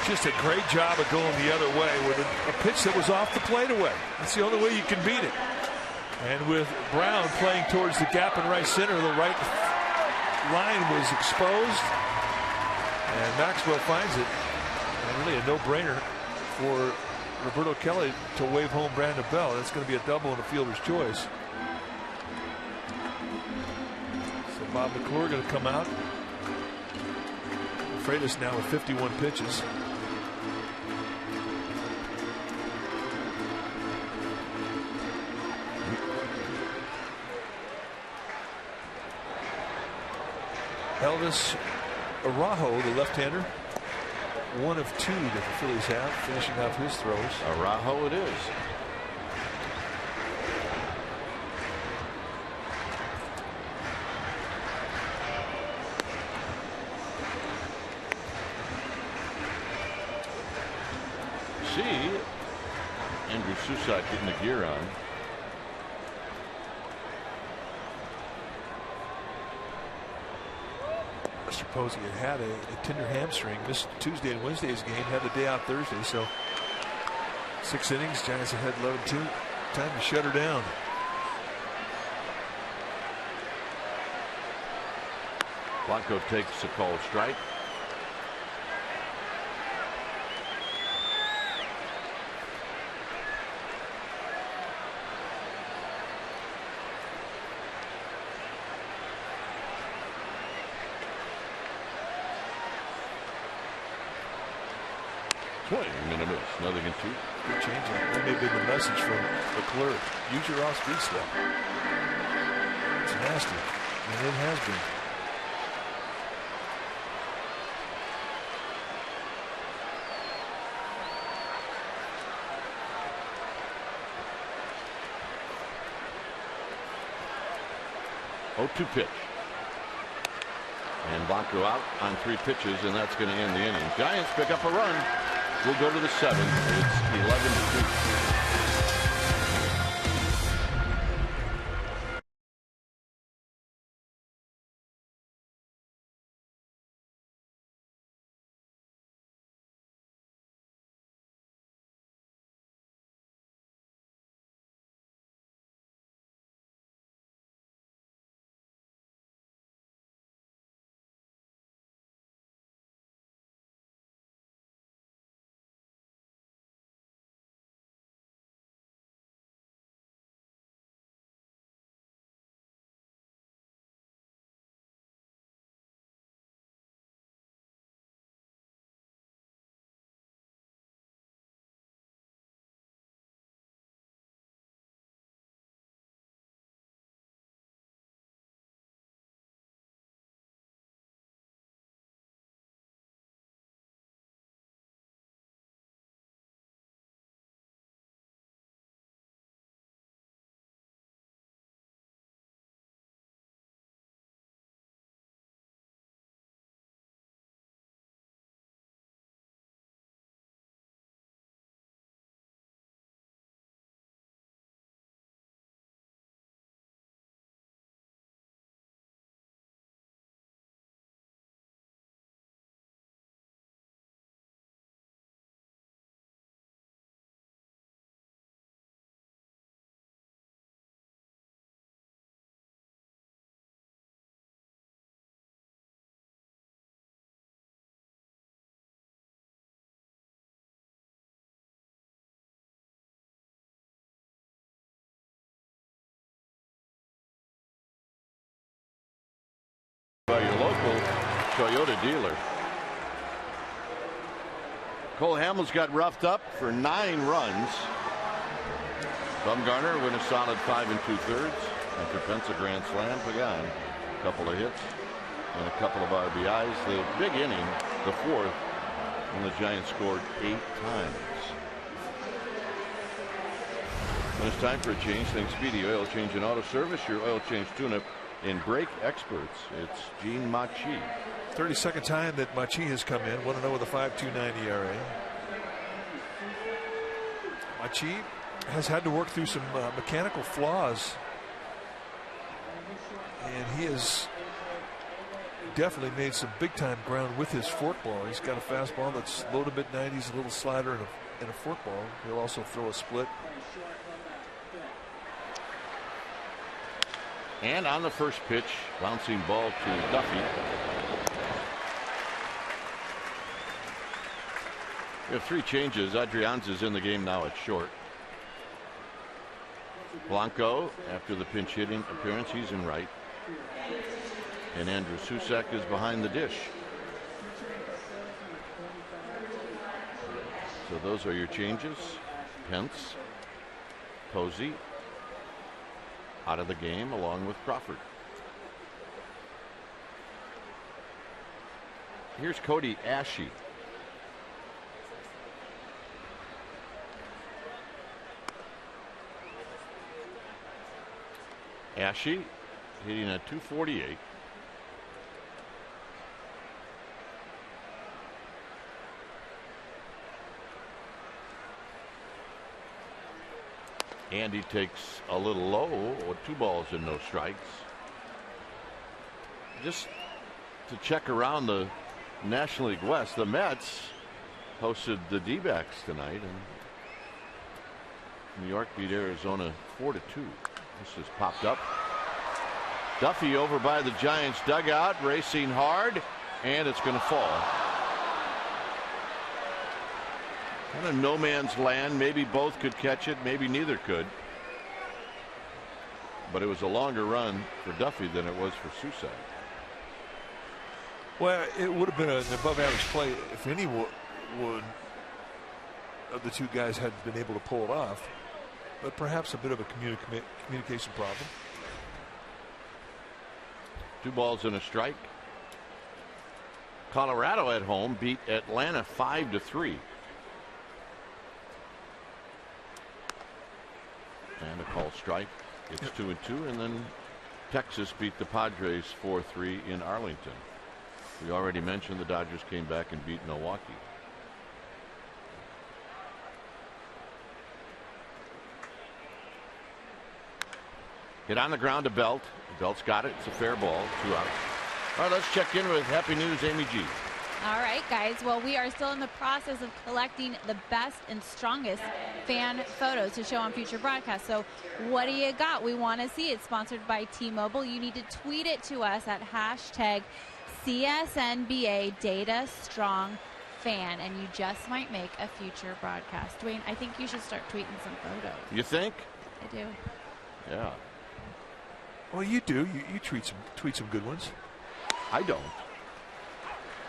Just a great job of going the other way with a pitch that was off the plate away. That's the only way you can beat it. And with Brown playing towards the gap in right center, the right line was exposed. And Maxwell finds it. And really a no-brainer for Roberto Kelly to wave home Brandon Bell. That's going to be a double and a fielder's choice. So Bob McClure going to come out. Freitas now with 51 pitches. Elvis Araujo, the left-hander, one of two that the Phillies have, finishing off his throws. Araujo it is. See Andrew Susak getting the gear on. Mr. Posey had a tender hamstring, missed Tuesday and Wednesday's game, had the day out Thursday, so 6 innings, Giants ahead 11-2. Time to shut her down. Blanco takes a called strike. Swing and a miss. Nothing in 2. Good change. That may have been the message from McClure. Use your off-speed stuff. It's nasty, and it has been. Oh, 2 pitch. And Blanco out on 3 pitches, and that's going to end the inning. Giants pick up a run. We'll go to the 7th. It's 11-2. By your local Toyota dealer. Cole Hamels got roughed up for 9 runs. Bumgarner went a solid 5 2/3 after Pence a grand slam. Pagan, a couple of hits and a couple of RBIs. The big inning, the 4th, when the Giants scored 8 times. When it's time for a change, think Speedy Oil Change and Auto Service, your oil change tune-up and brake experts. It's Gene Machi. 32nd time that Machi has come in. 1-0 with a 5.29 ERA. Machi has had to work through some mechanical flaws, and he has definitely made some big-time ground with his forkball. He's got a fastball that's low to mid-90s, a little slider, and a forkball. He'll also throw a split. And on the first pitch, bouncing ball to Duffy. We have 3 changes. Adrianza's in the game now at short. Blanco, after the pinch hitting appearance, he's in right. And Andrew Susak is behind the dish. So those are your changes. Pence, Posey out of the game along with Crawford. Here's Cody Ashe. Ashe hitting at .248. And he takes a little low, or 2 balls and no strikes. Just to check around the National League West, the Mets hosted the D-backs tonight, and New York beat Arizona 4-2. This has popped up. Duffy over by the Giants dugout, racing hard, and it's going to fall. Kind of no man's land. Maybe both could catch it, maybe neither could. But it was a longer run for Duffy than it was for Susak. Well, it would have been an above average play if anyone of the 2 guys had been able to pull it off. But perhaps a bit of a communication problem. 2 balls and a strike. Colorado at home beat Atlanta 5-3. And a call strike. It's 2-2, and then Texas beat the Padres 4-3 in Arlington. We already mentioned the Dodgers came back and beat Milwaukee. Hit on the ground to Belt. Belt's got it. It's a fair ball. 2 outs. All right, let's check in with Happy News, Amy G. All right, guys. Well, we are still in the process of collecting the best and strongest fan photos to show on future broadcasts. So what do you got? We want to see it. Sponsored by T-Mobile. You need to tweet it to us at hashtag CSNBA Data Strong Fan, and you just might make a future broadcast. Dwayne, I think you should start tweeting some photos. You think? I do. Yeah. Well, you do. You tweet some good ones. I don't.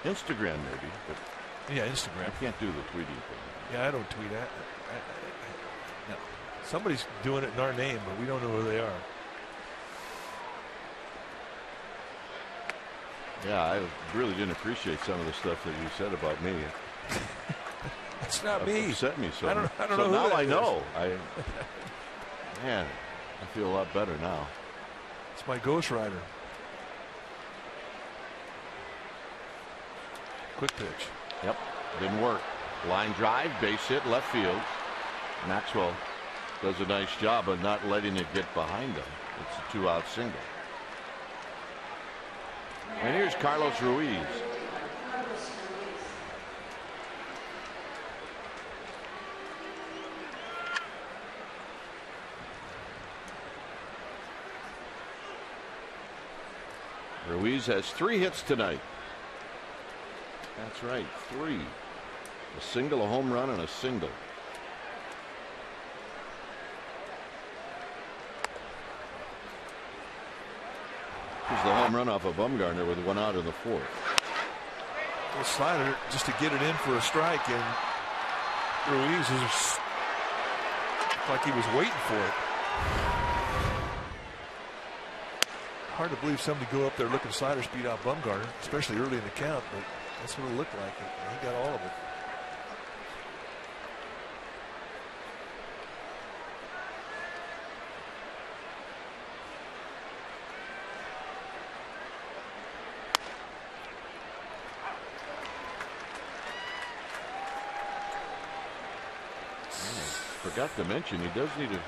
Instagram maybe, but yeah, Instagram. I can't do the tweeting thing. Yeah, I don't tweet. No. Somebody's doing it in our name, but we don't know who they are. Yeah, I really didn't appreciate some of the stuff that you said about me. It's not me. Upset me so. I don't so know who now that I is. know. Man, I feel a lot better now. It's my Ghost Rider. Quick pitch. Yep, didn't work. Line drive, base hit, left field. Maxwell does a nice job of not letting it get behind him. It's a 2-out single. And here's Carlos Ruiz. Ruiz has 3 hits tonight. That's right, 3. A single, a home run, and a single. Here's the home run off of Bumgarner with 1 out in the 4th. The slider just to get it in for a strike, and Ruiz is like he was waiting for it. Hard to believe somebody go up there looking slider speed out Bumgarner, especially early in the count, but that's what it looked like. He got all of it. Forgot to mention he does need a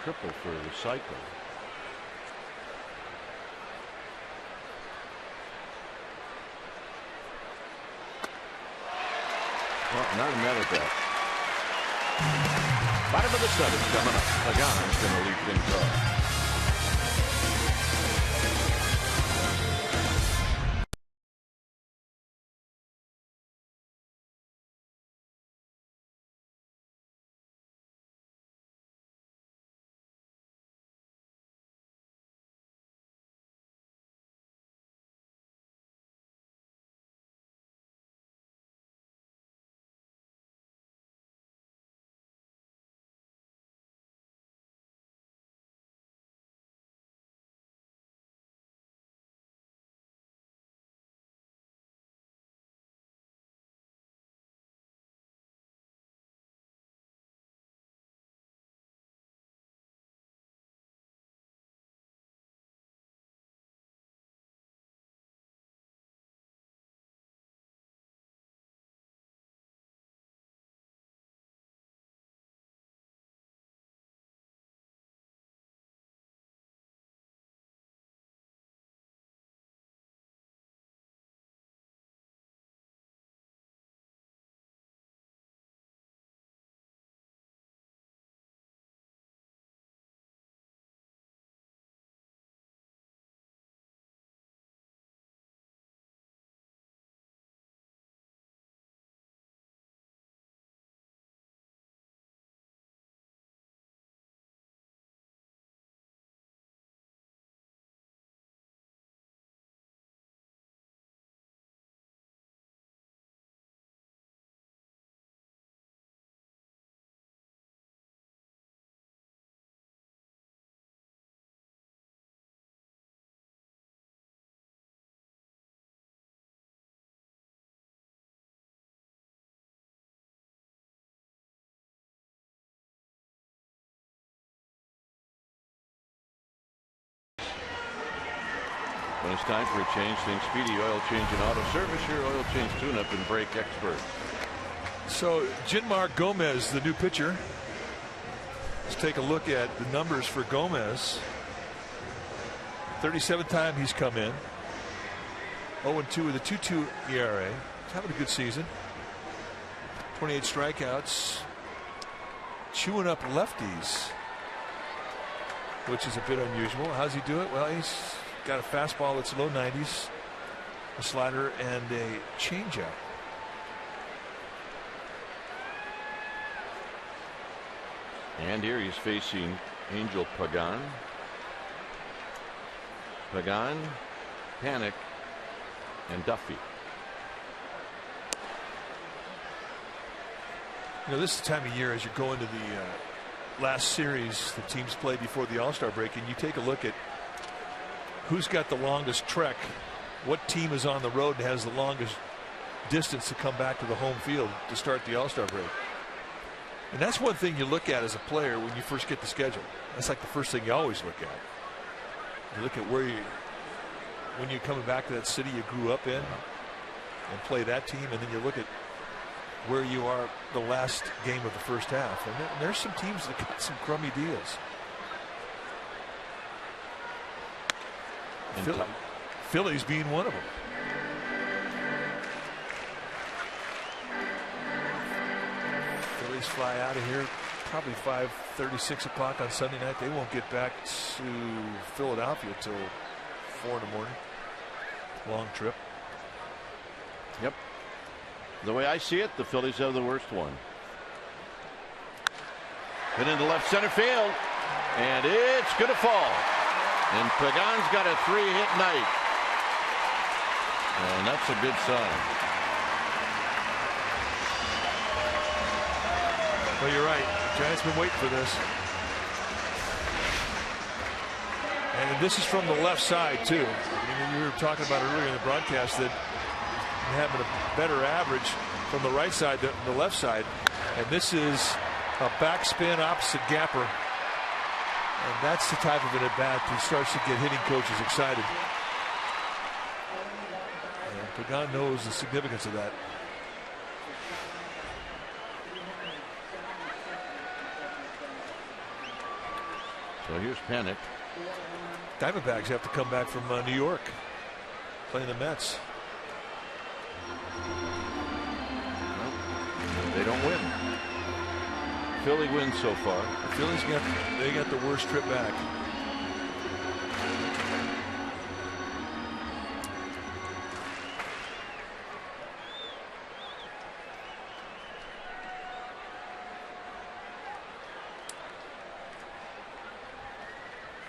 triple for the cycle. Well, not mad at that. Bottom of the 7th coming up. Pagan's going to lead things off. When it's time for a change, think Speedy Oil Change and Auto Service, your oil change tune-up and brake expert. So Jinmar Gomez, the new pitcher. Let's take a look at the numbers for Gomez. 37th time he's come in. 0-2 with a 2.2 ERA. He's having a good season. 28 strikeouts. Chewing up lefties, which is a bit unusual. How's he do it? Well, he's got a fastball that's low 90s, a slider, and a changeup. And here he's facing Angel Pagan. Pagan, Panic, and Duffy. You know, this is the time of year as you go into the last series the teams play before the All-Star break, and you take a look at who's got the longest trek, what team is on the road and has the longest distance to come back to the home field to start the All-Star break. And that's one thing you look at as a player when you first get the schedule. That's like the first thing you always look at. You look at when you're coming back to that city you grew up in and play that team, and then you look at where you are the last game of the first half. And there's some teams that got some crummy deals. Phillies being one of them. Phillies fly out of here probably 5:30, 6 o'clock on Sunday night. They won't get back to Philadelphia till 4 in the morning. Long trip. Yep. The way I see it, the Phillies have the worst one. Hit into left center field, and it's going to fall. And Pagan's got a 3-hit night. And that's a good sign. Well, you're right. The Giants been waiting for this. And this is from the left side, too. I mean, we were talking about earlier in the broadcast that having a better average from the right side than the left side. And this is a backspin opposite gapper. And that's the type of an at-bat that starts to get hitting coaches excited. And Pagan knows the significance of that. So here's Panic. Diamondbacks have to come back from New York, playing the Mets. They don't win. Philly wins so far. The Phillies got the worst trip back.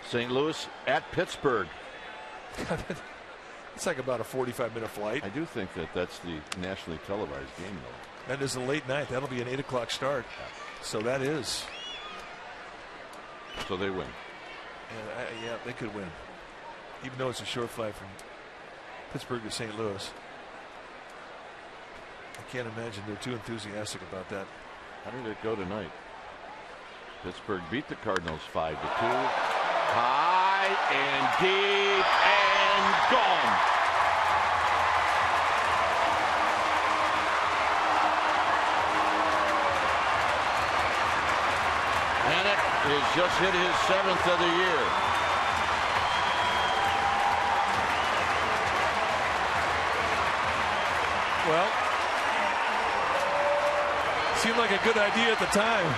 St. Louis at Pittsburgh. It's like about a 45-minute flight. I do think that that's the nationally televised game, though. That is a late night. That'll be an 8 o'clock start. So that is. So they win. Yeah, they could win. Even though it's a short flight from Pittsburgh to St. Louis. I can't imagine they're too enthusiastic about that. How did it go tonight? Pittsburgh beat the Cardinals 5-2. High and deep and gone. Panic has just hit his 7th of the year. Well, seemed like a good idea at the time.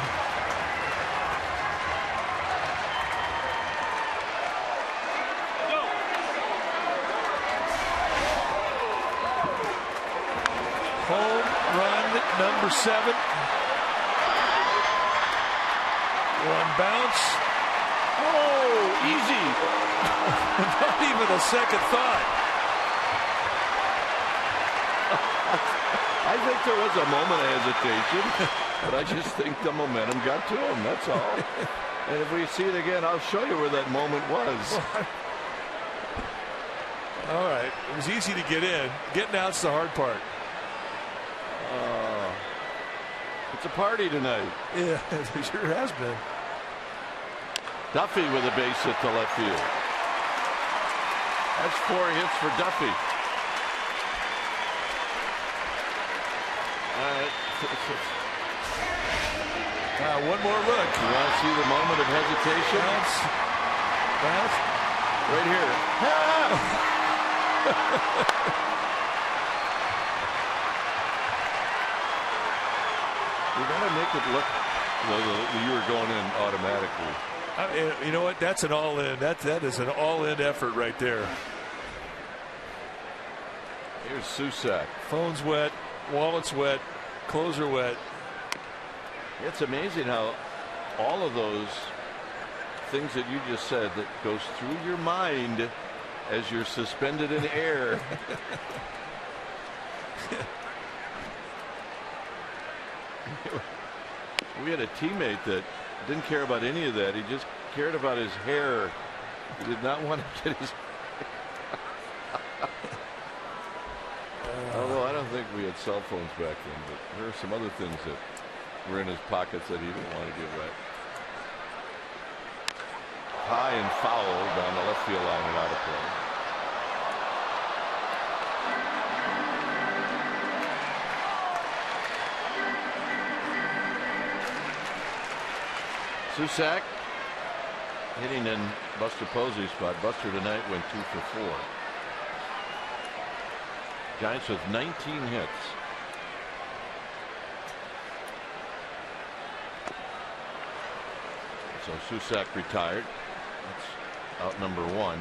Home run number 7. One bounce. Oh, easy. Not even a second thought. I think there was a moment of hesitation, but I just think the momentum got to him. That's all. And if we see it again, I'll show you where that moment was. All right. It was easy to get in. Getting out's the hard part. It's a party tonight. Yeah, it sure has been. Duffy with a base hit to left field. That's 4 hits for Duffy. One more look. You want to see the moment of hesitation? Bounce. Right here. You got to make it look like you were going in automatically. You know what? That's an all-in. That is an all-in effort right there. Here's Susak. Phone's wet. Wallet's wet. Clothes are wet. It's amazing how all of those things that you just said that goes through your mind as you're suspended in air. We had a teammate that didn't care about any of that. He just cared about his hair. He did not want to get his. Although I don't think we had cell phones back then, but there are some other things that were in his pockets that he didn't want to give right. High and foul down the left field line and out of play. Susak hitting in Buster Posey's spot. Buster tonight went 2 for 4. Giants with 19 hits. So Susak retired. That's out number 1.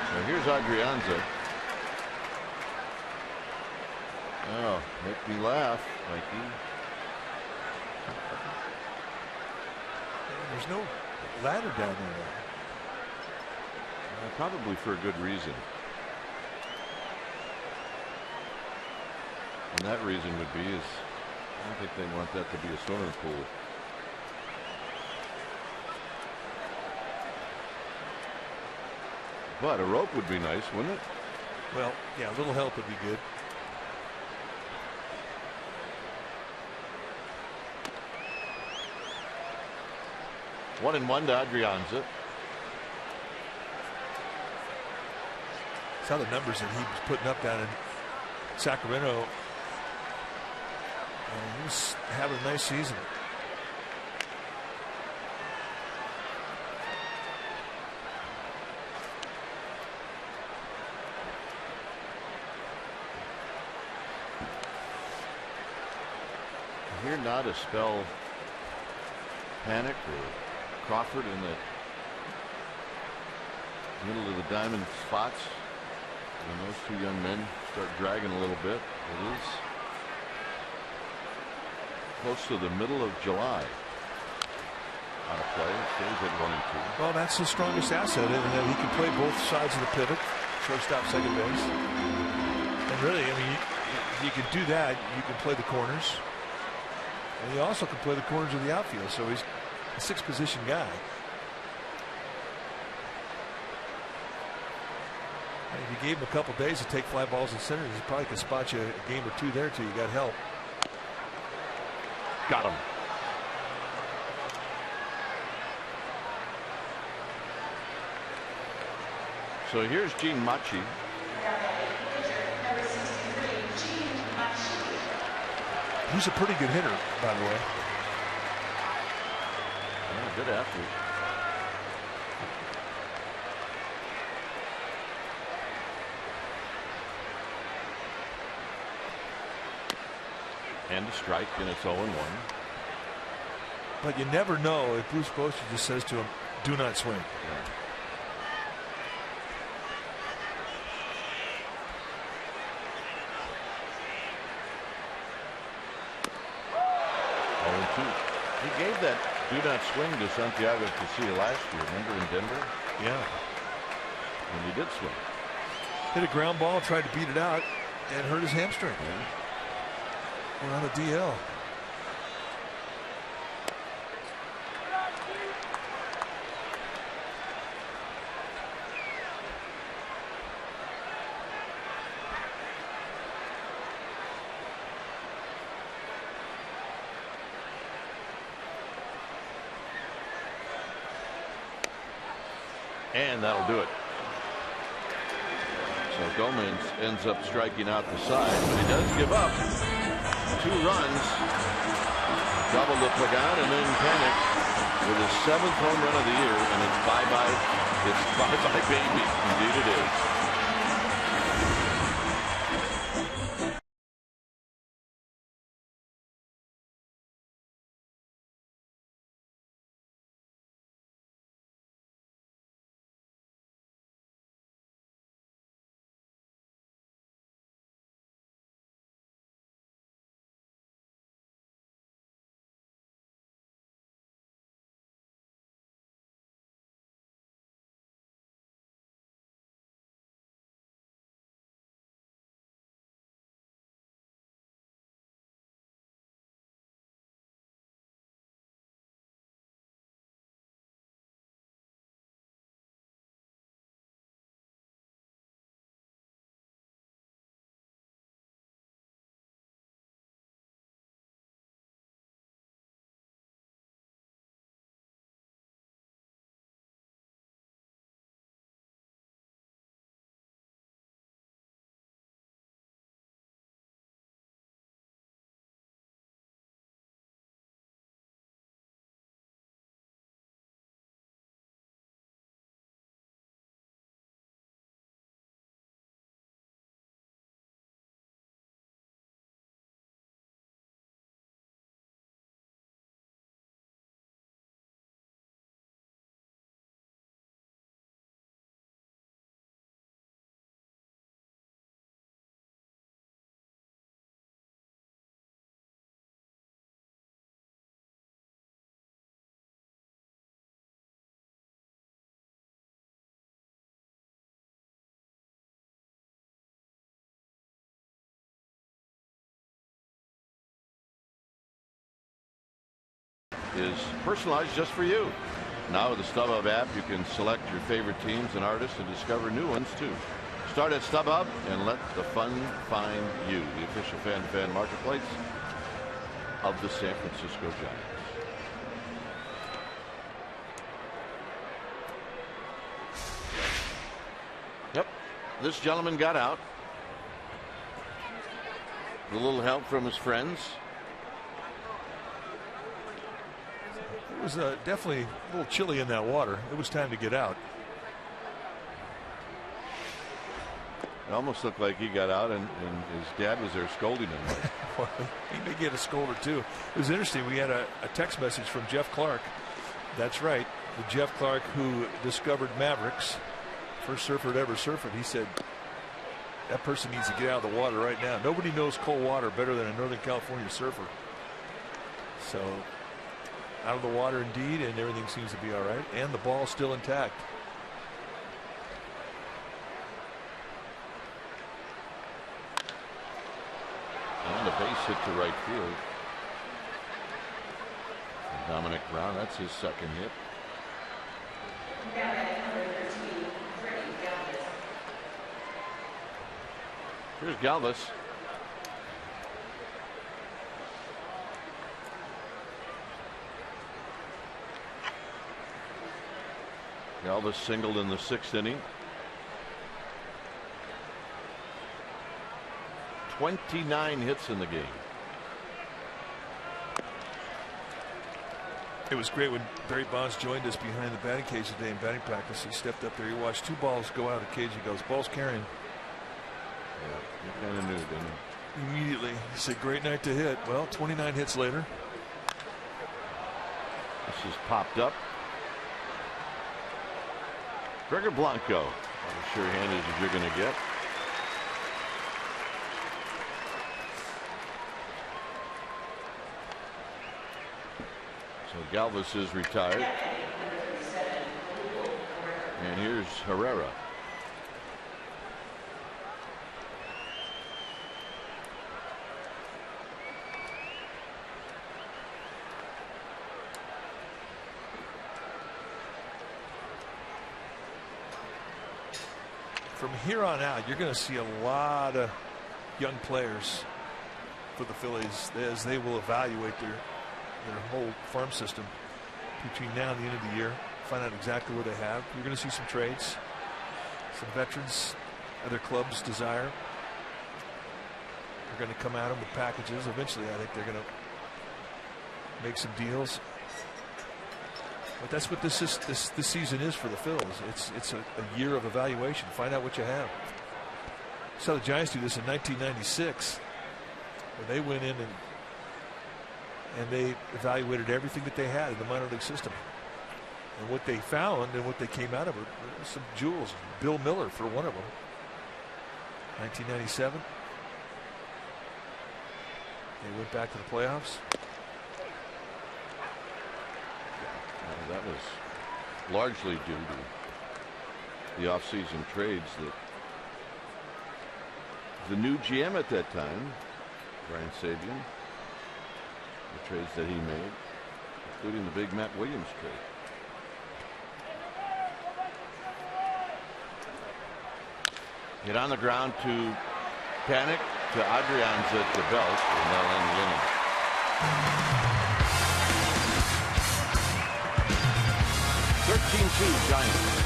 So here's Adrianza. Oh, make me laugh, Mikey. There's no ladder down there. Probably for a good reason. And that reason would be is I don't think they want that to be a swimming pool. But a rope would be nice, wouldn't it? Well, yeah, a little help would be good. One and one to Adrianza. Saw the numbers that he was putting up down in Sacramento. He was having a nice season. Here now to spell panic or Crawford in the middle of the diamond spots. And those two young men start dragging a little bit. It is close to the middle of July. Out of play. It stays at 1-2. Well, that's his strongest asset, and that he can play both sides of the pivot, shortstop, second base. And really, I mean, you can do that. You can play the corners. And he also can play the corners of the outfield, so he's a six-position guy. And if you gave him a couple days to take fly balls in center, he probably could spot you a game or two there till you got help. Got him. So here's Gene Machi. He's a pretty good hitter, by the way. Yeah, good athlete. And a strike, and it's 0-1. But you never know if Bruce Bochy just says to him, do not swing. Yeah. He gave that do not swing to Santiago Casilla last year, remember, in Denver? Yeah. And he did swing. Hit a ground ball, tried to beat it out, and hurt his hamstring. Yeah. We're on the DL. And that'll do it. So Gomez ends up striking out the side, but he does give up 2 runs. Double to Pagan and then panic with his 7th home run of the year, and it's bye-bye. It's bye-bye baby. Indeed it is. is personalized just for you. Now with the StubHub app, you can select your favorite teams and artists and discover new ones too. Start at StubHub and let the fun find you. The official fan-to-fan marketplace of the San Francisco Giants. Yep, this gentleman got out. With a little help from his friends. It was definitely a little chilly in that water. It was time to get out. It almost looked like he got out and his dad was there scolding him. Well, he may get a scold or two. It was interesting. We had a text message from Jeff Clark. That's right. The Jeff Clark who discovered Mavericks. First surfer to ever surf it. He said that person needs to get out of the water right now. Nobody knows cold water better than a Northern California surfer. So out of the water indeed, and everything seems to be all right. And the ball's still intact. And the base hit to right field. And Dominic Brown, that's his second hit. Here's Galvis. Galvis singled in the 6th inning. 29 hits in the game. It was great when Barry Bonds joined us behind the batting cage today in batting practice. He stepped up there. He watched 2 balls go out of the cage. He goes, "Ball's carrying." Yeah, you kind of knew, didn't you? Immediately, he said, "Great night to hit." Well, 29 hits later. This is popped up. Gregor Blanco, as sure-handed as you're going to get. So Galvis is retired. And here's Herrera. From here on out, you're going to see a lot of young players for the Phillies as they will evaluate their whole farm system between now and the end of the year. Find out exactly what they have. You're going to see some trades, some veterans other clubs desire. They're going to come at them with packages. Eventually, I think they're going to make some deals. But that's what this season is for the Phillies. It's a year of evaluation. Find out what you have. Saw the Giants do this in 1996, where they went in and they evaluated everything that they had in the minor league system. And what they found and what they came out of it were some jewels. Bill Miller for one of them. 1997. They went back to the playoffs. That was largely due to the offseason trades that the new GM at that time, Brian Sabian, the trades that he made, including the big Matt Williams trade. Hit on the ground to Panic to Adrianza at the belt, and they'll end the inning. 13-2 Giants.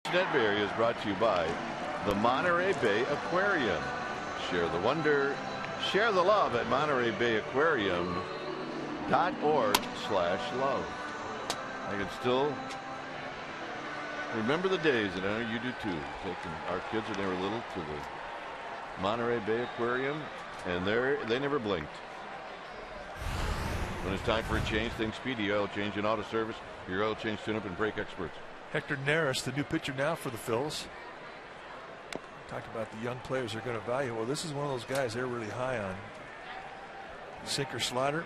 Nedberry is brought to you by the Monterey Bay Aquarium. Share the wonder, share the love at Monterey Bay Aquarium.org/love. I can still remember the days, and I know you do too, taking our kids when they were little to the Monterey Bay Aquarium, and they never blinked. When it's time for a change, think Speedy Oil Change and Auto Service, your oil change tune-up and brake experts. Hector Neris, the new pitcher now for the Phils. Talked about the young players they're going to value. Well, this is one of those guys they're really high on. Sinker slider.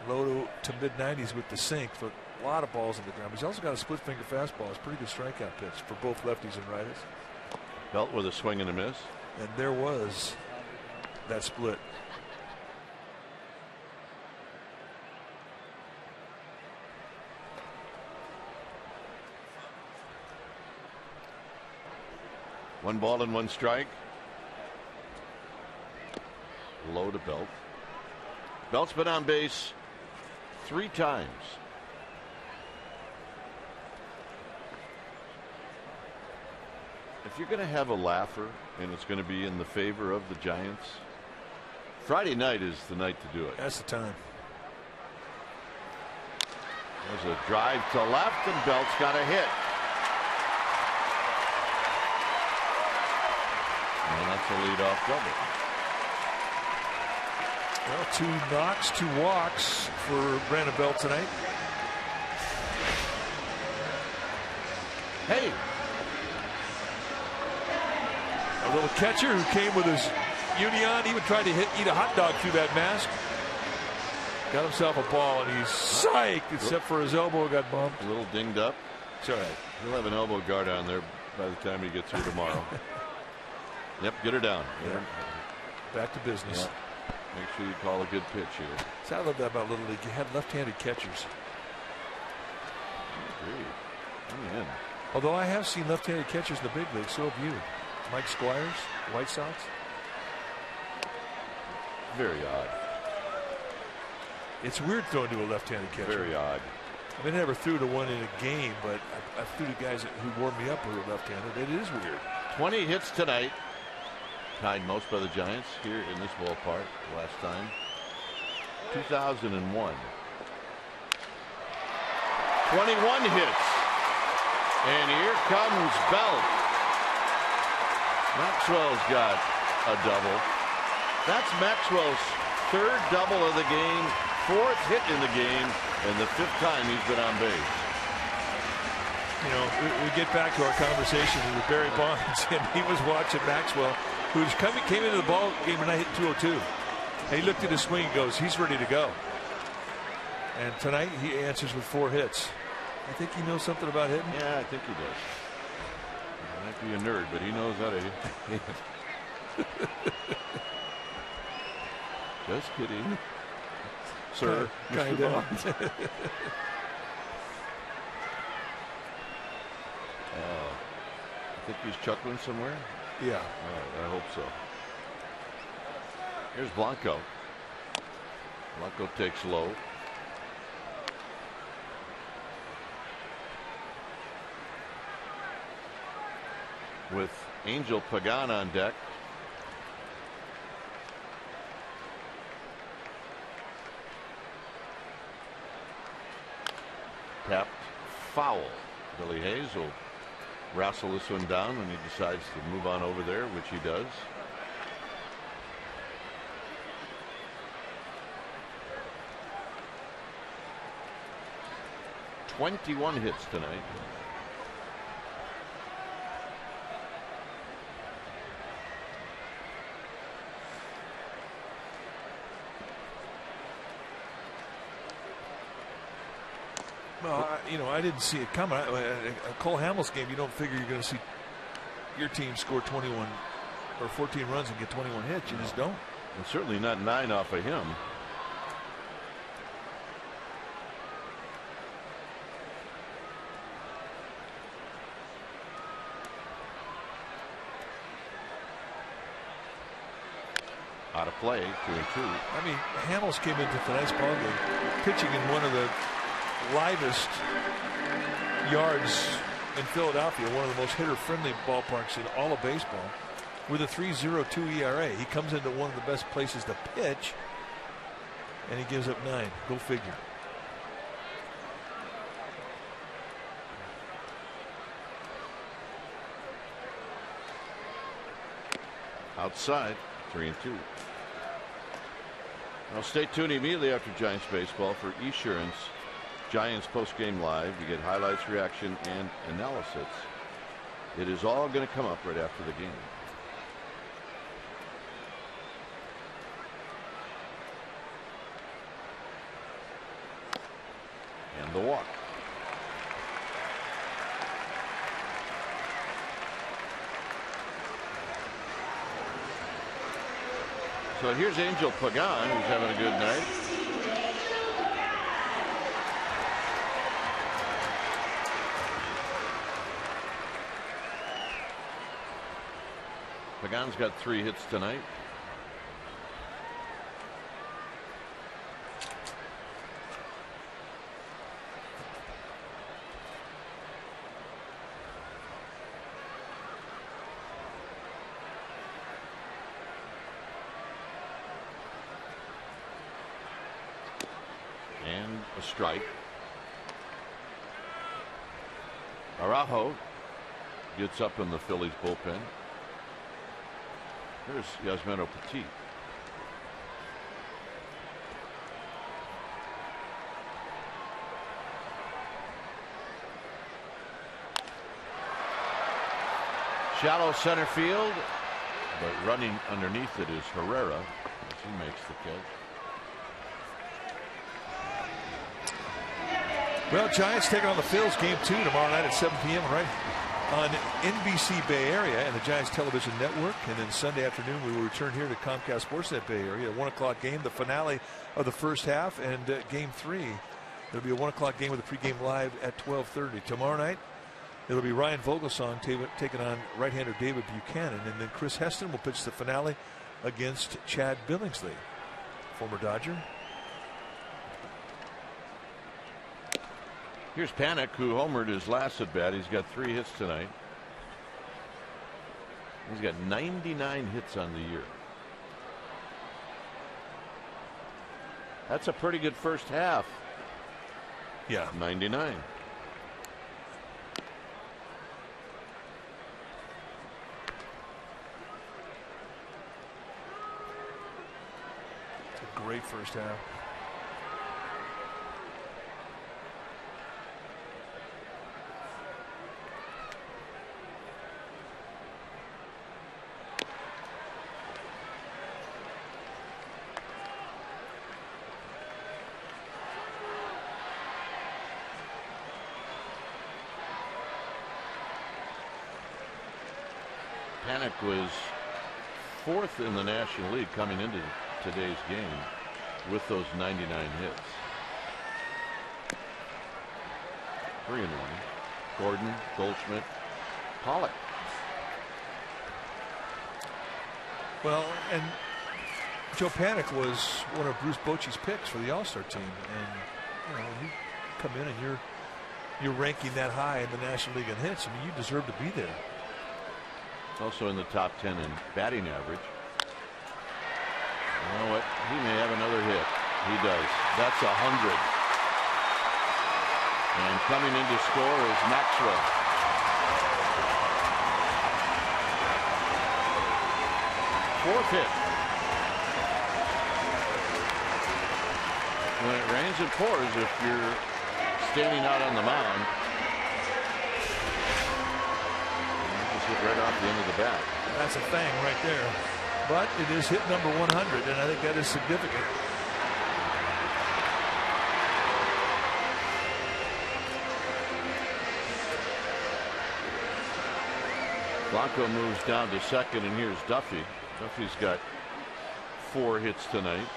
Low to mid-90s with the sink for a lot of balls in the ground. He's also got a split finger fastball. It's a pretty good strikeout pitch for both lefties and righties. Belt with a swing and a miss. And there was that split. One ball and one strike. Low to Belt. Belt's been on base 3 times. If you're going to have a laugher and it's going to be in the favor of the Giants, Friday night is the night to do it. That's the time. There's a drive to left, and Belt's got a hit. And that's a leadoff double. Well, 2 knocks, 2 walks for Brandon Belt tonight. Hey. A little catcher who came with his Union, even tried to eat a hot dog through that mask. Got himself a ball, and he's psyched, except for his elbow got bumped. A little dinged up. It's all right. He'll have an elbow guard on there by the time he gets here tomorrow. Yep, get her down. Yeah. Back to business. Yep. Make sure you call a good pitch here. So I love that about Little League. You had left-handed catchers. Agreed. I'm in. Although I have seen left-handed catchers in the big league, so have you. Mike Squires, White Sox. Very odd. It's weird throwing to a left-handed catcher. Very odd. I mean, I never threw to one in a game, but I threw to guys who warmed me up who were left-handed. It is weird. 20 hits tonight. Tied most by the Giants here in this ballpark last time. 2001. 21 hits. And here comes Belt. Maxwell's got a double. That's Maxwell's 3rd double of the game, 4th hit in the game, and the 5th time he's been on base. You know, we get back to our conversation with Barry Bonds, and he was watching Maxwell, who came into the ball game and I hit 202. And he looked at his swing and goes, he's ready to go. And tonight he answers with 4 hits. I think he knows something about hitting. Yeah, I think he does. He might be a nerd, but he knows how to hit. Just kidding, sir. Kind Mr. of. Bonds. I think he's chuckling somewhere. Yeah. All right, I hope so. Here's Blanco. Blanco takes low. With Angel Pagan on deck. Tapped foul. Billy Hayes will wrestle this one down when he decides to move on over there, which he does. "21 hits tonight. Well, you know, I didn't see it coming. A Cole Hamels game, you don't figure you're going to see your team score 21 or 14 runs and get 21 hits. You just don't. And certainly not 9 off of him. Out of play, 2-2. I mean, Hamels came into tonight's ballgame pitching in one of the livest yards in Philadelphia, one of the most hitter-friendly ballparks in all of baseball, with a 3.02 ERA. He comes into one of the best places to pitch, and he gives up 9. Go figure. Outside, 3-2. Now stay tuned immediately after Giants baseball for Esurance Giants post-game live. You get highlights, reaction, and analysis. It is all going to come up right after the game. And the walk. So here's Angel Pagan, who's having a good night. Pagan's got 3 hits tonight. And a strike. Araujo gets up in the Phillies bullpen. Here's Yasmeno Petit. Shallow center field, but running underneath it is Herrera as he makes the catch. Well, Giants taking on the Phillies, game 2 tomorrow night at 7 p.m. right on NBC Bay Area and the Giants Television Network. And then Sunday afternoon we will return here to Comcast Sportsnet Bay Area. A 1 o'clock game, the finale of the first half, and game 3. There'll be a 1 o'clock game with a pregame live at 12:30. Tomorrow night it'll be Ryan Vogelsong taking on right-hander David Buchanan, and then Chris Heston will pitch the finale against Chad Billingsley, former Dodger. Here's Panik, who homered his last at bat. He's got 3 hits tonight. He's got 99 hits on the year. That's a pretty good first half. Yeah. 99. It's a great first half. Panik was 4th in the National League coming into today's game with those 99 hits. 3-1. Gordon, Goldschmidt, Pollock. Well, and Joe Panik was one of Bruce Bochy's picks for the All-Star team, and when you come in and you're ranking that high in the National League in hits, I mean, you deserve to be there. Also in the top 10 in batting average. You know what? He may have another hit. He does. That's 100. And coming in to score is Maxwell. Fourth hit. When it rains and pours, if you're standing out on the mound, right off the end of the bat. That's a thing right there. But it is hit number 100, and I think that is significant. Blanco moves down to second, and here's Duffy. Duffy's got 4 hits tonight.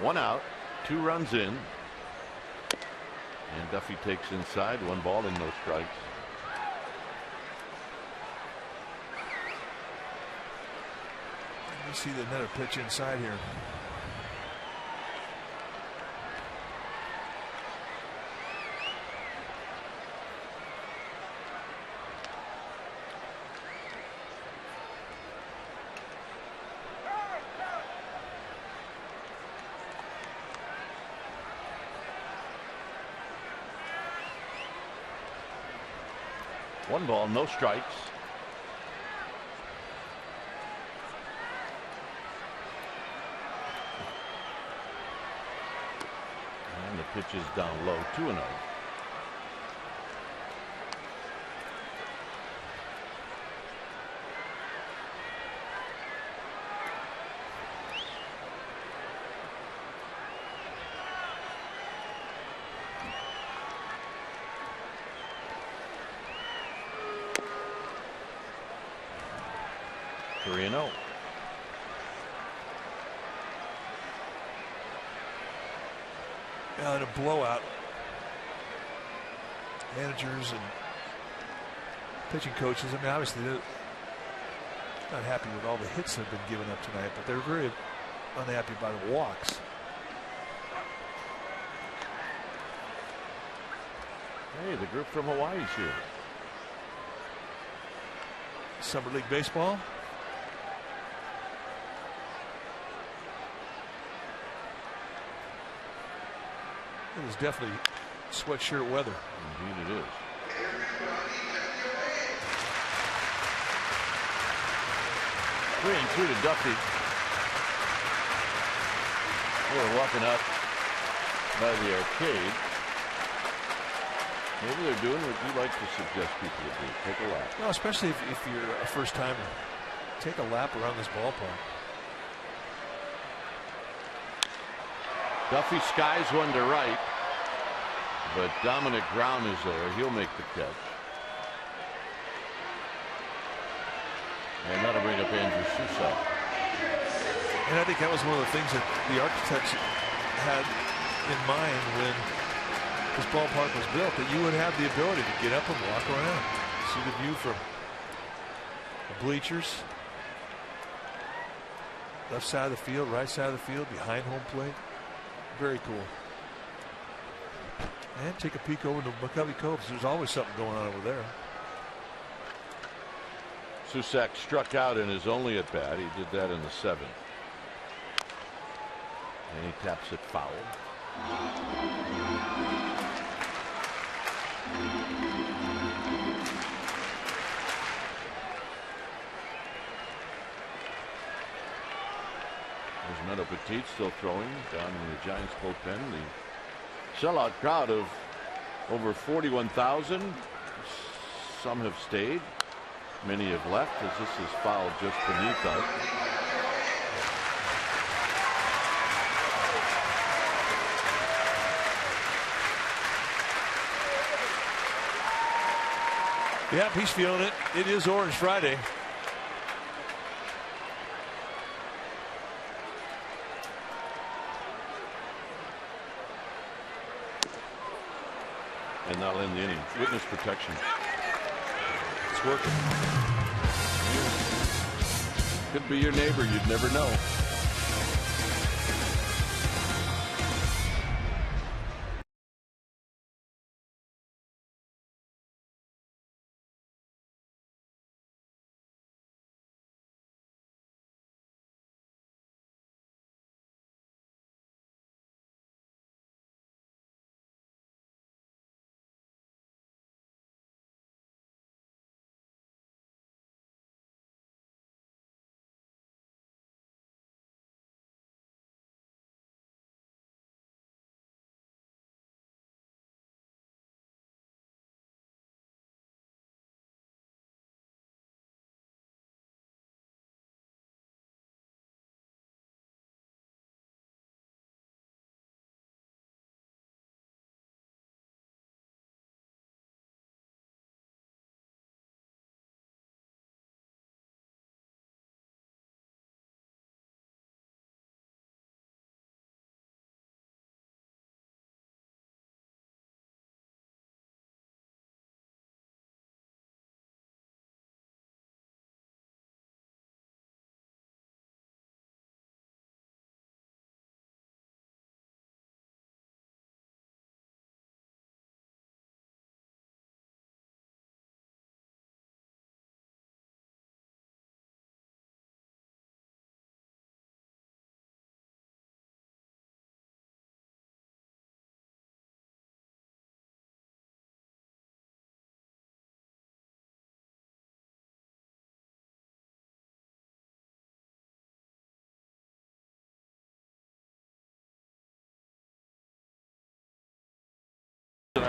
One out, 2 runs in. And Duffy takes inside, 1 ball and no strikes. You see another pitch inside here. One ball, no strikes. And the pitch is down low, 2-0. Torino. In a blowout, managers and pitching coaches, I mean, obviously they're not happy with all the hits that have been given up tonight, but they're very unhappy by the walks. Hey, the group from Hawaii's here. Summer League Baseball. It is definitely sweatshirt weather. Indeed it is. Three and 2 to Duffy. We're walking up by the arcade. Maybe they're doing what you like to suggest people to do. Take a lap. Well, especially if you're a first timer. Take a lap around this ballpark. Duffy skies one to right, but Dominic Brown is there. He'll make the catch. And that'll bring up Andrew Susak. And I think that was one of the things that the architects had in mind when this ballpark was built, that you would have the ability to get up and walk around, see the view from the bleachers, left side of the field, right side of the field, behind home plate. Very cool. And take a peek over to McCovey Cove. There's always something going on over there. Susak struck out in his only at bat. He did that in the 7th. And he taps it foul. There's Meadow Petit still throwing down in the Giants bullpen. The sellout crowd of over 41,000. Some have stayed. Many have left as this is fouled just beneath us. Yep, he's feeling it. It is Orange Friday. And that'll end the inning. Witness protection. It's working. Could be your neighbor. You'd never know.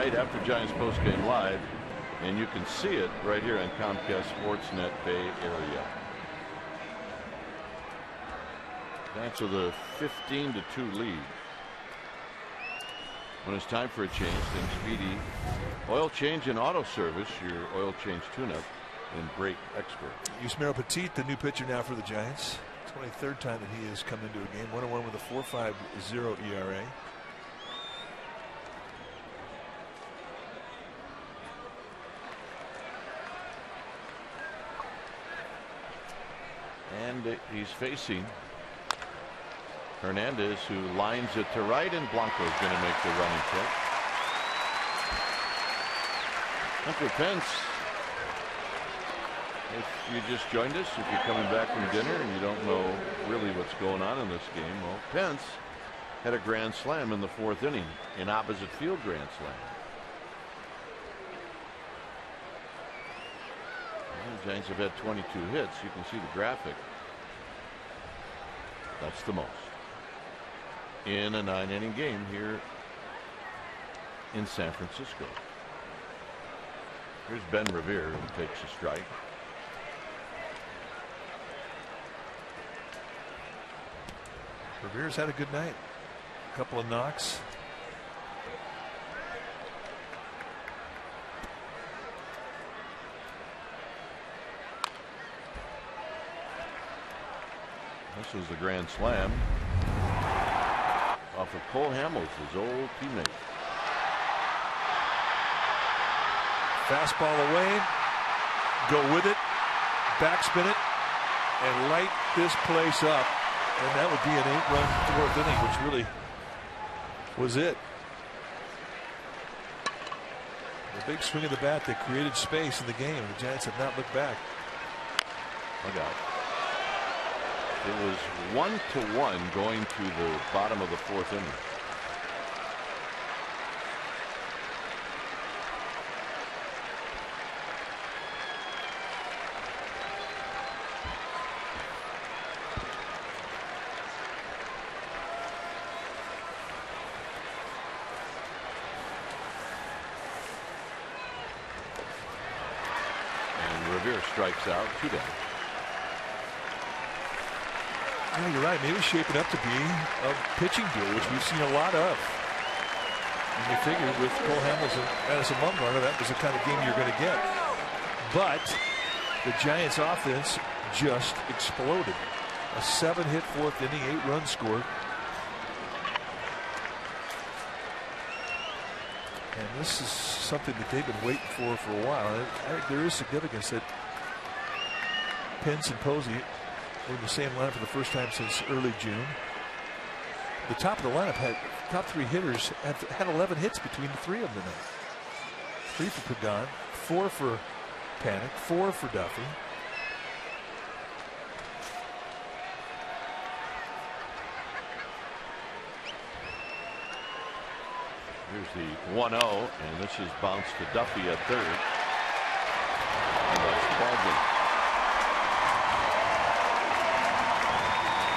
tonight after Giants postgame live, and you can see it right here on Comcast Sportsnet Bay Area. Giants with a 15-2 lead. When it's time for a change, think Speedy Oil Change and Auto Service, your oil change tune-up and brake expert. Yusmeiro Petit, the new pitcher now for the Giants. 23rd time that he has come into a game. 1-1 with a 4.50 ERA. And he's facing Hernandez, who lines it to right, and Blanco's going to make the running check. Hunter Pence, if you just joined us, if you're coming back from dinner and you don't know really what's going on in this game, well, Pence had a grand slam in the 4th inning, an opposite field grand slam. Well, the Giants have had 22 hits. You can see the graphic. That's the most in a 9-inning game here in San Francisco. Here's Ben Revere, who takes a strike. Revere's had a good night. A couple of knocks. This was the grand slam off of Cole Hamels, his old teammate. Fastball away, go with it, backspin it, and light this place up. And that would be an 8-run 4th inning, which really was it. The big swing of the bat that created space in the game. The Giants have not looked back. Look out. It was 1-1 going to the bottom of the 4th inning. And Revere strikes out, 2 down. Yeah, you're right. Maybe shaping up to be a pitching duel, which we've seen a lot of. And you figure with Cole Hamels and Madison Bumgarner, that was the kind of game you're going to get. But the Giants' offense just exploded. A 7-hit 4th inning, 8 runs scored. And this is something that they've been waiting for a while. I think there is significance that Pence and Posey in the same lineup for the first time since early June. The top of the lineup had top 3 hitters had 11 hits between the 3 of them tonight. 3 for Pagan, 4 for Panic, 4 for Duffy. Here's the 1-0, and this is bounced to Duffy at 3rd. And that's the ball game.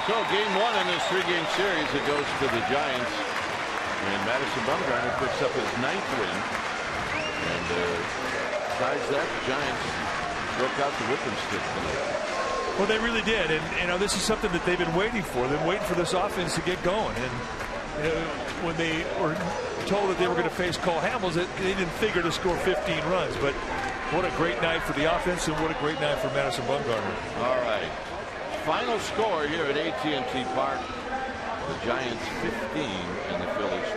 So game 1 in this 3-game series, it goes to the Giants, and Madison Bumgarner picks up his 9th win. And besides that, the Giants broke out the whipping stick tonight. Well, they really did, and you know, this is something that they've been waiting for. They've been waiting for this offense to get going, and you know, when they were told that they were going to face Cole Hamels, they didn't figure to score 15 runs. But what a great night for the offense, and what a great night for Madison Bumgarner. All right. Final score here at AT&T Park, the Giants 15 and the Phillies 2.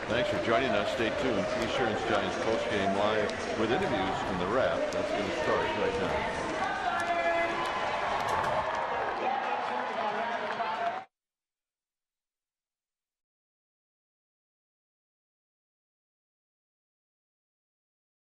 Thanks for joining us. Stay tuned. Insurance Giants postgame live with interviews from the wrap. That's going to start right now.